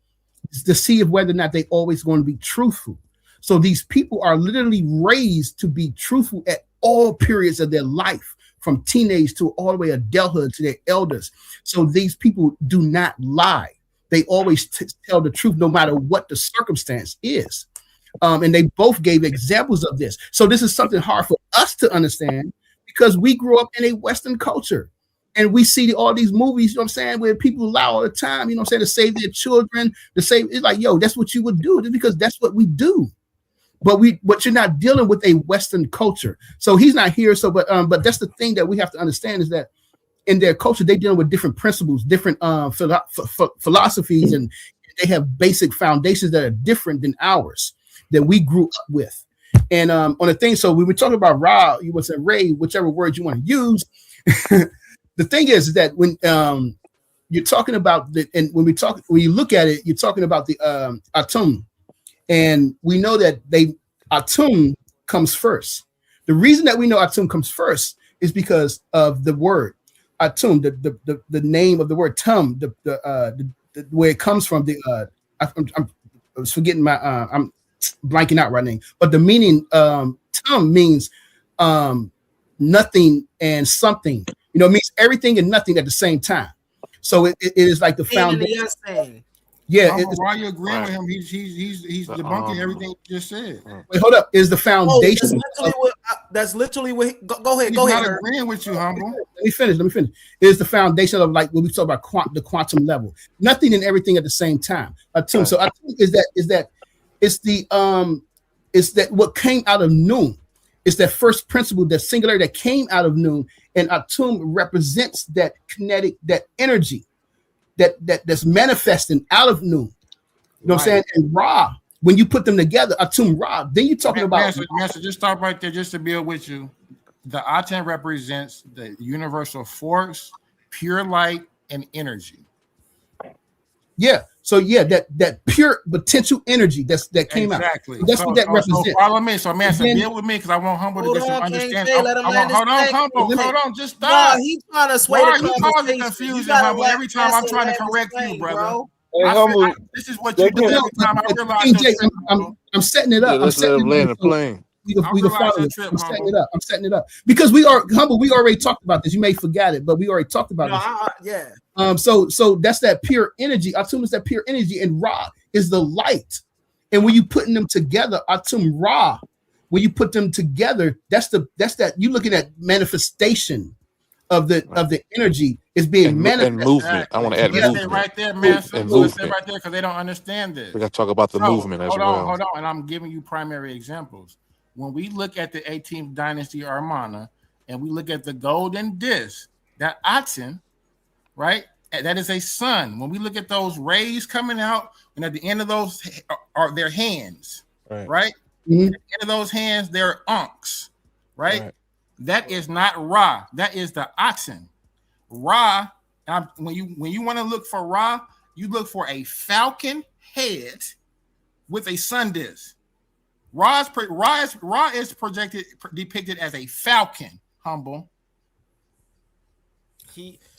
to see if whether or not they always going to be truthful. So these people are literally raised to be truthful at all periods of their life, from teenage to all the way adulthood to their elders. So these people do not lie. They always tell the truth no matter what the circumstance is. And they both gave examples of this. So this is something hard for us to understand because we grew up in a Western culture and we see all these movies, you know what I'm saying, where people lie all the time, you know what I'm saying, to save their children, it's like, yo, that's what you would do, just because that's what we do. But you're not dealing with a Western culture. So he's not here. So, but that's the thing that we have to understand is that in their culture, they're dealing with different principles, different philosophies, and they have basic foundations that are different than ours that we grew up with. And on the thing, so we were talking about Ra, you would say Ray, whichever word you want to use. The thing is that when you're talking about and when you look at it, you're talking about the Atum, and we know that Atum comes first. The reason that we know Atum comes first is because of the word Atum, the name of the word Tum, the where it comes from. I was forgetting I'm blanking out right now, but the meaning Tum means nothing and something. You know, it means everything and nothing at the same time. So it is like the foundation. Yeah, while you're agreeing with him, he's debunking everything you just said. Wait, hold up. Is the foundation? That's literally what. Go ahead. He's not agreeing with you, humble. Let me finish. Is the foundation of like when we talk about the quantum level, nothing and everything at the same time. Atum. So Atum is that it's that what came out of Noon. It's that first principle, that singular that came out of Noon, and Atum represents that kinetic, that energy. That's manifesting out of Noon. You know what I'm saying? And Ra, when you put them together, Atum Ra, then you're talking about Master, just stop right there just to build with you. The Aten represents the universal force, pure light, and energy. Yeah. So yeah, that pure potential energy that came out. Exactly. That's what that represents. So follow me. So Master, deal with me because I want humble to get some understanding. Hold on, humble. Hold on, just stop. He's trying to sway the conversation. Why are you causing confusion, humble? Every time I'm trying to correct you, brother. Hey, this is what you do every time I realize. I'm setting it up. Yeah, let's let him land the plane. We can follow it. I'm setting it up because we already talked about this. You may forget it, but we already talked about this. Yeah. So that's that pure energy. Atum is that pure energy, and Ra is the light. And when you putting them together, Atum Ra, when you put them together, that's that you looking at manifestation of the energy is being manifested. And movement. I want to add movement. Right there, man. And movement. Right there because they don't understand this. We got to talk about the movement as well. Hold on, and I'm giving you primary examples. When we look at the 18th dynasty Armana and we look at the golden disc, that Aten, right? That is a sun. When we look at those rays coming out, and at the end of those are their hands, right? Mm-hmm. At the end of those hands, they're unks, right? That is not Ra. That is the Aten. Ra, when you want to look for Ra, you look for a falcon head with a sun disc. Ra is depicted as a falcon, humble.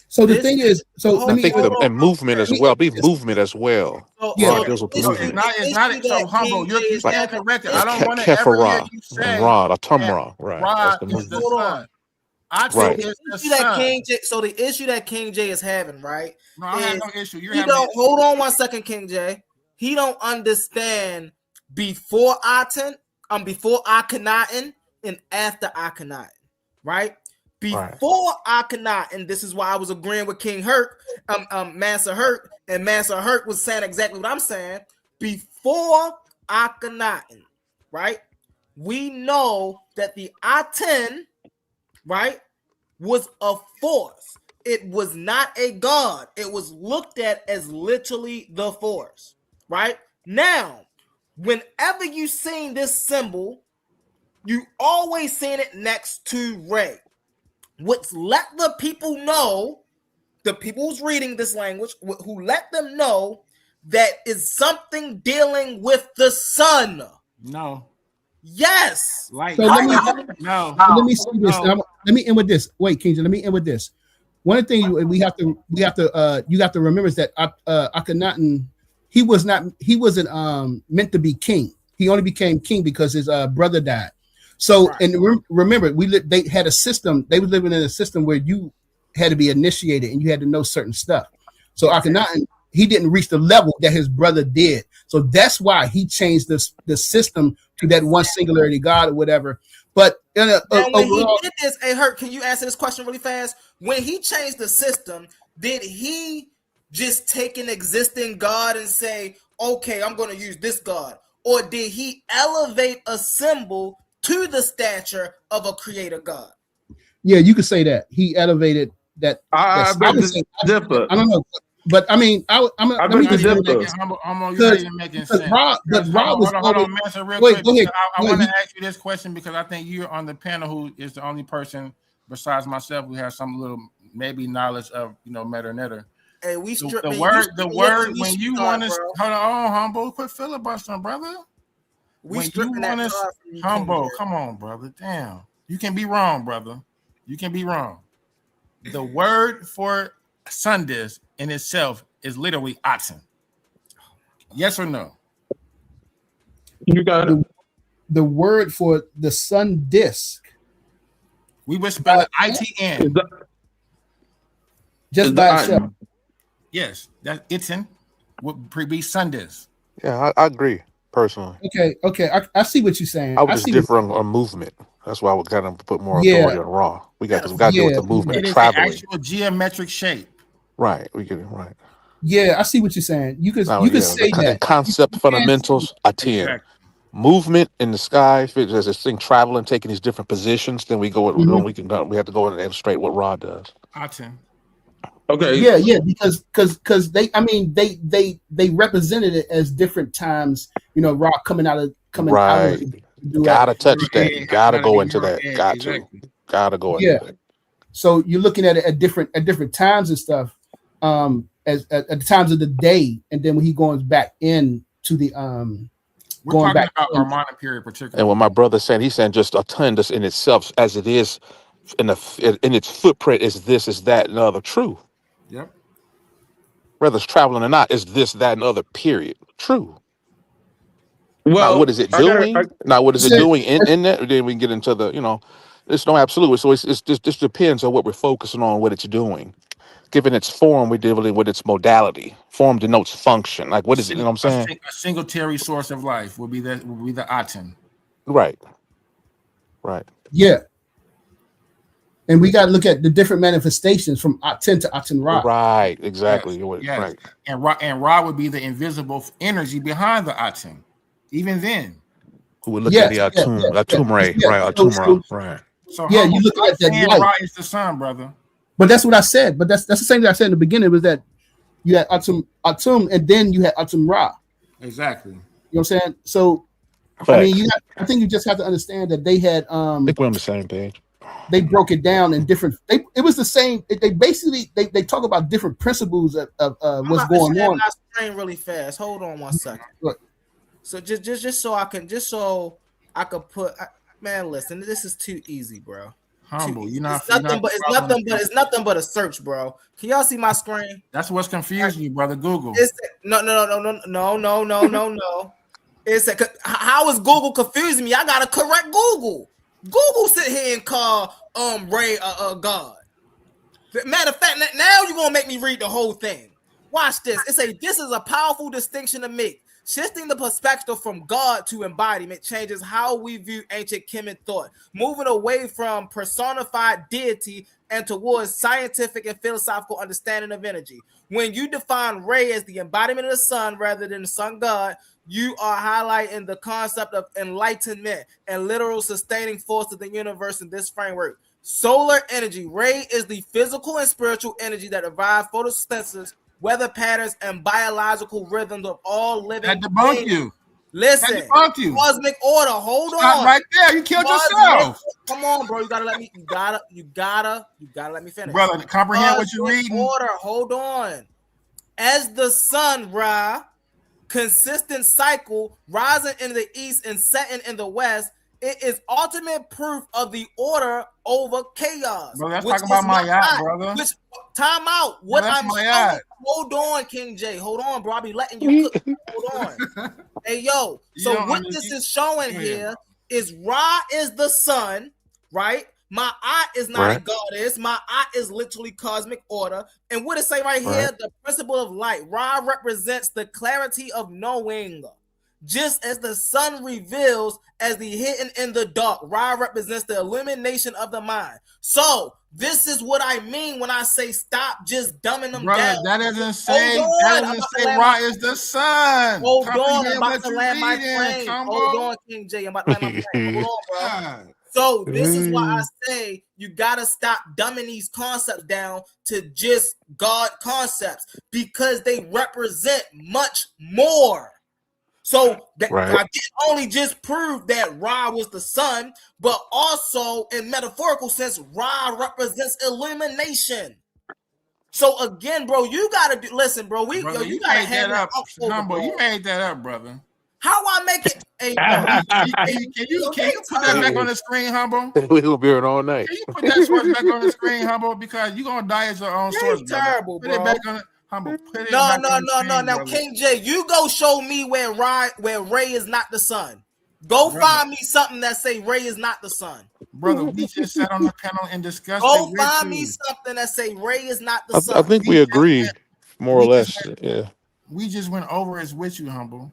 So the thing is, so I think and movement as well. Be movement as well. It's not so humble. You're like, corrected. I don't want to ever hear you say Ra, Atum Ra, right? Ra is the sun. So the issue that King J is having, right? No, I have no issue. Hold on 1 second, King J. He don't understand before Aten, before Akhenaten, and after Akhenaten, right? Before Akhenaten, this is why I was agreeing with King Herc, Master Herc, and Master Herc was saying exactly what I'm saying. Before Akhenaten, right? We know that the Aten, right, was a force. It was not a god. It was looked at as literally the force, right? Now, whenever you seen this symbol, you always seen it next to Ray. which let the people know, the people who's reading this language, who let them know that is something dealing with the sun. No. Yes. Like, So let me say this. Let me end with this. Wait, King, let me end with this. One of the things we have to you got to remember is that Akhenaten, he wasn't meant to be king. He only became king because his brother died. So and remember, they had a system. They were living in a system where you had to be initiated and you had to know certain stuff. So Akhenaten, he didn't reach the level that his brother did. So that's why he changed the system to that one singularity God or whatever. But when he did this, hey, Hurt, can you answer this question really fast? When he changed the system, did he just take an existing God and say, okay, I'm going to use this God? Or did he elevate a symbol to the stature of a creator God? Yeah, you could say that. He elevated that. I don't know. But I mean, let me just because Rob was hold on, Master, real quick. Go ahead. I want to ask you this question because I think you're on the panel who is the only person besides myself who has some little maybe knowledge of meta netter. Hey, we strip the word when you want to hold on, humble, quit filibustering, brother. When you want to humble, come on, brother. Damn, you can be wrong, brother. You can be wrong. The word for Sundays in itself is literally Aten. Yes or no? You got it. The word for the sun disk. We would spell it ITN. Just by itself. Yes, that Aten would be Sundays. Yeah, I agree personally. Okay. I see what you're saying. I would just differ on movement. That's why I would kind of put more authority on Ra. We got to deal with the movement and traveling. It is an actual geometric shape. Right, we get it right. Yeah, I see what you're saying. You could say that concept fundamentals. Aten. Exactly. Movement in the sky. If there's this thing traveling, taking these different positions, then we go. We have to go and illustrate what Ra does. Aten. Okay. Yeah, because they represented it as different times. Ra coming out of. Gotta touch that. You gotta go into that. Gotta go into that. So you're looking at it at different times and stuff, as at the times of the day, and then when he goes back into the we're going back about our modern period, particularly. And when my brother said, he's saying just Aten in itself, as it is in its footprint, is this, is that, and other true. Yep. Whether it's traveling or not, is this, that, and other period true. Well, now, what is it doing? What is it doing in that? Then we can get into the, it's no absolute. So it just depends on what we're focusing on, what it's doing. Given its form, we're dealing with its modality. Form denotes function. Like, what is it? You know what I'm saying? A singletary source of life will be the Aten. Right. Yeah. And we got to look at the different manifestations from Aten to Aten Ra. Right. Exactly. Yes. Right. And Ra would be the invisible energy behind the Aten. Even then. Who would look at the Atum Ray. Right. Atum Ra. Right. So you look at that. Ra is the sun, brother. But that's what I said. But that's the same thing I said in the beginning, was that you had Atum, and then you had Atum Ra. Exactly. You know what I'm saying? So, I think you just have to understand that they had. I think we're on the same page. They broke it down in different. It was the same. They basically they talk about different principles of what's going on. I'm screen really fast. Hold on one second. Look. So just so I can put. Man, listen, this is too easy, bro. Humble, it's nothing but a search, bro. Can y'all see my screen? That's what's confusing you, brother. Google. No. It's how is Google confusing me? I gotta correct Google. Google sit here and call Ray a god. Matter of fact, now you're gonna make me read the whole thing. Watch this. This is a powerful distinction to make. Shifting the perspective from God to embodiment changes how we view ancient Kemet thought, moving away from personified deity and towards scientific and philosophical understanding of energy. When you define Ray as the embodiment of the sun rather than the sun god, you are highlighting the concept of enlightenment and literal sustaining force of the universe in this framework. Solar energy. Ray is the physical and spiritual energy that derives photosynthesis, weather patterns, and biological rhythms of all living things. Listen, debunked you. cosmic order. Hold Stop on. right there. You killed yourself. Come on, bro. You gotta let me. You gotta let me finish, brother. Comprehend what you're reading. Order. Hold on. As the sun, Ra, consistent cycle, rising in the east and setting in the west, it is ultimate proof of the order over chaos. Bro, that's talking about Mayat, brother. Which time out. What I'm saying. Hold on, King J. Hold on, bro. I'll be letting you cook. Hold on. Hey, yo. So what this is showing here is Ra is the sun, right? My eye is not a goddess. My eye is literally cosmic order. And what it say right here? The principle of light. Ra represents the clarity of knowing. Just as the sun reveals as the hidden in the dark, Ra represents the illumination of the mind. So this is what I mean when I say stop just dumbing them down. That doesn't say Ra is the sun. Hold on, I'm about to land my plane. Hold on, King J. I'm about to land my plane. Hold on, bro. So this is why I say you gotta stop dumbing these concepts down to just God concepts, because they represent much more. So that I didn't only just prove that Ra was the sun, but also in metaphorical sense, Ra represents illumination. So again, bro, you gotta listen, bro. You gotta have that up. Humble, you made that up, brother. How I make it? Hey, can you put that back on the screen, Humble? We're gonna be here all night. Can you put that source back on the screen, Humble? Because you're gonna die as your own source. Terrible, bro. Put it back on it. Humble, put it no. Now, brother. King J, you go show me where Ray is not the sun. Go find me something that say Ray is not the sun. Brother, we just sat on the panel and discussed. Go find me something that say Ray is not the sun. I think we agree, more or less. Yeah. We just went over it with you, Humble.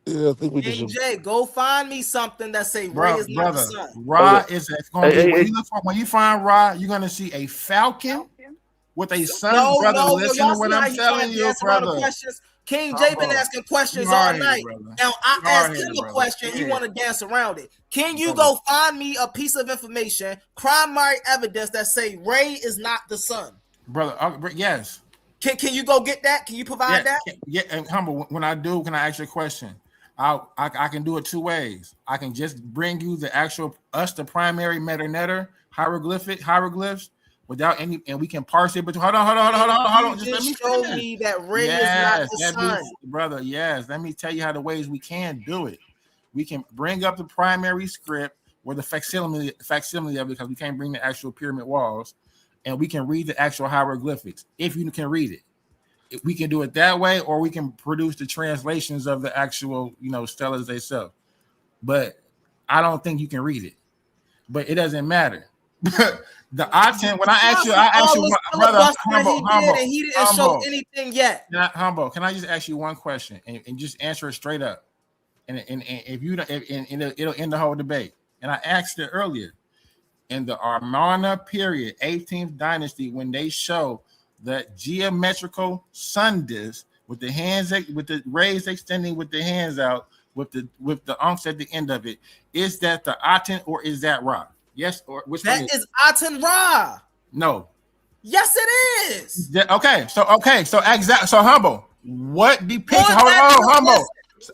Yeah, I think we King J, go find me something that say Ray is not the sun. Ra is going to be when you find Ra, you're going to see a falcon with a sun. Brother, listen to what I'm telling you, brother. King J been asking questions all night. Now I asked him a question. He want to dance around it. Can you go find me a piece of information, primary evidence that say Ray is not the sun, brother? Yes. Can you go get that? Can you provide that? Yeah. And Humble, when I do, can I ask you a question? I can do it two ways. I can just bring you the actual the primary meta-netter hieroglyphs without any, and we can parse it. But hold on. Just let me show me that Ray is not the sun, brother. Yes, let me tell you how the ways we can do it. We can bring up the primary script or the facsimile of it, because we can't bring the actual pyramid walls, and we can read the actual hieroglyphics if you can read it. We can do it that way, or we can produce the translations of the actual, stelas themselves. But I don't think you can read it. But it doesn't matter. The Aten, when I asked you, brother, Humble, he didn't show anything yet. Humble, can I just ask you one question and just answer it straight up? And if you don't, it'll end the whole debate. And I asked it earlier in the Amarna period, 18th dynasty, when they show that geometrical sun disk with the rays extending with the hands out with the unks at the end of it, is that the Aten or is that Ra? Yes, or which that one is Aten Ra? No. Yes, it is. Okay, so exact. So Humble, what depicts? Hold on, Humble.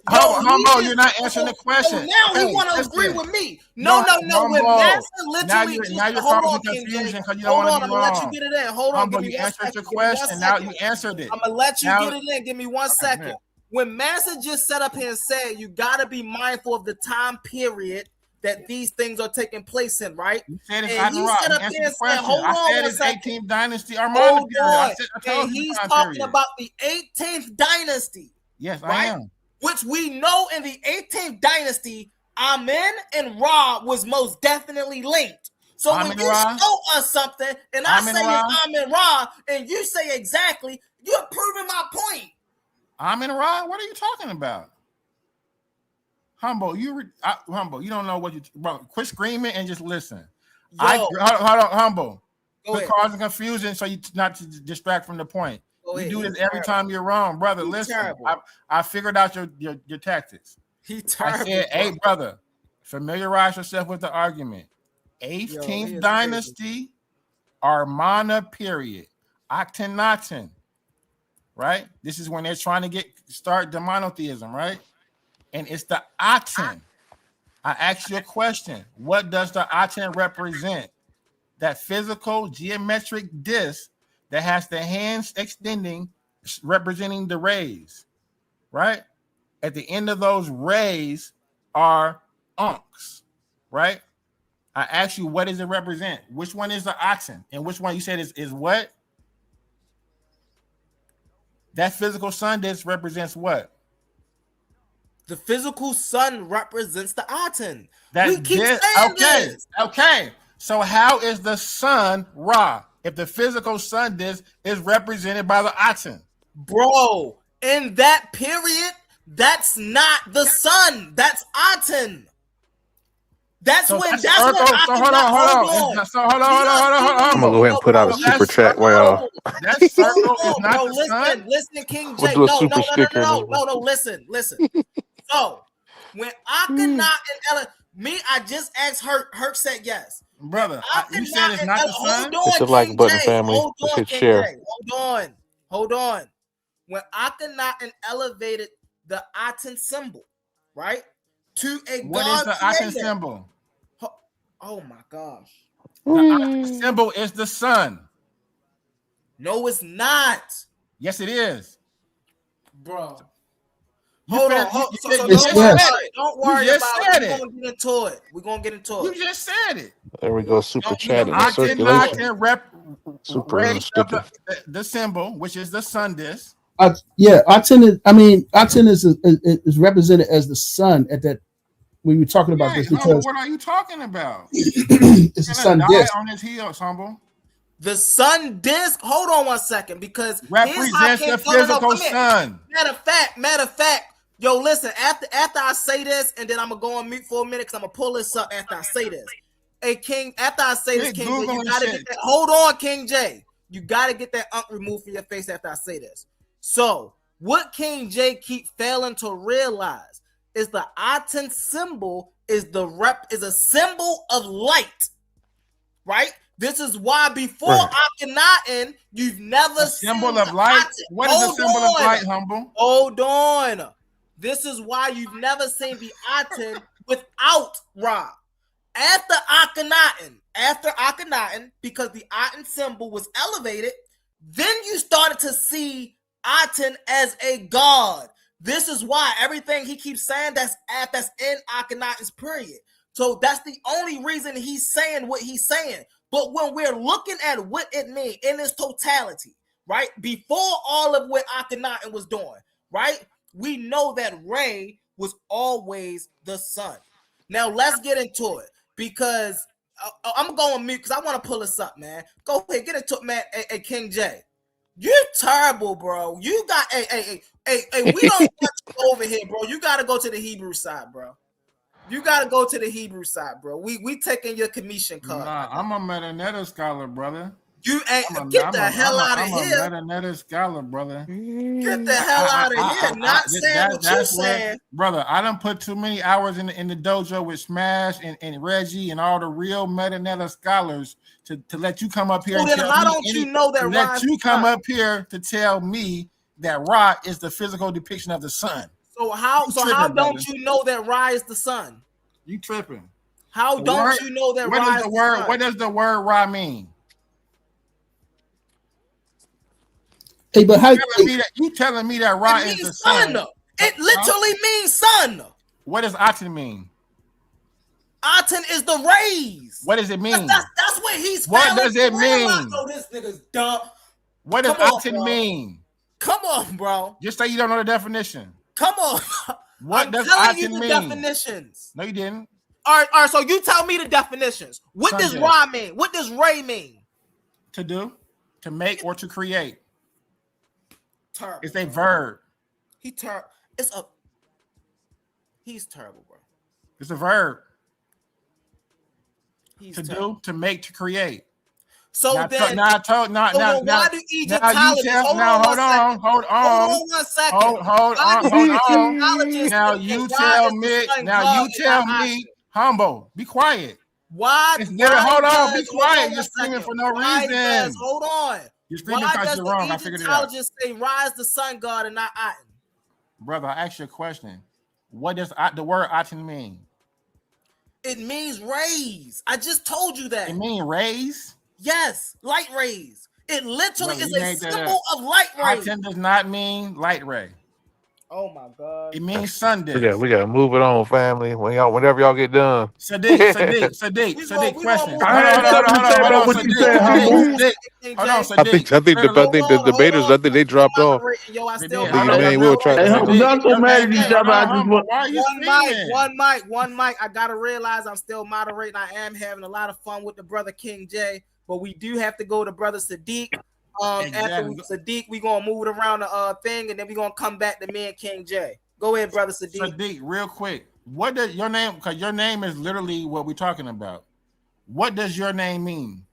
Humble, you're not answering the question. Now he want to agree with me. No. When NASA literally now you're causing confusion because you don't want to be wrong. I'm gonna let you get it in. Hold on, Humble, you answered your question. Now you answered it. I'm gonna let you get it in. Give me 1 second. When Massa just set up here and said you gotta be mindful of the time period that these things are taking place in, right? You said it's and he set up here and said, hold on, I said it's 18th dynasty. Hold on. And he's talking about the 18th dynasty. Yes, right? I am. Which we know in the 18th dynasty, Amen and Ra was most definitely linked. So when you show us something and I say it's Amen Ra and you say exactly, you're proving my point. Amen Ra? What are you talking about? Humble, you don't know what you. Bro, quit screaming and just listen. Hold on, Humble. Quit causing confusion so you not to distract from the point. You do this every time you're wrong, brother. Listen, I figured out your tactics. I said, hey, brother, familiarize yourself with the argument. 18th dynasty, Amarna period, Akhenaten. Right? This is when they're trying to start the monotheism, right? and it's the Aten. I asked you a question. What does the Aten represent? That physical geometric disc that has the hands extending, representing the rays, right? At the end of those rays are unks, right? I asked you, what does it represent? Which one is the Aten? And which one you said is what? That physical sun disc represents what? The physical sun represents the Aten. That We keep saying this. Okay. So how is the sun Ra if the physical sun disc is represented by the Aten? Bro, in that period, that's not the sun. That's Aten. That's when hold Hold on. I'm gonna go ahead and put out a super chat while that circle is not the sun. Listen, King We'll J. do a No, super sticker. no. Listen. So when Akhenaten me, I just asked Herc said yes. Brother, you said it's not the sun. Hit the like button, family. Let's hit share. Hold on. When Akhenaten elevated the Aten symbol, right, to a what god is the Aten symbol? Oh my gosh. The Aten symbol is the sun. No, it's not. Yes, it is. Bro. Hold on. Don't worry about it. We're gonna get into it. You just said it. There we go. Super chat in I circulation. can Super sticker. The symbol, which is the sun disc. Aten is represented as the sun at that when you're talking about this because what are you talking about? It's a sun disc on his heels, humble. The sun disc. Hold on 1 second, because represents the physical sun. Matter of fact. Yo, listen. After I say this, and then I'm gonna go on mute for a minute because I'm gonna pull this up after I say this. Hey, King. After I say this, King J, you gotta get that. Hold on, King J. You gotta get that unk removed from your face after I say this. So, what King J keep failing to realize is the Aten symbol is a symbol of light, right? This is why before Akhenaten, you've never seen symbol of light. What is a symbol of light, humble? Hold on. This is why you've never seen the Aten without Ra. After Akhenaten, because the Aten symbol was elevated, then you started to see Aten as a god. This is why everything he keeps saying that's in Akhenaten's period. So that's the only reason he's saying what he's saying. But when we're looking at what it means in its totality, right? Before all of what Akhenaten was doing, right? We know that Re was always the sun. Now let's get into it because I'm going mute because I want to pull this up, man. Go ahead, get into it, man. Hey, King J. You're terrible, bro. You got we don't want you over here, bro. You gotta go to the Hebrew side, bro. We taking your commission card. Nah, I'm a meta scholar, brother. You ain't get the hell out of here. I'm a meta scholar, brother. Get the hell out of here. Not saying what you're saying. Brother, I done put too many hours in the dojo with Smash and Reggie and all the real meta scholars to let you come up here. Well, then how don't you know that Ra? Let you come up here to tell me that Ra is the physical depiction of the sun. So how don't you know that Ra is the sun? You tripping? How don't you know that Ra is the sun? What does the word Ra mean? Hey, but how you telling me that Ra is the sun? It literally means sun. What does Aten mean? Aten is the rays. What does it mean? That's what he's. What does it mean? Oh, this nigga's dumb. What does Aten mean? Come on, bro. Just say you don't know the definition. Come on. What does Aten mean? Definitions. No, you didn't. All right. So you tell me the definitions. What does Ra mean? What does Ray mean? To do, to make, or to create. Terrible. It's a verb. He's terrible, bro. It's a verb. To do, to make, to create. So why do Egyptologists? Hold on 1 second. Hold on. Now you tell me. Humble. Be quiet. Hold on. Be quiet. You're screaming for no reason. Hold on. You're screaming because you're wrong. I figured it out. Egyptologists say Ra is the sun god and not Aten. Brother, I asked you a question. What does the word Aten mean? It means rays. I just told you that. It means rays? Yes, light rays. It literally Brother, is you a made that symbol up. of light rays. Aten does not mean light ray. Oh my God. It means sun disk. We gotta move it on, family. Whenever y'all get done. Sadiq, question. I had something to say about what you said, Humble. Hold on, I think the debaters, I think they dropped off. We'll try Hey, to. y'all so mad at each other. I just want. One mic. I gotta realize I'm still moderating. I am having a lot of fun with the brother King J, but we do have to go to brother Sadiq. After Sadiq, we gonna move it around the thing, and then we gonna come back to me and King J. Go ahead, brother Sadiq. Sadiq, real quick. What does your name? Because your name is literally what we're talking about. What does your name mean?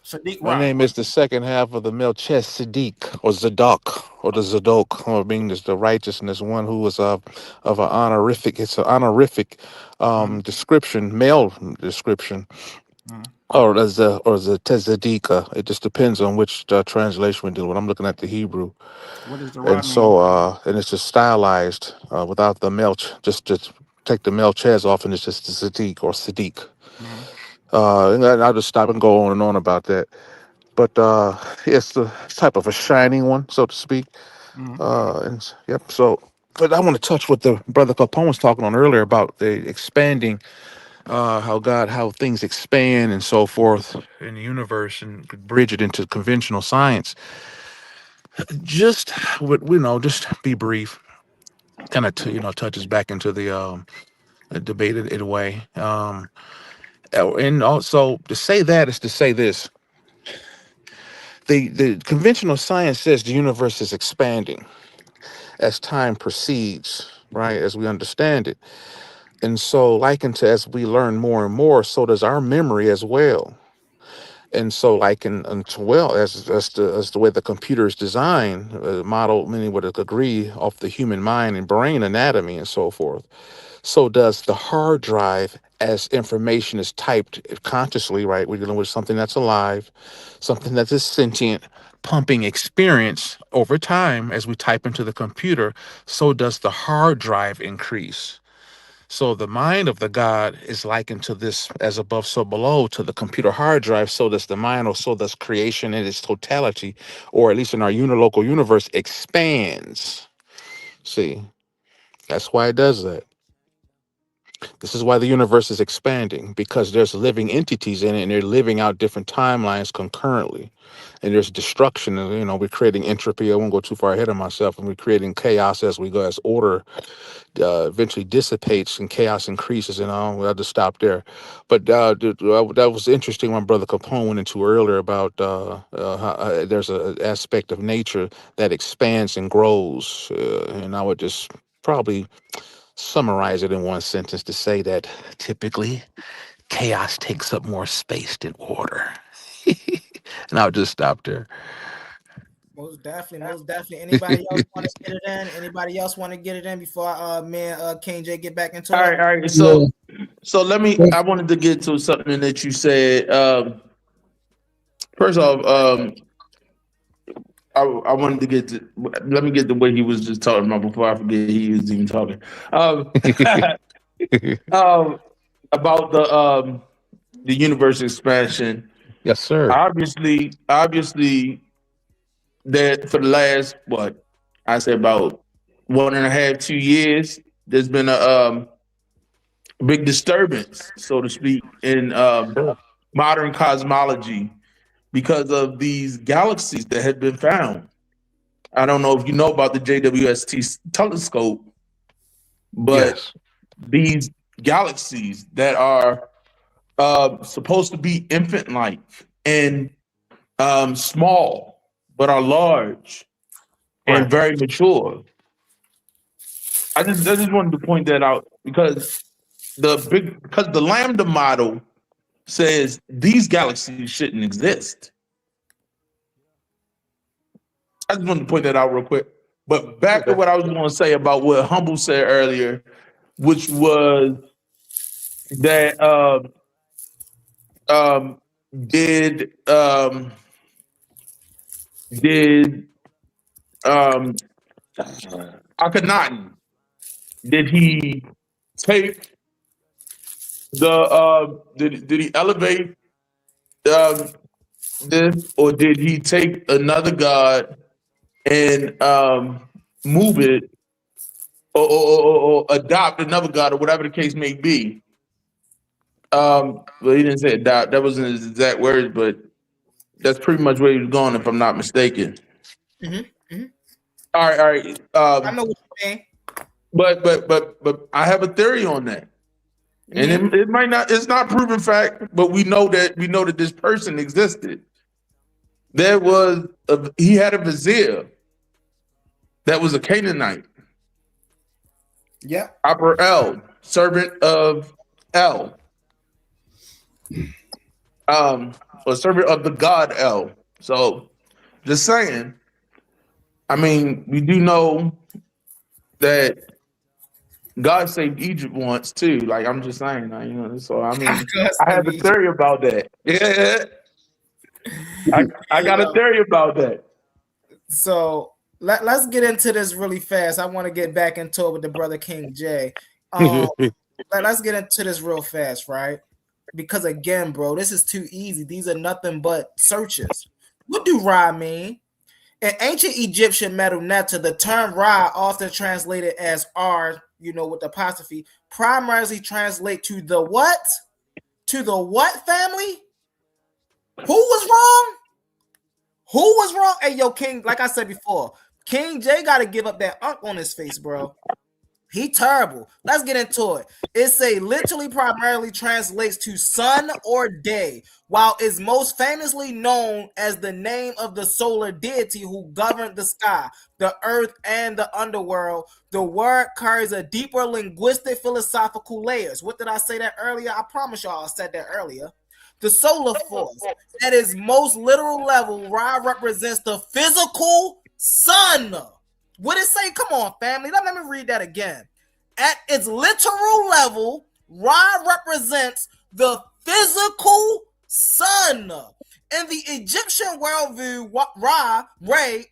Sadiq. My name is the second half of the Melchizedek, or Zadok, or the Zadok, or being the righteousness, one who is of an honorific. It's an honorific description, male description. Or the Tezedika. It just depends on which translation we do. When I'm looking at the Hebrew, what is the and so and it's just stylized without the Melch. Just take the Melchez off, and it's just the Sadiq or Sadiq. And I'll just stop and go on and on about that. But it's the type of a shining one, so to speak. Yep. So, but I want to touch what the brother Capone was talking on earlier about the expanding. How things expand and so forth in the universe, and could bridge it into conventional science. Just just be brief. Kind of touches back into the debate in a way. And also to say that is to say this: the conventional science says the universe is expanding as time proceeds, right? As we understand it, and so likened to as we learn more and more, so does our memory as well. And so, like, as the way the computer is designed, model, many would agree, off the human mind and brain anatomy and so forth. So does the hard drive as information is typed consciously, right? We're dealing with something that's alive, something that is sentient, pumping experience over time as we type into the computer. So does the hard drive increase. So the mind of the God is likened to this, as above, so below, to the computer hard drive. So does the mind, or so does creation in its totality, or at least in our unilocal universe, expands. See, that's why it does that. This is why the universe is expanding, because there's living entities in it, and they're living out different timelines concurrently. And there's destruction, and we're creating entropy. I won't go too far ahead of myself, and we're creating chaos as we go, as order eventually dissipates and chaos increases, and I'll just stop there. But that was interesting. One brother Capone went into earlier about how, there's an aspect of nature that expands and grows, and I would just probably summarize it in one sentence to say that typically chaos takes up more space than order. And I'll just stop there. Most definitely. Anybody else want to get it in? Anybody else want to get it in before King J get back into it? All right. So let me. I wanted to get to something that you said. First off, I wanted to get to. Let me get to what he was just talking about before I forget he was even talking. About the universe expansion. Yes, sir. Obviously, that for the last I say about 1.5, 2 years, there's been a big disturbance, so to speak, in modern cosmology because of these galaxies that have been found. I don't know if you know about the JWST telescope, but these galaxies that are supposed to be infant-like and small, but are large and very mature. I just wanted to point that out because the Lambda model says these galaxies shouldn't exist. I just wanted to point that out real quick. But back to what I was going to say about what Humble said earlier, which was that did Akhenaten Did he take did he elevate this, or did he take another god and move it, or adopt another god, or whatever the case may be? Well, he didn't say adopt. That wasn't his exact words, but that's pretty much where he was going, if I'm not mistaken. All right. I know what you mean. But I have a theory on that. And it might not, it's not proven fact, but we know that this person existed. He had a vizier that was a Canaanite. Yeah. Upper El, servant of El. Or servant of the god El. So just saying, I mean, we do know that God saved Egypt once too. Like, I'm just saying, you know. So I mean, I have a theory about that. Yeah, I got a theory about that. So let's get into this really fast. I want to get back into it with the brother King J. Let's get into this real fast, right? Because again, bro, this is too easy. These are nothing but searches. What do Ra mean? In ancient Egyptian metal netta, the term Ra, often translated as R, you know, with the apostrophe, primarily translate to the what? To the what, family? Who was wrong? Who was wrong? Hey, yo, King, like I said before, King J got to give up that unk on his face, bro. He terrible. Let's get into it. It literally primarily translates to sun or day, while it's most famously known as the name of the solar deity who governed the sky, the earth, and the underworld. The word carries a deeper linguistic philosophical layers. What did I say that earlier? I promise y'all I said that earlier. The solar force. At its most literal level, Ra represents the physical sun. What it say? Come on, family. Let me read that again. At its literal level, Ra represents the physical sun. In the Egyptian worldview,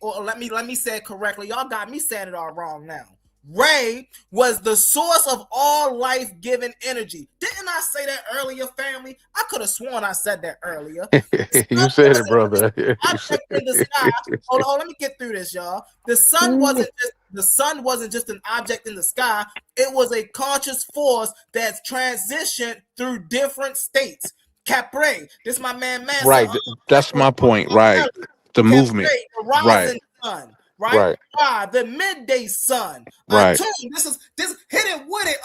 or let me say it correctly. Y'all got me saying it all wrong now. Ray was the source of all life-giving energy. Didn't I say that earlier, family? I could have sworn I said that earlier. You said it, brother. Object in the sky. Hold on, let me get through this, y'all. The sun wasn't just an object in the sky. It was a conscious force that's transitioned through different states. Capre, this is my man Mansa. Right, that's my point. Right, the movement. The rising sun. Right? The midday sun. Right. Aten, this hit it with it,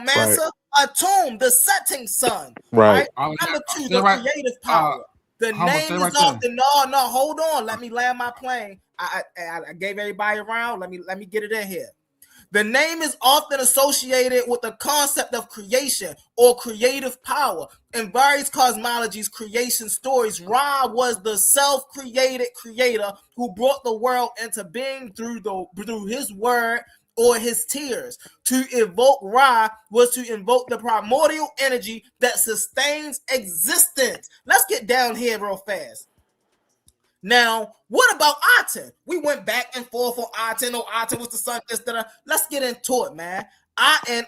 Mansa. Right. Aten, the setting sun. Right. Number two, the creative power. The name is often no, hold on. Let me land my plane. I gave everybody a round. Let me get it in here. The name is often associated with the concept of creation or creative power. In various cosmologies, creation stories, Ra was the self-created creator who brought the world into being through his word or his tears. To evoke Ra was to invoke the primordial energy that sustains existence. Let's get down here real fast. Now, what about Aten? We went back and forth on Aten. Oh, Aten was the sun. Let's get into it, man. Aten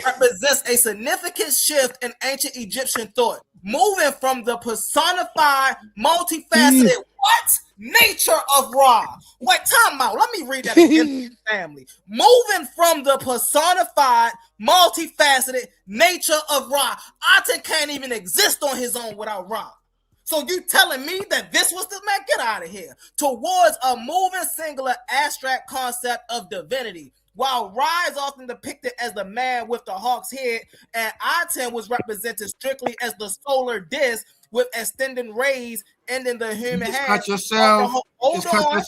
represents a significant shift in ancient Egyptian thought, moving from the personified, multifaceted nature of Ra. Wait, time out. Let me read that again, family. Moving from the personified, multifaceted nature of Ra. Aten can't even exist on his own without Ra. So you telling me that this was the man? Get out of here. Towards a moving singular abstract concept of divinity. While Ra is often depicted as the man with the hawk's head, and Aten was represented strictly as the solar disk with extending rays ending the human hand. Cut yourself. Hold on.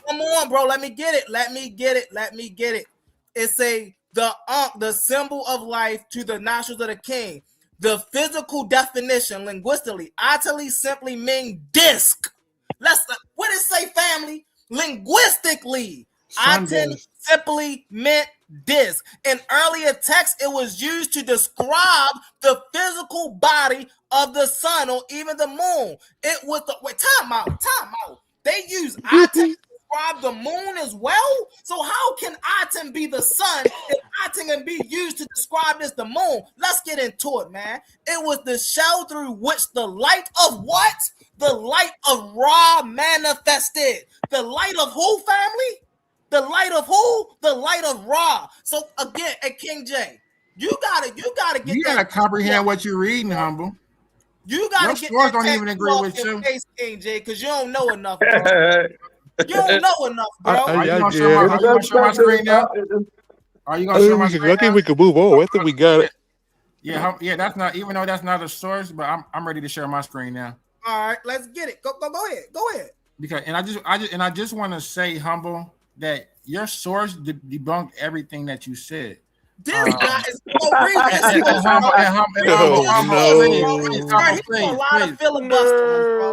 Come on, bro. Let me get it. It's the symbol of life to the nostrils of the king. The physical definition, linguistically, Aten simply mean disc. What did it say, family? Linguistically, Aten simply meant disc. In earlier texts, it was used to describe the physical body of the sun or even the moon. It was time out. They use Aten to describe the moon as well? So how can Aten be the sun if Aten can be used to describe as the moon? Let's get into it, man. It was the shell through which the light of what? The light of Ra manifested. The light of who, family? The light of who? The light of Ra. So again, at King J, you gotta get. You gotta comprehend what you're reading, humble. You gotta get that. Don't even agree with you, face, King J, because you don't know enough, bro. You don't know enough, bro. Are you gonna show my screen now? Are you gonna show my screen? I think we can move on. I think we got it. Yeah, that's not. Even though that's not a source, but I'm ready to share my screen now. All right, let's get it. Go ahead. Because I just want to say, humble, that your source debunked everything that you said. This guy is so read this.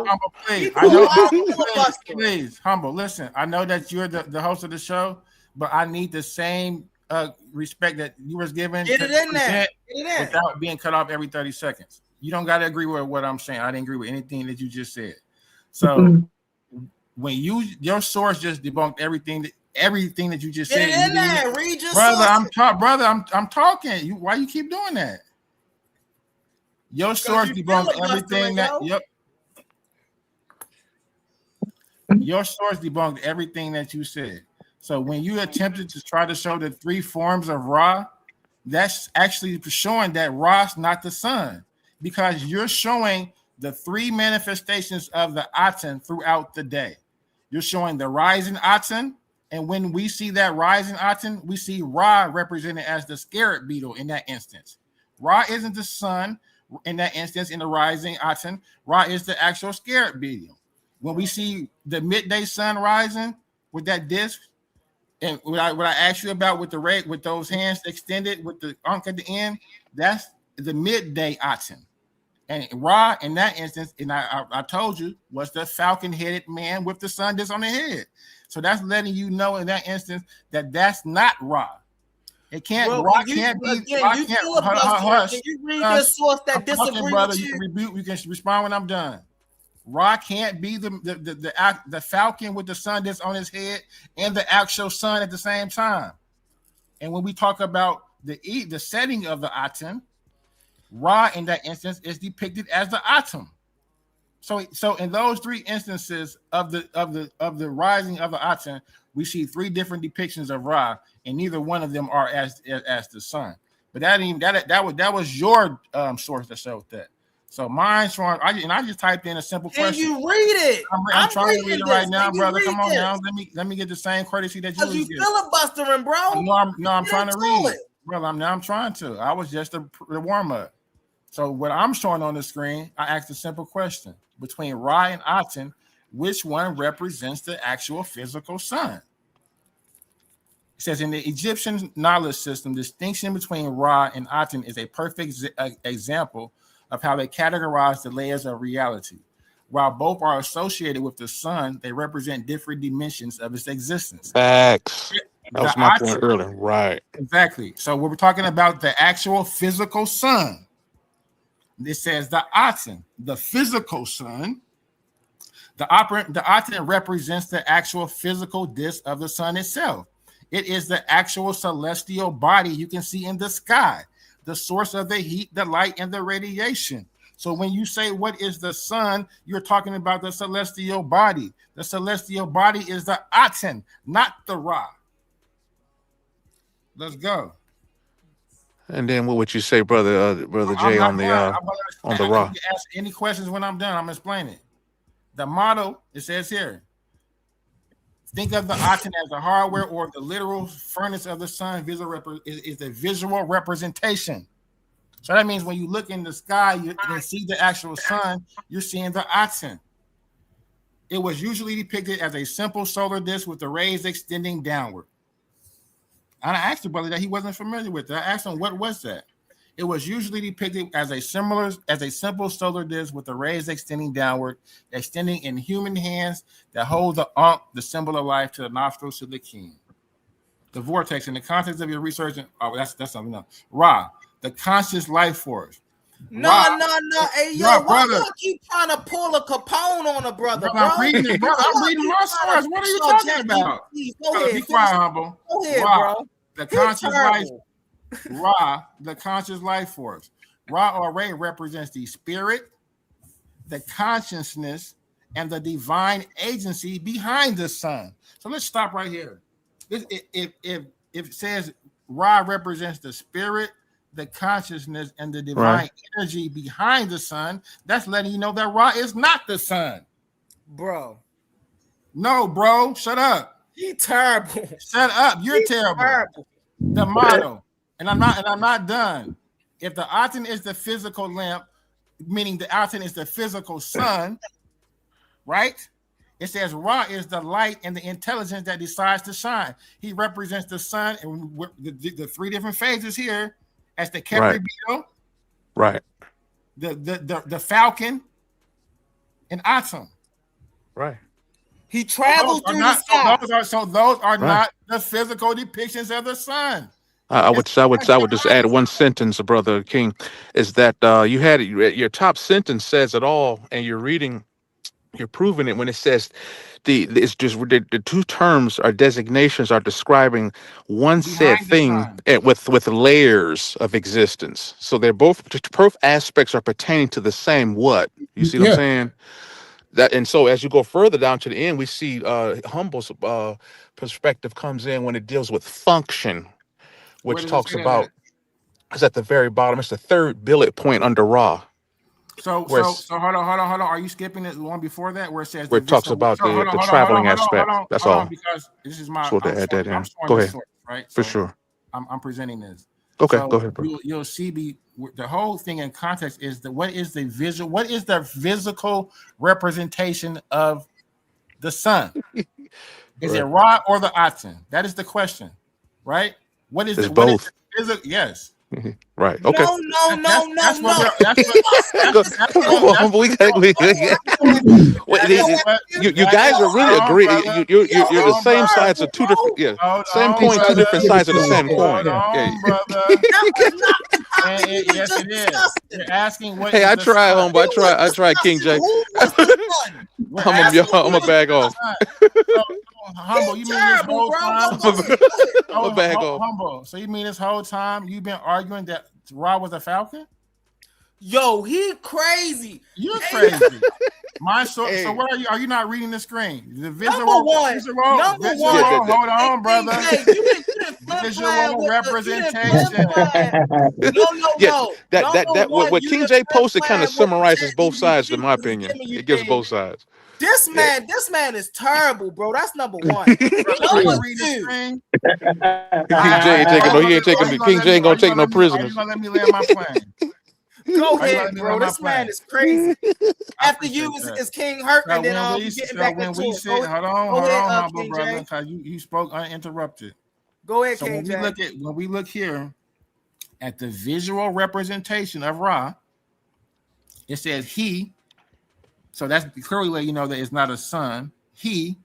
Humble, please, humble. Listen, I know that you're the host of the show, but I need the same respect that you was given. Get it in there. Without being cut off every 30 seconds. You don't got to agree with what I'm saying. I didn't agree with anything that you just said. So when your source just debunked everything that you just said, in there. Read your brother, I'm talking. Why you keep doing that? Your source debunked everything Your source debunked everything that you said. So when you attempted to try to show the three forms of Ra, that's actually showing that Ra's not the sun, because you're showing the three manifestations of the Aten throughout the day. You're showing the rising Aten, and when we see that rising Aten, we see Ra represented as the scarab beetle in that instance. Ra isn't the sun in that instance in the rising Aten. Ra is the actual scarab beetle. When we see the midday sun rising with that disc, and what I asked you about with the red, with those hands extended with the ankh at the end, that's the midday Aten. And Ra in that instance, and I told you, was the falcon-headed man with the sun disc on the head. So that's letting you know in that instance that that's not Ra. It can't. Bro, Ra can't be. Ra can't. Can you read this source that disagrees with you? You can respond when I'm done. Ra can't be the falcon with the sun disc on his head and the actual sun at the same time. And when we talk about the setting of the Aten, Ra in that instance is depicted as the Aten. So in those three instances of the rising of the Aten, we see three different depictions of Ra, and neither one of them are as the sun. But that was your source that showed that. So mine's from I just typed in a simple question. Can you read it? I'm trying to read it right now, brother. Come on now. Let me get the same courtesy that you get. Filibustering, bro. No, I'm trying to read it. Brother, I'm trying to. I was just the warm up. So what I'm showing on the screen, I asked a simple question. Between Ra and Aten, which one represents the actual physical sun? It says in the Egyptian knowledge system, distinction between Ra and Aten is a perfect example of how they categorize the layers of reality. While both are associated with the sun, they represent different dimensions of its existence. Facts. That was my point earlier. Right. Exactly. So we're talking about the actual physical sun. This says the Aten, the physical sun. The Aten represents the actual physical disk of the sun itself. It is the actual celestial body you can see in the sky, the source of the heat, the light, and the radiation. So when you say what is the sun, you're talking about the celestial body. The celestial body is the Aten, not the Ra. Let's go. And then what would you say, brother Jay, on the Ra? Ask any questions when I'm done. I'm explaining it. The model, it says here, think of the Aten as the hardware or the literal furnace of the sun. Is the visual representation. So that means when you look in the sky, you can see the actual sun, you're seeing the Aten. It was usually depicted as a simple solar disk with the rays extending downward. And I asked the brother that he wasn't familiar with that. I asked him, what was that? It was usually depicted as a simple solar disk with the rays extending downward, extending in human hands that hold the ankh, the symbol of life, to the nostrils of the king. The vortex, in the context of your research, that's something else. Ra, the conscious life force. No. Hey, yo, why you keep trying to pull a Capone on a brother, bro? I'm reading it, brother. I'm reading my source. What are you talking about? Go ahead. Be quiet, humble. Go ahead, Ra, bro. the conscious life. Ra, the conscious life force. Ra or Re represents the spirit, the consciousness, and the divine agency behind the sun. So let's stop right here. If it says Ra represents the spirit, the consciousness, and the divine energy behind the sun, that's letting you know that Ra is not the sun. Bro. No, bro. Shut up. He terrible. Shut up. You're terrible. The motto. And I'm not done. If the Aten is the physical lamp, meaning the Aten is the physical sun, right? It says Ra is the light and the intelligence that decides to shine. He represents the sun and the three different phases here as the Kepri beetle, right? The falcon, and Aten. Right. He travels through the sky. Those are not the physical depictions of the sun. I would just add one sentence, Brother King, is that you had your top sentence says it all, and you're proving it when it says the two terms or designations are describing one said thing with layers of existence. So they're both aspects are pertaining to the same what. You see what I'm saying? That, and so as you go further down to the end, we see Humble's perspective comes in when it deals with function, which talks about it's at the very bottom. It's the third bullet point under Ra. So hold on. Are you skipping the one before that where it says where it talks about the traveling aspect? That's all. Because this is my. Go ahead. Right. For sure. I'm presenting this. Okay, go ahead, bro. You'll see the whole thing in context is what is the physical representation of the sun? Is it Ra or the Aten? That is the question, right? What is it's it? Both. Yes. Right. Okay. No. You guys are really agreeing. You're the same sides of two different. Yeah. Same coin, two different sides of the same coin. Yes, it is. You're asking what. Hey, I try, homeboy. I try, King J. I'm a bag off. Humble, you mean this whole time? I'm a bag off. Humble. So you mean this whole time you've been arguing that Ra was a falcon? Yo, he crazy. You're crazy. So what are you? Are you not reading the screen? The visual. Number one. Hold on, brother. Hey, you visual representation. No. That what King J posted kind of summarizes both sides, in my opinion. It gives both sides. This man is terrible, bro. That's number one. Number two. King J ain't gonna take no prisoners. Let me land my plane. Go ahead, bro. This man is crazy. After you is King Hurt, and then getting back to it. Hold on, my brother, because you spoke uninterrupted. Go ahead, So King J. when we look here at the visual representation of Ra, it says he. So that's clearly letting you know that it's not a sun. He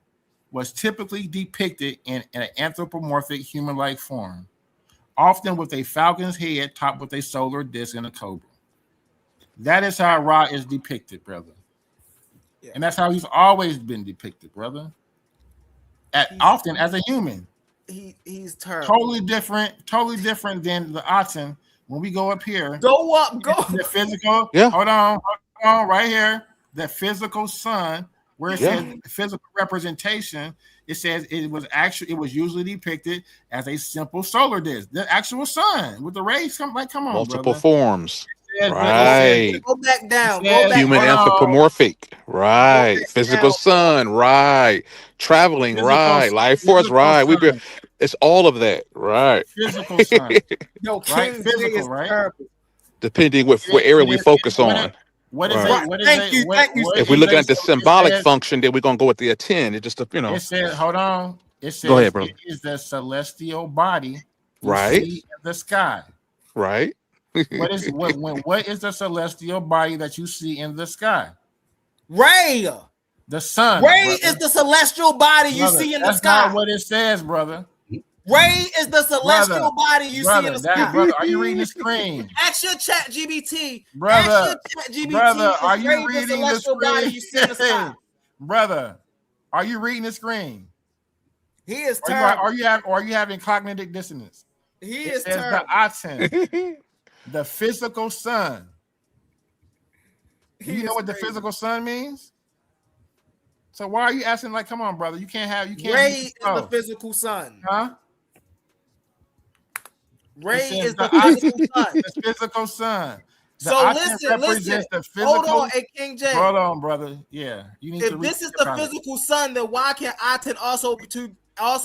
was typically depicted in an anthropomorphic human-like form, often with a falcon's head topped with a solar disk and a cobra. That is how Ra is depicted, brother. Yeah. And that's how he's always been depicted, brother. Often as a human. He's terrible. Totally different than the Aten. When we go up here. Go up. The physical. Yeah. Hold on, right here. The physical sun, where it says physical representation, it says it was usually depicted as a simple solar disk, the actual sun with the rays. Come on, multiple brother. Forms. Right. Go back down. Human anthropomorphic. Right. Physical sun. Right. Traveling. Right. Life force. Right. It's all of that. Right. Physical sun. No, King physical, right? Terrible. Depending what area we focus on. Thank you. If we're looking at the symbolic function, then we're gonna go with the Aten. It just It says, hold on. It says go ahead, bro. It is the celestial body right in the sky. Right. What is the celestial body that you see in the sky? Ray. The sun. Ray is the celestial body you see in the sky. That's not what it says, brother. Ray is the celestial body you see in the sky. Brother, are you reading the screen? Ask your chat GBT. Brother, are you Ray reading the celestial body you see in the sky? Brother, are you reading the screen? He is terrible. Are you having cognitive dissonance? He is terrible. The Aten, the physical sun. Do you know what the physical sun means? So why are you asking? Like, come on, brother, you can't. Ray is the physical sun. Huh? Ray is the physical sun. The physical sun. So listen. Hold on, hey King J. Hold on, brother. Yeah, you need if this is the physical sun, then why can't Aten also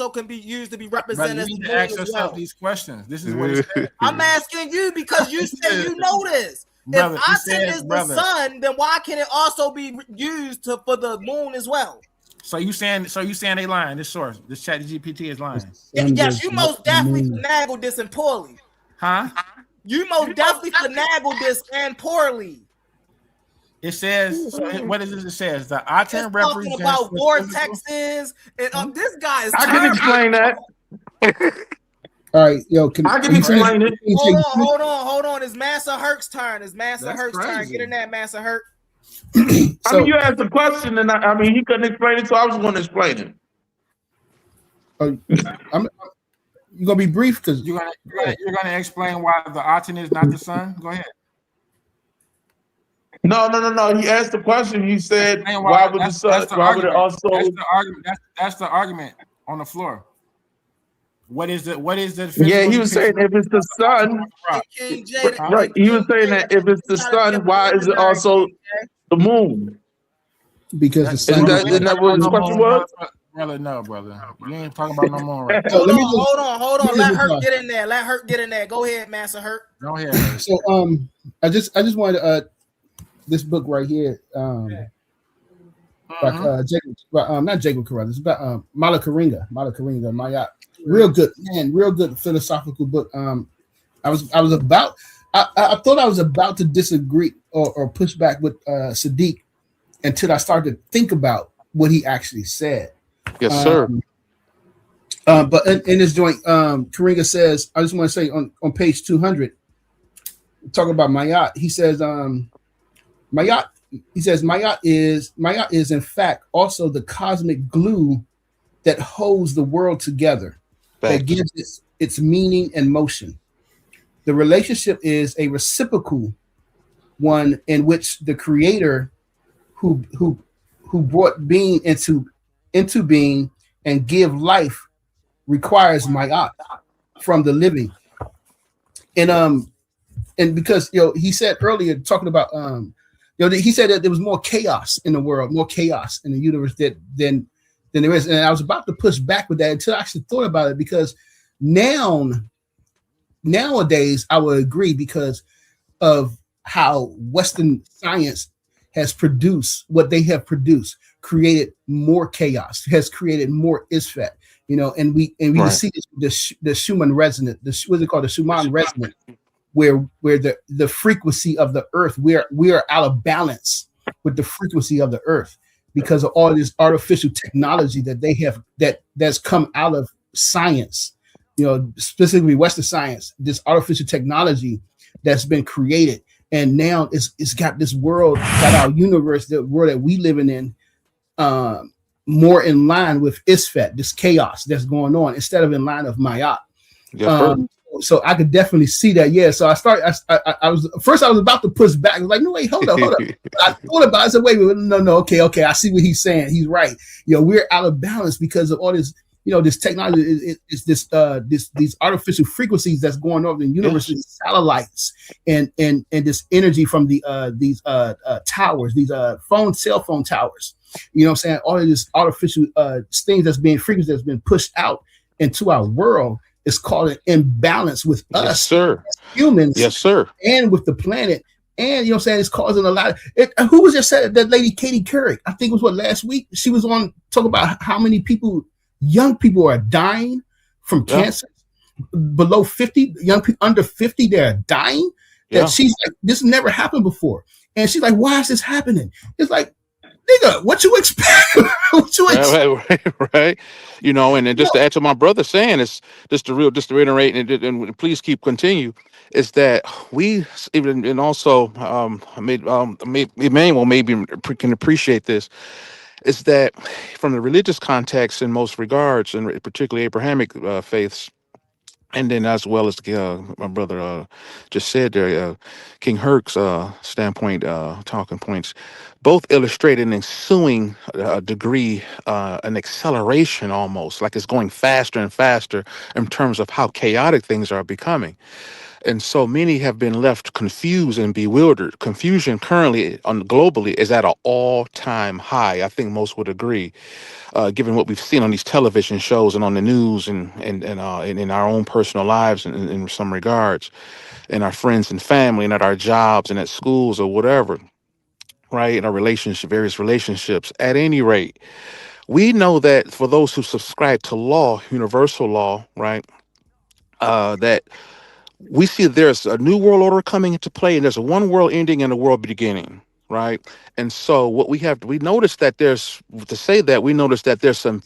can be used to be represented? You need to ask yourself these questions. This is what it says. I'm asking you because you said you know this. Brother, if Aten is the sun, then why can it also be used for the moon as well? So you saying they lying? This source, this chat GPT is lying. Yes, you most definitely finagled this and poorly. Huh? You most definitely finagled this and poorly. It says, what is it? It says the Aten represents about vortexes and this guy is. I can explain that. All right, yo, I can explain it. Hold on. It's Master Herc's turn. Turn. Get in there, Master Herc. I mean, you asked the question, and I mean, he couldn't explain it, so I was going to explain it. You're gonna be brief because you're gonna explain why the Aten is not the sun. Go ahead. No. He asked the question. He said, "Why would the sun? Why would it also?" That's the argument on the floor. What is the? Yeah, he was saying if it's the sun, right? He was saying that if it's the sun, why is it also the moon? Because the sun. Isn't that what his question was? Brother, no, brother. You ain't talking about no more. Right? Hold on. Let Herc get in there. Go ahead, Master Herc. Go ahead. So I just wanted this book right here. Not Jacob Carruthers. It's about Mala Karinga, Mayat. Real good, man. Real good philosophical book. I thought I was about to disagree or push back with Sadiq until I started to think about what he actually said. Yes, sir. But in this joint, Karinga says, I just want to say on page 200, talking about Mayat, he says, Mayat is in fact also the cosmic glue that holds the world together, that gives its meaning and motion. The relationship is a reciprocal one in which the creator who brought being into being and give life requires Mayat from the living. And because he said earlier, talking about he said that there was more chaos in the world, more chaos in the universe than there is. And I was about to push back with that until I actually thought about it, because nowadays I would agree, because of how Western science has produced what they have produced, created more chaos, has created more isfet, and we right. See the Schumann resonance, what's it called, the Schumann resonance, where the frequency of the earth, we are out of balance with the frequency of the earth because of all this artificial technology that they have that's come out of science, specifically Western science, this artificial technology that's been created. And now it's got this world, got our universe, the world that we living in, more in line with Isfet, this chaos that's going on, instead of in line of Mayat. Yes, so I could definitely see that. Yeah. So I was about to push back. I was like, no, wait, hold up. I thought about it. I said, wait, no, okay. I see what he's saying. He's right. We're out of balance because of all this. This technology is these artificial frequencies that's going over the universe, yes. Satellites and this energy from these towers, these cell phone towers. What I'm saying? All of this artificial things that's being frequency that's been pushed out into our world is called an imbalance with us, yes, sir. As humans, yes, sir, and with the planet. And it's causing a lot of who was just said that lady Katie Couric, I think it was last week. She was on talking about how many young people are dying from cancer, below 50, young people under 50, they're dying. That she's like, this never happened before. And she's like, why is this happening? It's like, nigga, what you expect? What you expect? Right. You know, and then just to add to my brother saying, it's just to reiterate, and please keep continue, is that we even, and also Emmanuel maybe can appreciate this, is that from the religious context in most regards, and particularly Abrahamic faiths, and then as well as my brother just said there, King Herc's standpoint, talking points, both illustrate an ensuing degree, an acceleration almost, like it's going faster and faster in terms of how chaotic things are becoming. And so many have been left confused and bewildered. Confusion currently globally is at an all-time high. I think most would agree, given what we've seen on these television shows and on the news and in our own personal lives in some regards, in our friends and family and at our jobs and at schools or whatever, right? In our various relationships. At any rate, we know that for those who subscribe to law, universal law, right, that we see there's a new world order coming into play, and there's a one world ending and a world beginning, right? And so what we notice that there's, to say that, we notice that there's some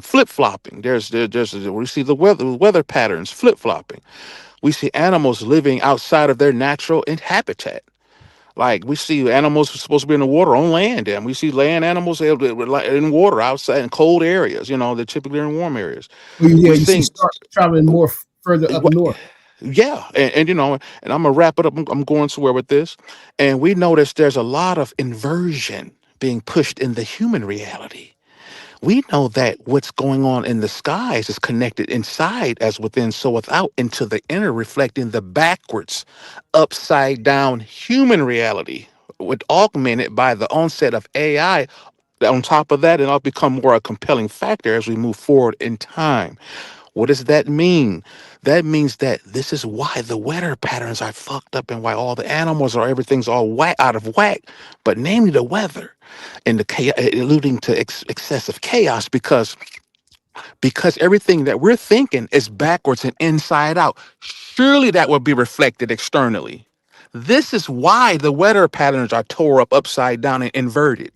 flip flopping. There's we see the weather patterns flip flopping. We see animals living outside of their natural habitat. Like we see animals who are supposed to be in the water on land, and we see land animals in water outside in cold areas. You know, they're typically in warm areas. Yeah, you see stars traveling more further up north. Yeah, and you know, and I'm gonna wrap it up. I'm going somewhere with this, and we notice there's a lot of inversion being pushed in the human reality. We know that what's going on in the skies is connected inside as within, so without, into the inner, reflecting the backwards, upside down human reality, with augmented by the onset of AI. On top of that, it'll become more a compelling factor as we move forward in time. What does that mean? That means that this is why the weather patterns are fucked up and why all the animals are, everything's all out of whack, but namely the weather and the chaos, alluding to excessive chaos, because everything that we're thinking is backwards and inside out. Surely that will be reflected externally. This is why the weather patterns are tore up, upside down, and inverted,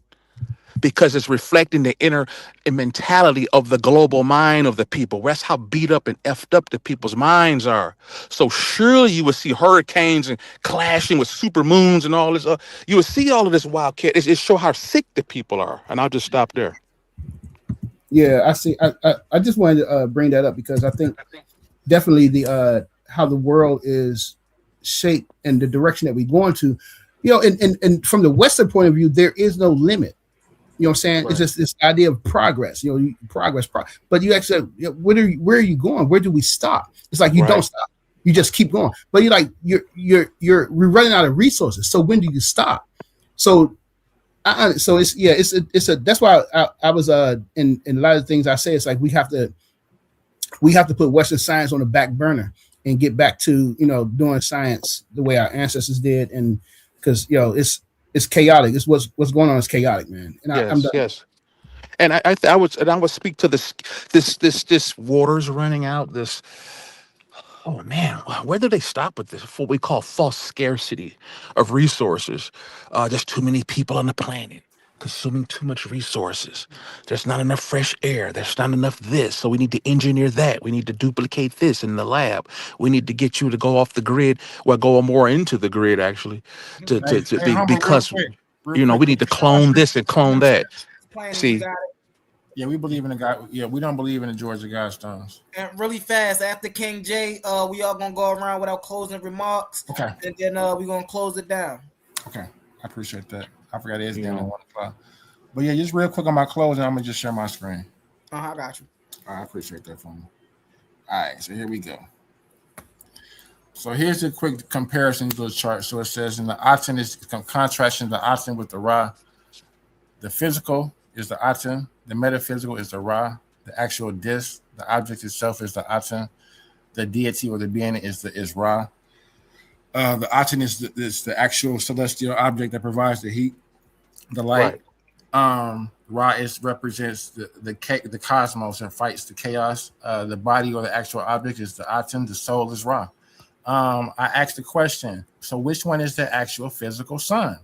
because it's reflecting the inner mentality of the global mind of the people. That's how beat up and effed up the people's minds are. So surely you would see hurricanes and clashing with super moons and all this. You would see all of this wildcat. It show how sick the people are. And I'll just stop there. Yeah, I see. I just wanted to bring that up because I think definitely the how the world is shaped and the direction that we're going to, you know, and from the Western point of view, there is no limit. You know what I'm saying? Right. It's just this idea of progress, you know, progress. But you actually, where are you going? Where do we stop? It's like you don't stop. You just keep going. But you're like, we're running out of resources. So when do you stop? So it's a that's why I was in a lot of things I say, it's like we have to put Western science on the back burner and get back to, you know, doing science the way our ancestors did. And because, you know, it's chaotic. It's what's going on is chaotic, man. And I'm done. Yes. And I would speak to this waters running out. This, oh man, where do they stop with this? What we call false scarcity of resources. There's too many people on the planet consuming too much resources. There's not enough fresh air. There's not enough this. So we need to engineer that. We need to duplicate this in the lab. We need to get you to go off the grid, well, go more into the grid actually, because you know, we need to clone this and clone that. See. Yeah, we believe in the God. Yeah, we don't believe in the Georgia Guidestones. And really fast after King J, we all gonna go around with our closing remarks. Okay. And then we're gonna close it down. Okay, I appreciate that. I forgot it is down at 1 o'clock. But yeah, just real quick on my closing, I'm gonna just share my screen. I got you. I appreciate that from you. All right, so here we go. So here's a quick comparison to the chart. So it says in the Aten is contrasting the Aten with the Ra. The physical is the Aten. The metaphysical is the Ra. The actual disk, the object itself, is the Aten. The deity or the being is Ra. The Aten is the actual celestial object that provides the heat, the light. Right. Ra represents the cosmos and fights the chaos. The body or the actual object is the Aten. The soul is Ra. I asked the question, so which one is the actual physical sun?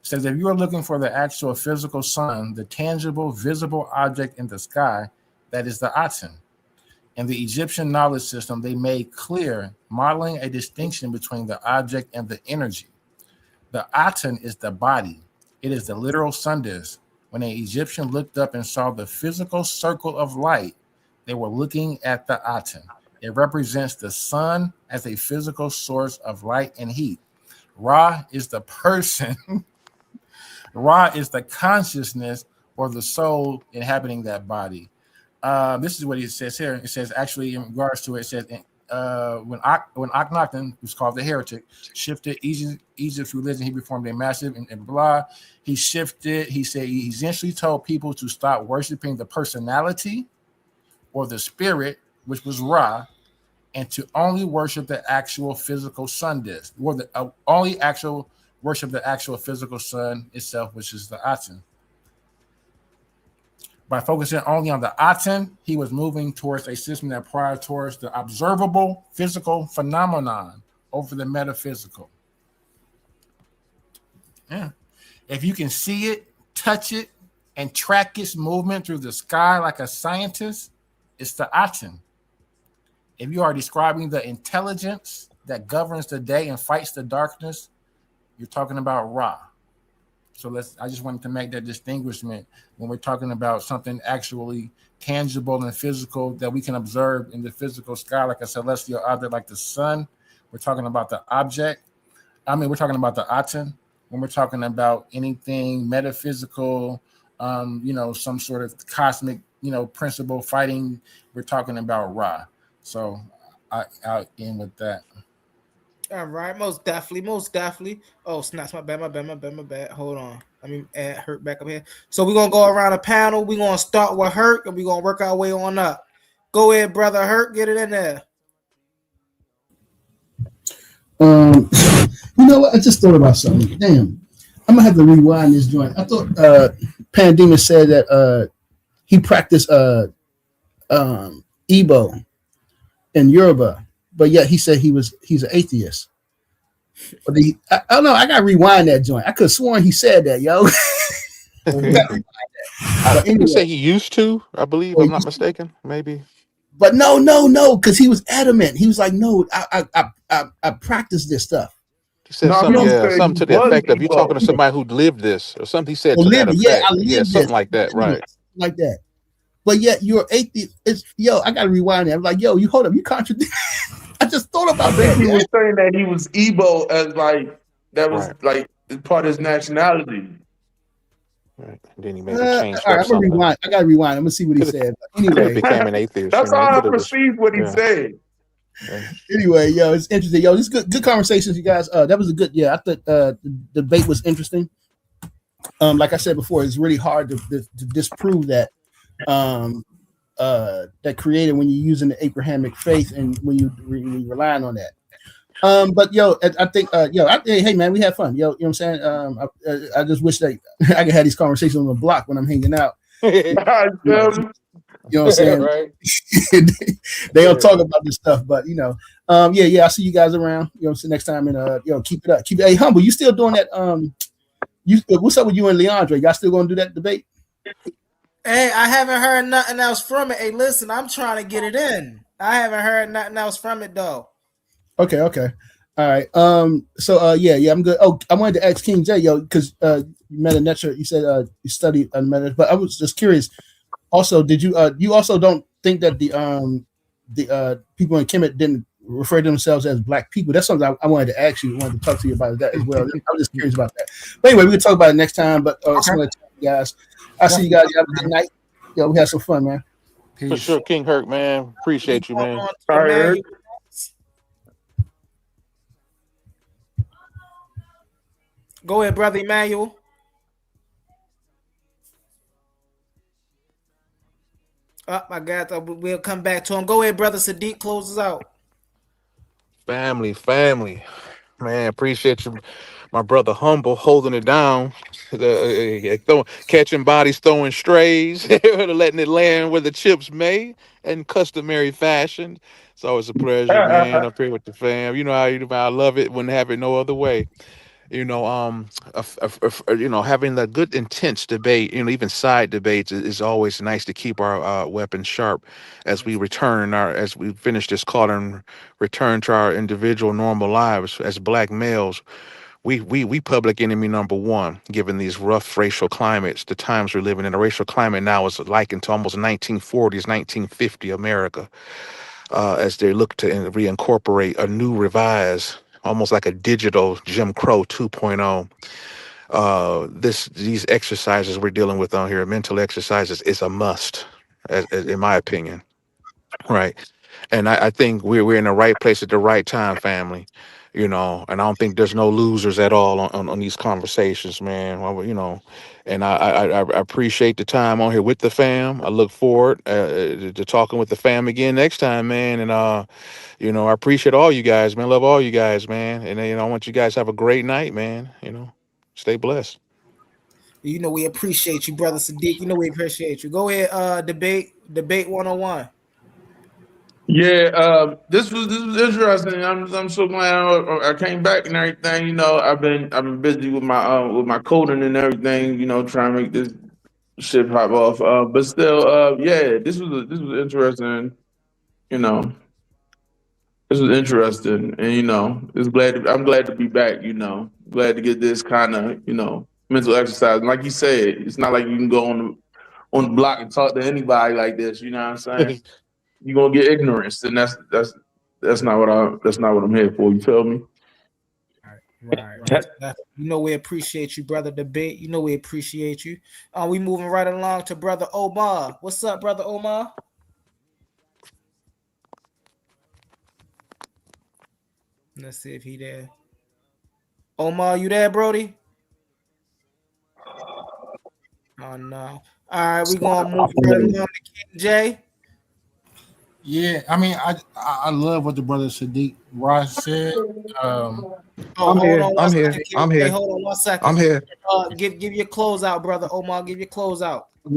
says if you are looking for the actual physical sun, the tangible, visible object in the sky, that is the Aten. In the Egyptian knowledge system, they made clear, modeling a distinction between the object and the energy. The Aten is the body. It is the literal sun disk. When an Egyptian looked up and saw the physical circle of light, they were looking at the Aten. It represents the sun as a physical source of light and heat. Ra is the person. Ra is the consciousness or the soul inhabiting that body. This is what it says here. It says, actually, in regards to it, it says, when Akhenaten, who's called the heretic, shifted Egypt's religion, he performed a massive and blah. He shifted. He said he essentially told people to stop worshiping the personality or the spirit, which was Ra, and to only worship the actual physical sun disk, or the only actual worship the actual physical sun itself, which is the Aten. By focusing only on the Aten, he was moving towards a system that prioritized the observable physical phenomenon over the metaphysical. Yeah. If you can see it, touch it, and track its movement through the sky like a scientist, it's the Aten. If you are describing the intelligence that governs the day and fights the darkness, you're talking about Ra. So I just wanted to make that distinguishment when we're talking about something actually tangible and physical that we can observe in the physical sky, like a celestial object like the sun. We're talking about the object. We're talking about the Aten. When we're talking about anything metaphysical, some sort of cosmic, principle fighting, we're talking about Ra. So I'll end with that. All right, most definitely. Oh, snaps, my bad. Hold on. Let me add Hurt back up here. So we're gonna go around the panel. We're gonna start with Hurt and we're gonna work our way on up. Go ahead, brother Hurt, get it in there. You know what? I just thought about something. Damn, I'm gonna have to rewind this joint. I thought Pandemus said that he practiced Igbo and Yoruba, but yet he said he's an atheist. But I don't know. I gotta rewind that joint. I could have sworn he said that, yo. I anyway, say he used to. I believe, I'm not mistaken. Maybe. But no, because he was adamant. He was like, "No, I practice this stuff." He said something to the effect of, "You talking to somebody who lived this," or something. He said to that effect. Something like that, right? Like that. But yet you're atheist. I gotta rewind it. I'm like, you hold up, you contradict. I just thought about that. I think he was saying that he was Igbo as that was part of his nationality. Right. And then he made a change. All right, I'm gonna rewind. I gotta rewind. I'm gonna see what he said. Anyway, became an atheist. That's how I perceived what he said. Yeah. Anyway, it's interesting. This is good conversations, you guys. That was a good. I thought the debate was interesting. Like I said before, it's really hard to disprove that. That created when you're using the Abrahamic faith and when you're relying on that. But I think hey man, we had fun. You know what I'm saying? I just wish that I could have these conversations on the block when I'm hanging out. You know what I'm saying? Right. They don't talk about this stuff, but I'll see you guys around. So next time, and keep it up. Hey, Humble, you still doing that? What's up with you and Leandre? Y'all still gonna do that debate? Hey, I haven't heard nothing else from it. Hey, listen, I'm trying to get it in. I haven't heard nothing else from it though. Okay. All right. So I'm good. Oh, I wanted to ask King J, because you met a lecture. You said you studied meta, but I was just curious. Also, did you also don't think that the people in Kemet didn't refer to themselves as black people? That's something I wanted to ask you. I wanted to talk to you about that as well. I was just curious about that. But anyway, we can talk about it next time. But I just want to tell you guys. I see you guys. Have a good night. We had some fun, man. Peace. For sure, King Hurt, man. Appreciate you, man. All right. Go ahead, brother Immanuwel. I got that. We'll come back to him. Go ahead, brother Sadiq. Close us out. Family. Man, appreciate you. My brother Humble holding it down. Catching bodies, throwing strays, letting it land where the chips may in customary fashion. It's always a pleasure, man. Up here with the fam. You know how I love it when have it no other way. Having the good intense debate, even side debates is always nice to keep our weapons sharp as we as we finish this call and return to our individual normal lives as black males. We public enemy number one, given these rough racial climates, the times we're living in. A racial climate now is likened to almost 1940s, 1950 America, as they look to reincorporate a new revise, almost like a digital Jim Crow 2.0. These exercises we're dealing with on here, mental exercises, is a must, in my opinion. Right. And I think we're in the right place at the right time, family. And I don't think there's no losers at all on these conversations, man. Well, and I appreciate the time on here with the fam. I look forward to talking with the fam again next time, man. And I appreciate all you guys, man. Love all you guys, man. And I want you guys to have a great night, man. Stay blessed. We appreciate you, brother Sadiq. We appreciate you. Go ahead, debate 101. Yeah, this was interesting. I'm so glad I came back and everything. I've been busy with my coding and everything. Trying to make this shit pop off. But still, yeah, this was interesting. You know, this was interesting, and I'm glad to be back. Glad to get this kind of mental exercise. And like you said, it's not like you can go on the block and talk to anybody like this. You know what I'm saying? You're gonna get ignorance, and that's not what I'm here for. You feel me? Right. We appreciate you, brother debate. We appreciate you. We moving right along to brother Omar. What's up, brother Omar? Let's see if he there. Omar, you there, Brody? Oh no. All right, we gonna move right along to King J. Yeah, I mean, I love what the brother Sadiq Ross said. I'm here. I'm here. Hold on 1 second. I'm here. Give your close out, brother Omar. Give your close out. I'm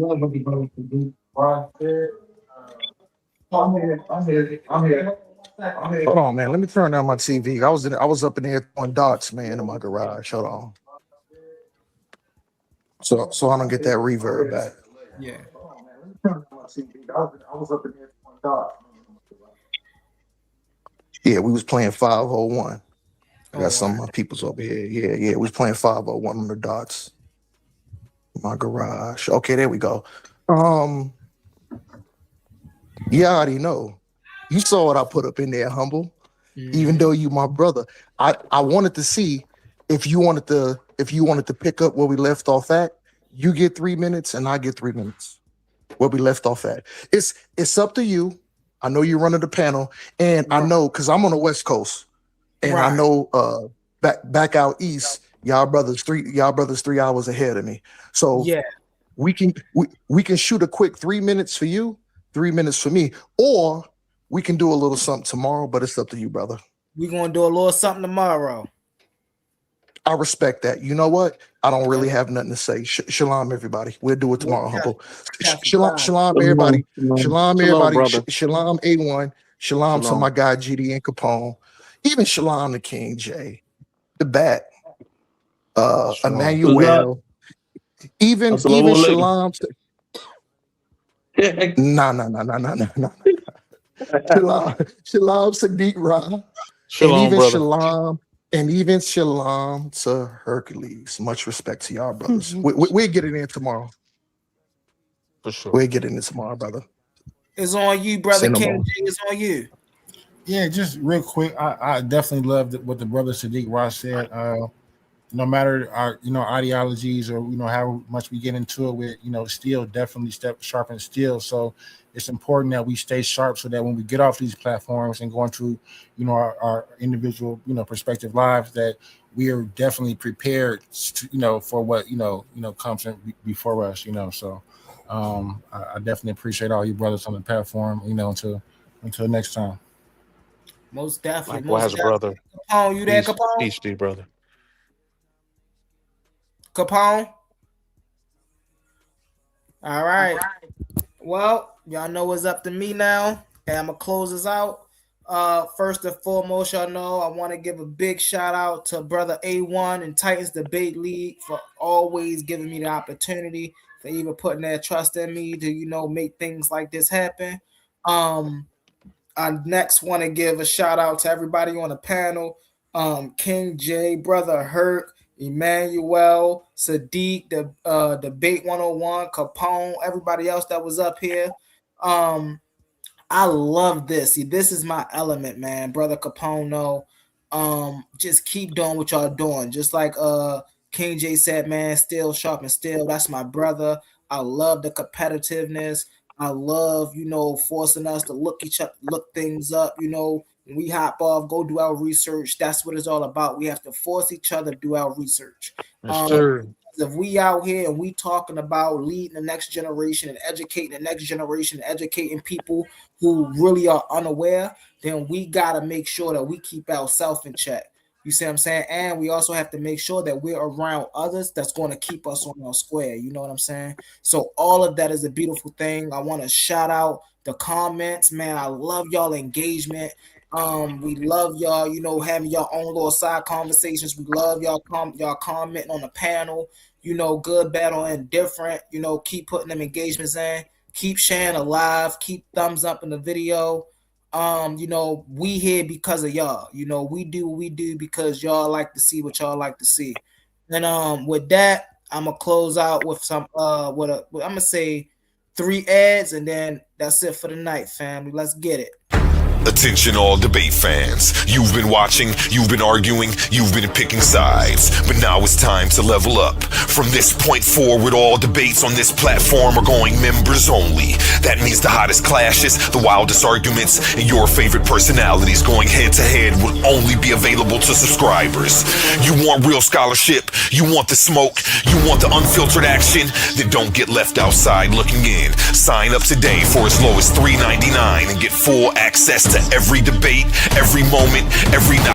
here. Hold on, man. Let me turn down my TV. I was up in there throwing darts, man, in my garage. Hold on. So I don't get that reverb back. Yeah. Yeah, we was playing 501. I got some of my peoples over here. Yeah, we was playing 501 on the darts. My garage. Okay, there we go. Yeah, I already know. You saw what I put up in there, humble. Mm-hmm. Even though you my brother, I wanted to see if you wanted to pick up where we left off at. You get 3 minutes and I get 3 minutes. Where we left off at. It's up to you. I know you're running the panel, and I know because I'm on the West Coast, and I know back out east, y'all brothers 3 hours ahead of me. So yeah, we can shoot a quick 3 minutes for you, 3 minutes for me, or we can do a little something tomorrow. But it's up to you, brother. We're gonna do a little something tomorrow. I respect that. You know what? I don't really have nothing to say. Shalom, everybody. We'll do it tomorrow, humble. Shalom, everybody. Shalom, everybody. Shalom, A1. Shalom to my guy, GD and Capone. Even shalom to King J. The Bat. Immanuwel. Even shalom to... Nah. Shalom, Sadiq Ra. And even shalom to Hercules. Much respect to y'all, brothers. We'll get it in tomorrow. For sure. We'll get it in tomorrow, brother. It's on you, brother. King J, it's on you. Yeah, just real quick. I definitely loved what the brother Sadiq Ross said. No matter our ideologies or how much we get into it with steel, definitely sharpen steel. So it's important that we stay sharp so that when we get off these platforms and go into our individual perspective lives, that we are definitely prepared to, for what comes before us. So I definitely appreciate all you brothers on the platform. Until next time. Most definitely. Likewise, brother. Capone, you there, Capone? Peace to you, brother. Capone. All right. Well, y'all know it's up to me now, and I'm gonna close this out. First and foremost, y'all know I want to give a big shout out to brother A1 and Titans Debate League for always giving me the opportunity, for even putting their trust in me to, make things like this happen. I next want to give a shout out to everybody on the panel. King J, brother Hurt, Immanuwel, Sadiq, the Debate 101, Capone, everybody else that was up here. I love this. See, this is my element, man. Brother Capone, just keep doing what y'all doing. Just like King J said, man, still sharp and still. That's my brother. I love the competitiveness. I love, forcing us to look things up. When we hop off, go do our research. That's what it's all about. We have to force each other to do our research. If we out here and we talking about leading the next generation and educating the next generation, educating people who really are unaware, then we got to make sure that we keep ourselves in check. You see what I'm saying? And we also have to make sure that we're around others that's going to keep us on our square. You know what I'm saying? So all of that is a beautiful thing. I want to shout out the comments, man. I love y'all engagement. We love y'all, having your own little side conversations. We love y'all commenting on the panel, good, bad, or indifferent. Keep putting them engagements in. Keep sharing alive. Keep thumbs up in the video. We here because of y'all. We do what we do because y'all like to see what y'all like to see. And with that, I'm gonna close out with some I'm gonna say 3 ads, and then that's it for the night, family. Let's get it. Attention all debate fans. You've been watching, you've been arguing, you've been picking sides. But now it's time to level up. From this point forward, all debates on this platform are going members only. That means the hottest clashes, the wildest arguments, and your favorite personalities going head to head will only be available to subscribers. You want real scholarship, you want the smoke, you want the unfiltered action, then don't get left outside looking in. Sign up today for as low as $3.99 and get full access to every debate, every moment, every night.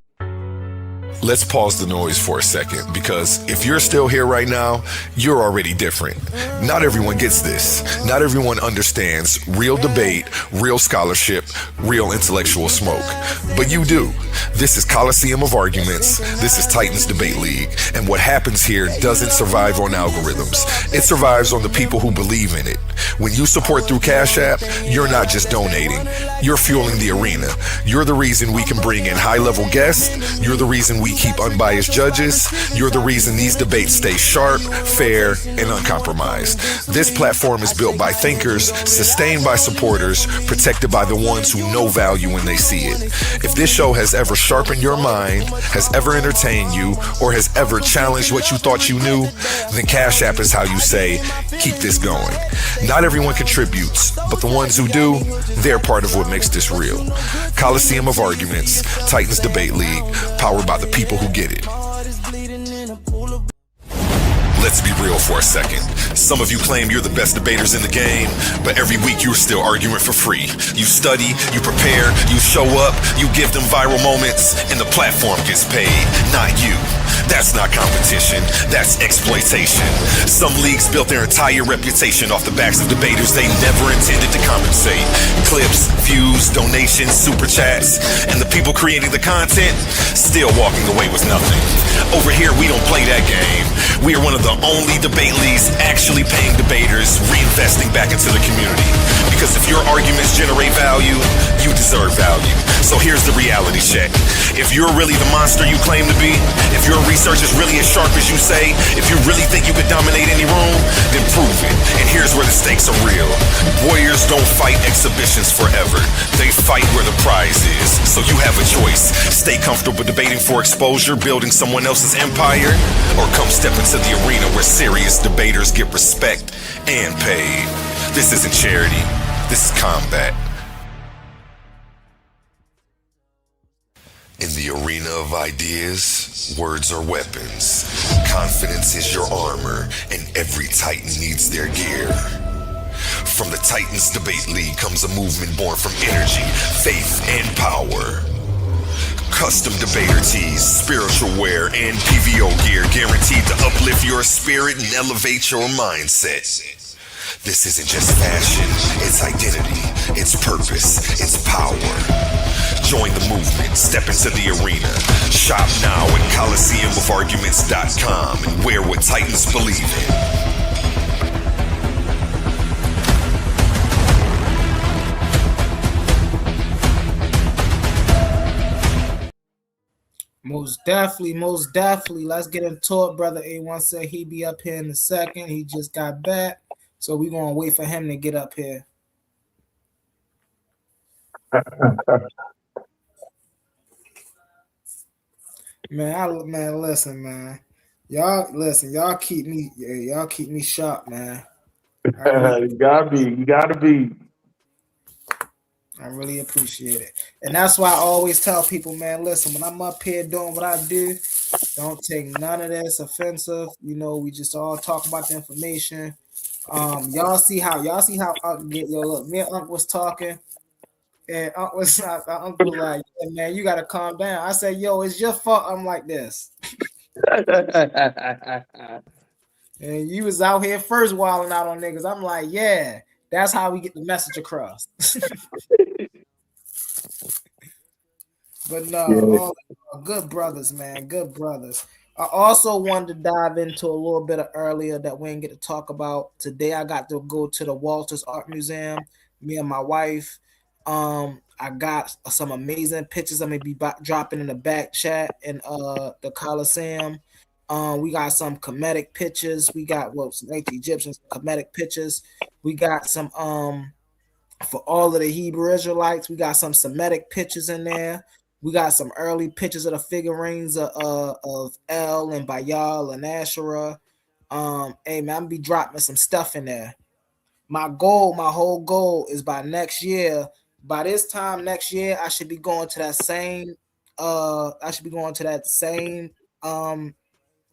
Let's pause the noise for a second, because if you're still here right now, you're already different. Not everyone gets this. Not everyone understands real debate, real scholarship, real intellectual smoke. But you do. This is Coliseum of Arguments. This is Titans Debate League. And what happens here doesn't survive on algorithms. It survives on the people who believe in it. When you support through Cash App, you're not just donating. You're fueling the arena. You're the reason we can bring in high-level guests. You're the reason we keep unbiased judges. You're the reason these debates stay sharp, fair, and uncompromised. This platform is built by thinkers, sustained by supporters, protected by the ones who know value when they see it. If this show has ever sharpened your mind, has ever entertained you, or has ever challenged what you thought you knew, then Cash App is how you say, keep this going. Not everyone contributes, but the ones who do, they're part of what makes this real. Coliseum of Arguments, Titans Debate League, powered by the people who get it. Let's be real for a second. Some of you claim you're the best debaters in the game, but every week you're still arguing for free. You study, you prepare, you show up, you give them viral moments, and the platform gets paid, not you. That's not competition, that's exploitation. Some leagues built their entire reputation off the backs of debaters they never intended to compensate. Clips, views, donations, super chats, and the people creating the content still walking away with nothing. Over here, we don't play that game. We are one of the only debate leagues actually paying debaters, reinvesting back into the community. Because if your arguments generate value, you deserve value. So here's the reality check. If you're really the monster you claim to be, if your research is really as sharp as you say, if you really think you could dominate any room, then prove it. And here's where the stakes are real. Warriors don't fight exhibitions forever. They fight where the prize is. So you have a choice. Stay comfortable debating for exposure, building someone else's empire, or come step into the arena where serious debaters get respect and paid. This isn't charity. This is combat. In the arena of ideas, words are weapons. Confidence is your armor, and every Titan needs their gear. From the Titans Debate League comes a movement born from energy, faith, and power. Custom debater tees, spiritual wear, and PVO gear guaranteed to uplift your spirit and elevate your mindset. This isn't just fashion, it's identity, it's purpose, it's power. Join the movement, step into the arena. Shop now at ColiseumOfArguments.com and wear what Titans believe in. Most definitely. Let's get into it. Brother A1 said he'd be up here in a second. He just got back. So we're going to wait for him to get up here. Man, listen, man. Y'all keep me sharp, man. You gotta be. I really appreciate it. And that's why I always tell people, man, listen, when I'm up here doing what I do, don't take none of this offensive. You know, we just all talk about the information. Y'all see how look, me and Uncle was talking, and Uncle was like, yeah, man, you gotta calm down. I said, yo, it's your fault I'm like this. And you was out here first wilding out on niggas. I'm like, yeah, that's how we get the message across. But no, good brothers, man. Good brothers. I also wanted to dive into a little bit of earlier that we didn't get to talk about. Today I got to go to the Walters Art Museum, me and my wife. I got some amazing pictures I'm gonna be dropping in the back chat in the Coliseum. We got some comedic pictures. We got some ancient Egyptians comedic pictures. We got some for all of the Hebrew Israelites. We got some Semitic pictures in there. We got some early pictures of the figurines of El and Bayal and Asherah. Hey man, I'm gonna be dropping some stuff in there. My whole goal is by next year. By this time next year, I should be going to that same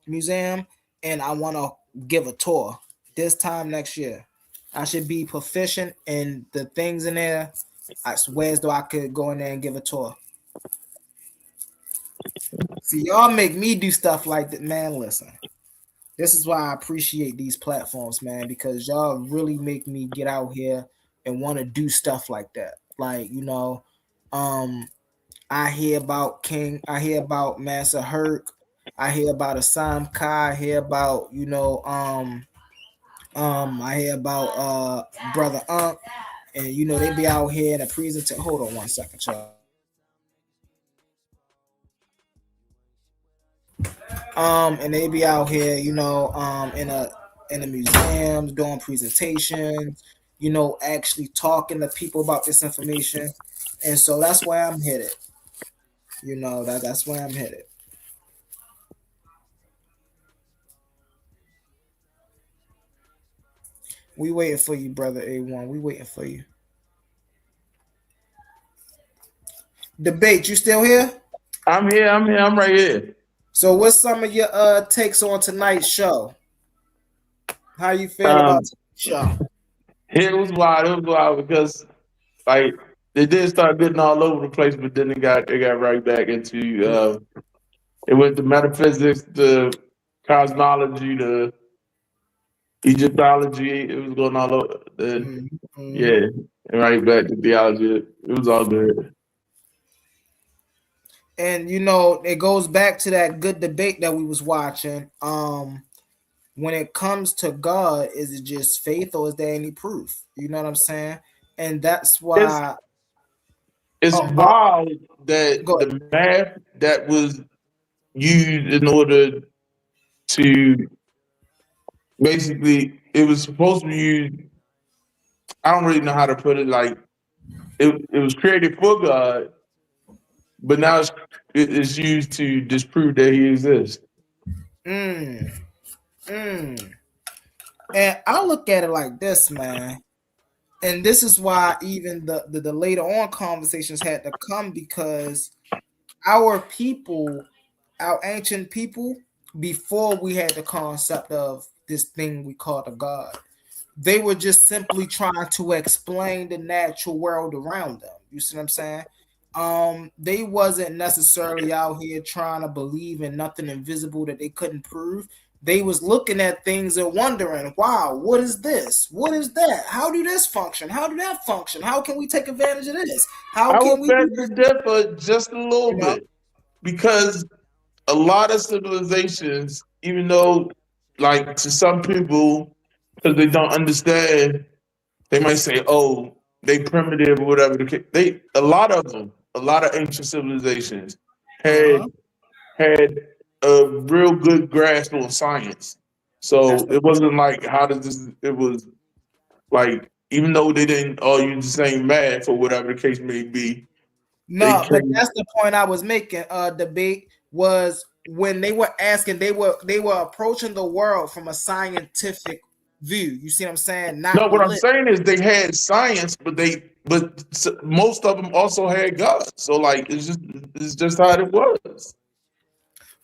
museum, and I want to give a tour this time next year. I should be proficient in the things in there. I swear as though I could go in there and give a tour. See, y'all make me do stuff like that, man. Listen, this is why I appreciate these platforms, man, because y'all really make me get out here and want to do stuff like that. Like, you know, I hear about King, I hear about Massa Herc, I hear about Assam Kai, I hear about, you know, I hear about Brother Unc, and you know, they be out here in a presentation. Hold on one second, y'all. And they be out here, you know, in the museums doing presentations, you know, actually talking to people about this information. And so that's why I'm headed. You know, that's why I'm headed. We waiting for you, brother A1. We waiting for you. Debate, you still here? I'm here. I'm right here. So what's some of your takes on tonight's show? How you feel about tonight's show? It was wild because like they did start getting all over the place, but then they got right back into it went to metaphysics, to cosmology, to Egyptology. It was going all over. Yeah, and right back to theology. It was all good. And you know, it goes back to that good debate that we was watching. When it comes to God, is it just faith or is there any proof? You know what I'm saying? And that's why it's wild that the math that was used in order to basically, it was supposed to be used. I don't really know how to put it. Like it was created for God, but now it's used to disprove that He exists. And I look at it like this, man. And this is why even the later on conversations had to come, because our people, our ancient people, before we had the concept of this thing we call the God, they were just simply trying to explain the natural world around them. You see what I'm saying? They wasn't necessarily out here trying to believe in nothing invisible that they couldn't prove. They was looking at things and wondering, wow, what is this? What is that? How do this function? How do that function? How can we take advantage of this? How I can would we do beg to this? differ just a little You know? bit because a lot of civilizations, even though, like to some people, because they don't understand, they might say, "Oh, they primitive or whatever." A lot of them, a lot of ancient civilizations had a real good grasp on science. So it wasn't like how does this? It was like even though they didn't all use the same math or whatever the case may be. No, but that's the point I was making. Debate was when they were asking, they were approaching the world from a scientific view. You see what I'm saying? No, what I'm saying is they had science, but most of them also had God. So like it's just how it was.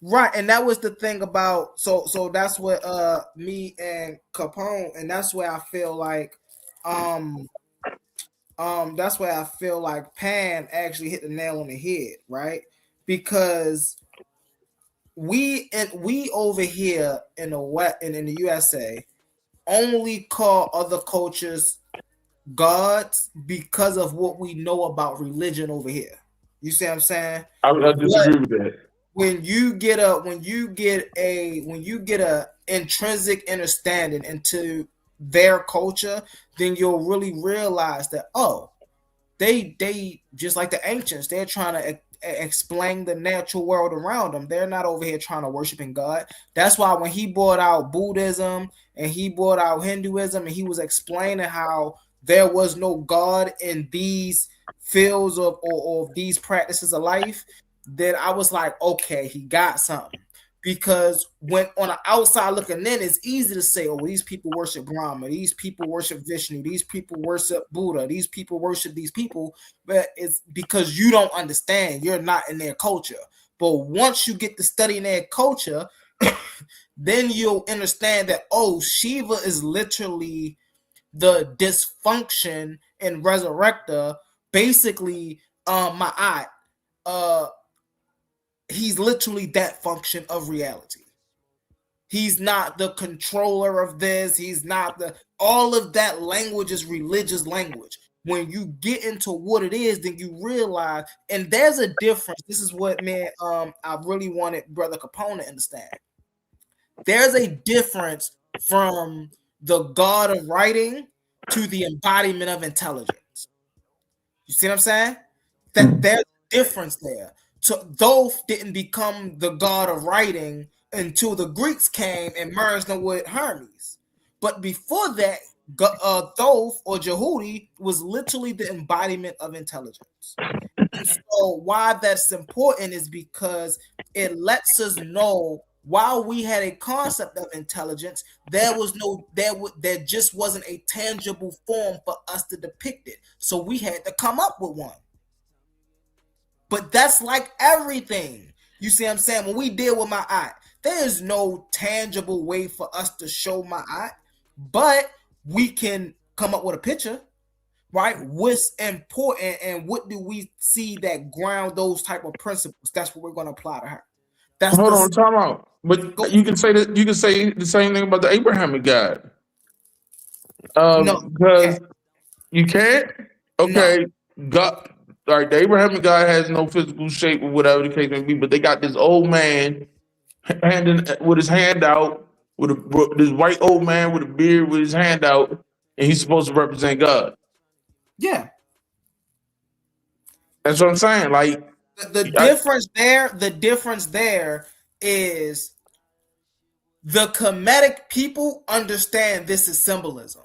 Right, and that was the thing about so that's what me and Capone, and that's where I feel like that's where I feel like Pan actually hit the nail on the head, right? Because we over here in the West and in the USA only call other cultures gods because of what we know about religion over here. You see what I'm saying? I disagree with that. When you get a intrinsic understanding into their culture, then you'll really realize that they just like the ancients, they're trying to explain the natural world around them. They're not over here trying to worship in God. That's why when he brought out Buddhism and he brought out Hinduism and he was explaining how there was no God in these fields of these practices of life, then I was like, okay, he got something. Because when on the outside looking in, it's easy to say, oh, these people worship Brahma, these people worship Vishnu, these people worship Buddha, these people worship these people. But it's because you don't understand, you're not in their culture. But once you get to studying their culture, then you'll understand that, oh, Shiva is literally the dysfunction and resurrector, basically Ma'at. He's literally that function of reality. He's not the controller of this. He's not all of that language is religious language. When you get into what it is, then you realize, and there's a difference. This is what, man, I really wanted Brother Capone to understand. There's a difference from the God of writing to the embodiment of intelligence. You see what I'm saying? That there's a difference there. So Thoth didn't become the god of writing until the Greeks came and merged them with Hermes. But before that, Thoth or Jehudi was literally the embodiment of intelligence. And so why that's important is because it lets us know while we had a concept of intelligence, there just wasn't a tangible form for us to depict it. So we had to come up with one. But that's like everything. You see what I'm saying? When we deal with Ma'at, there is no tangible way for us to show Ma'at, but we can come up with a picture, right? What's important and what do we see that ground those type of principles? That's what we're going to apply to her. Hold on, time out. But you can say that you can say the same thing about the Abrahamic God. No, because you can't. Okay, no. God. Like the Abrahamic God has no physical shape or whatever the case may be, but they got this old man with his hand out, this white old man with a beard with his hand out, and he's supposed to represent God. Yeah, that's what I'm saying. Like the difference there is the Kemetic people understand this is symbolism.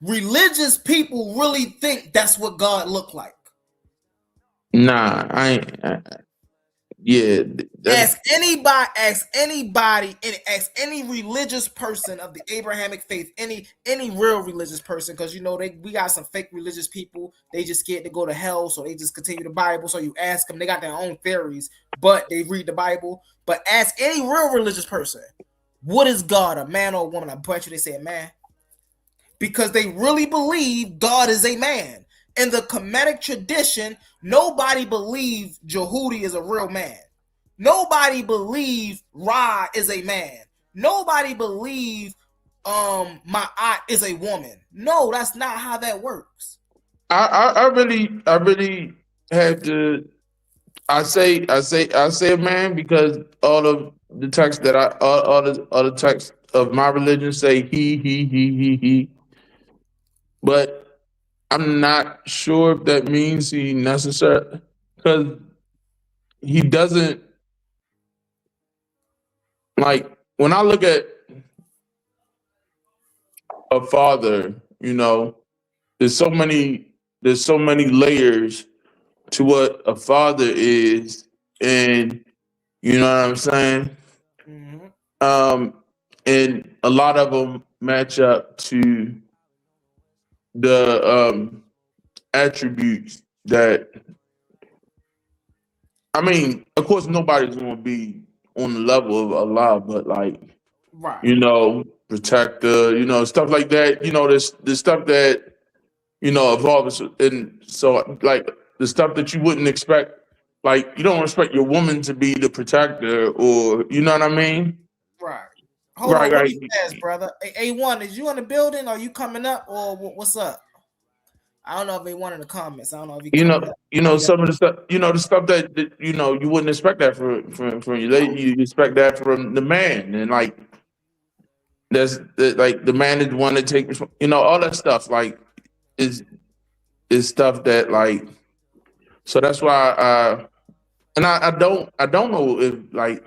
Religious people really think that's what God looked like. Nah, I ain't. Yeah. Ask anybody, ask any religious person of the Abrahamic faith, any real religious person, because you know we got some fake religious people. They just scared to go to hell, so they just continue the Bible. So you ask them, they got their own theories, but they read the Bible. But ask any real religious person, what is God, a man or a woman? I bet you they say a man, because they really believe God is a man. In the Kemetic tradition, nobody believed Jehudi is a real man. Nobody believed Ra is a man. Nobody believe my aunt is a woman. No, that's not how that works. I really have to. I say a man because all of the texts that all the texts of my religion say he. But I'm not sure if that means he necessary because he doesn't like when I look at a father, you know, there's so many layers to what a father is, and you know what I'm saying? And a lot of them match up to the attributes that I mean, of course nobody's gonna be on the level of Allah, but like you know, protector, you know, stuff like that, you know, there's stuff that, you know, evolves and so like the stuff that you wouldn't expect, like you don't expect your woman to be the protector or you know what I mean? Right. Hold on, really fast, brother. A1, is you in the building? Are you coming up or what's up? I don't know if A1 in the comments. I don't know if you know some of the stuff, you know, the stuff that you know you wouldn't expect that from your lady. You expect that from the man, and like like the man is the one that takes, you know, all that stuff. Like is stuff that like. So that's why, and I don't know if like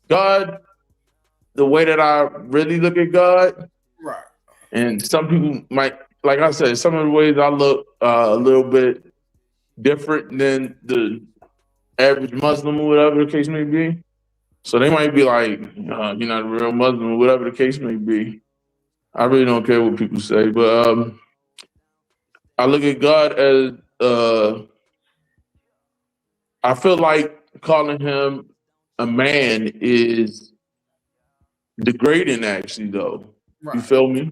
God, the way that I really look at God, right? And some people might, like I said, some of the ways I look a little bit different than the average Muslim or whatever the case may be. So they might be like, you're not a real Muslim or whatever the case may be. I really don't care what people say, but I look at God as I feel like calling him a man is degrading, actually, though. Right. You feel me?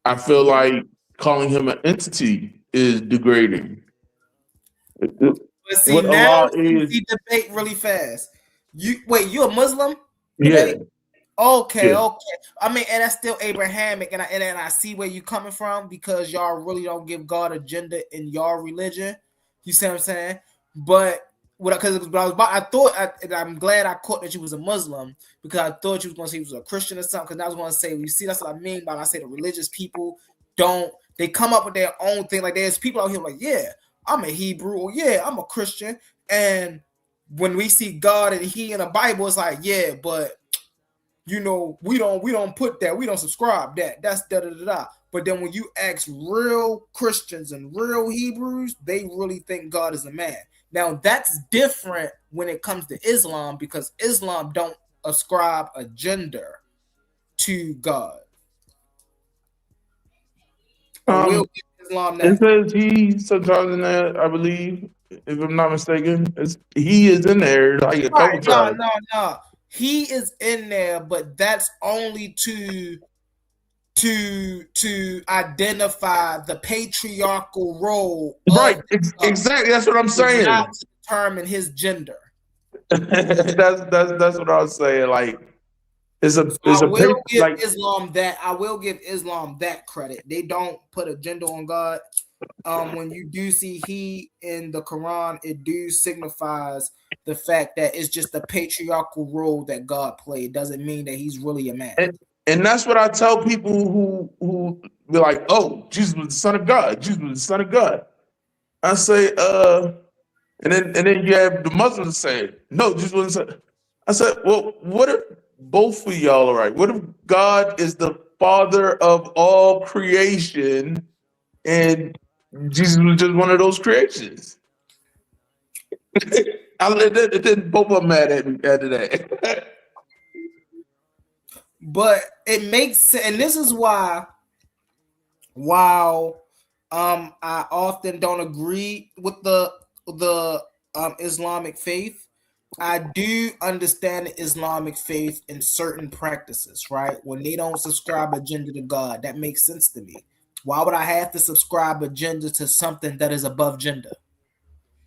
I feel like calling him an entity is degrading. But see, now we debate really fast. You're a Muslim? Yeah. Okay. I mean, and that's still Abrahamic, and I see where you're coming from because y'all really don't give God a gender in y'all religion. You see what I'm saying? But I'm glad I caught that you was a Muslim because I thought you was going to say you was a Christian or something. Because I was going to say, you see, that's what I mean by when I say the religious people they come up with their own thing. Like there's people out here like, yeah, I'm a Hebrew, or yeah, I'm a Christian, and when we see God and He in the Bible, it's like, yeah, but you know, we don't put that, we don't subscribe that. That's da da da da. But then when you ask real Christians and real Hebrews, they really think God is a man. Now that's different when it comes to Islam because Islam don't ascribe a gender to God. Islam it says he sometimes in there, I believe, if I'm not mistaken. He is in there like a couple times. No. He is in there, but that's only to identify the patriarchal role. Right, exactly. That's what I'm saying. Not to determine his gender. that's what I was saying. Like, I will give Islam that credit. They don't put a gender on God. When you do see he in the Quran, it do signifies the fact that it's just the patriarchal role that God played. Doesn't mean that he's really a man. And that's what I tell people who be like, oh, Jesus was the son of God. Jesus was the son of God. I say, and then you have the Muslims say, no, Jesus wasn't son. I said, well, what if both of y'all are right? What if God is the father of all creation and Jesus was just one of those creations? Then both of them mad at me after that. But it makes sense, and this is why, while I often don't agree with the Islamic faith, I do understand the Islamic faith in certain practices, right? When they don't subscribe a gender to God, that makes sense to me. Why would I have to subscribe a gender to something that is above gender?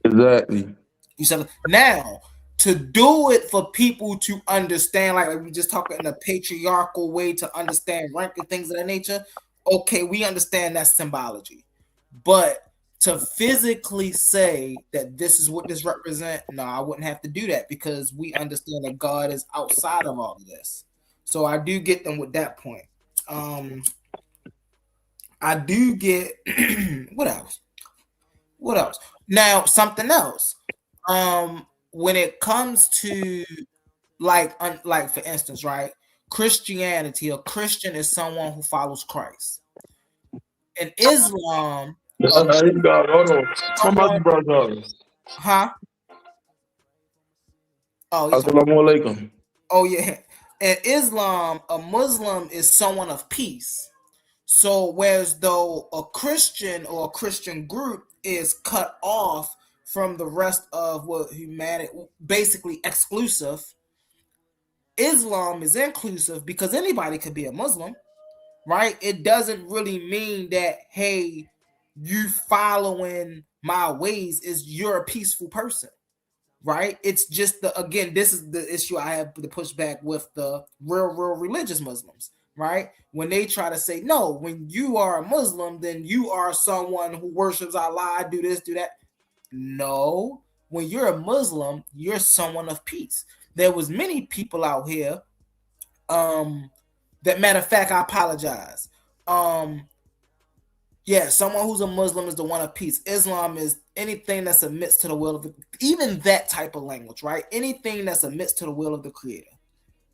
Exactly. You said now to do it for people to understand, like we just talking in a patriarchal way to understand rank and things of that nature. Okay, we understand that symbology, but to physically say that this is what this represents, no, I wouldn't have to do that because we understand that God is outside of all of this. So I do get them with that point. I do get what else? What else? Now something else. When it comes to like for instance, right? Christianity, a Christian is someone who follows Christ. In Islam, Hold on. someone, Brother. huh? Oh, Assalamu alaikum. oh yeah. In Islam, a Muslim is someone of peace. So whereas though a Christian or a Christian group is cut off from the rest of what humanity, basically exclusive, Islam is inclusive because anybody could be a Muslim, right? It doesn't really mean that, hey, you following my ways is you're a peaceful person, right? It's just again, this is the issue I have to push back with the real religious Muslims, right? When they try to say, no, when you are a Muslim, then you are someone who worships Allah, do this, do that. No, when you're a Muslim, you're someone of peace. There was many people out here, that matter of fact, I apologize. Yeah, someone who's a Muslim is the one of peace. Islam is anything that submits to the will of even that type of language, right? Anything that submits to the will of the Creator,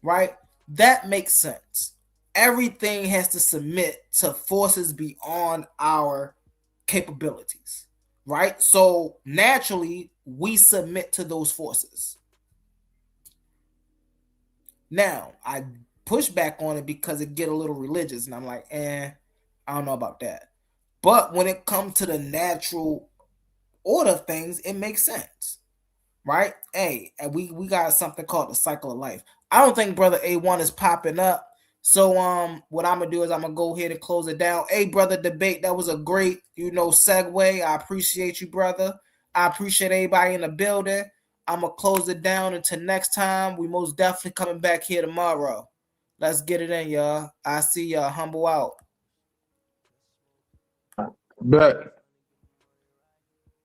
right? That makes sense. Everything has to submit to forces beyond our capabilities, right? So naturally, we submit to those forces. Now, I push back on it because it get a little religious, and I'm like, I don't know about that. But when it comes to the natural order of things, it makes sense, right? Hey, and we got something called the cycle of life. I don't think Brother A1 is popping up. So what I'm gonna do is I'm gonna go ahead and close it down. Hey, Brother Debate, that was a great, segue. I appreciate you, brother. I appreciate everybody in the building. I'm gonna close it down until next time. We most definitely coming back here tomorrow. Let's get it in, y'all. I see y'all. Humble out. Bet.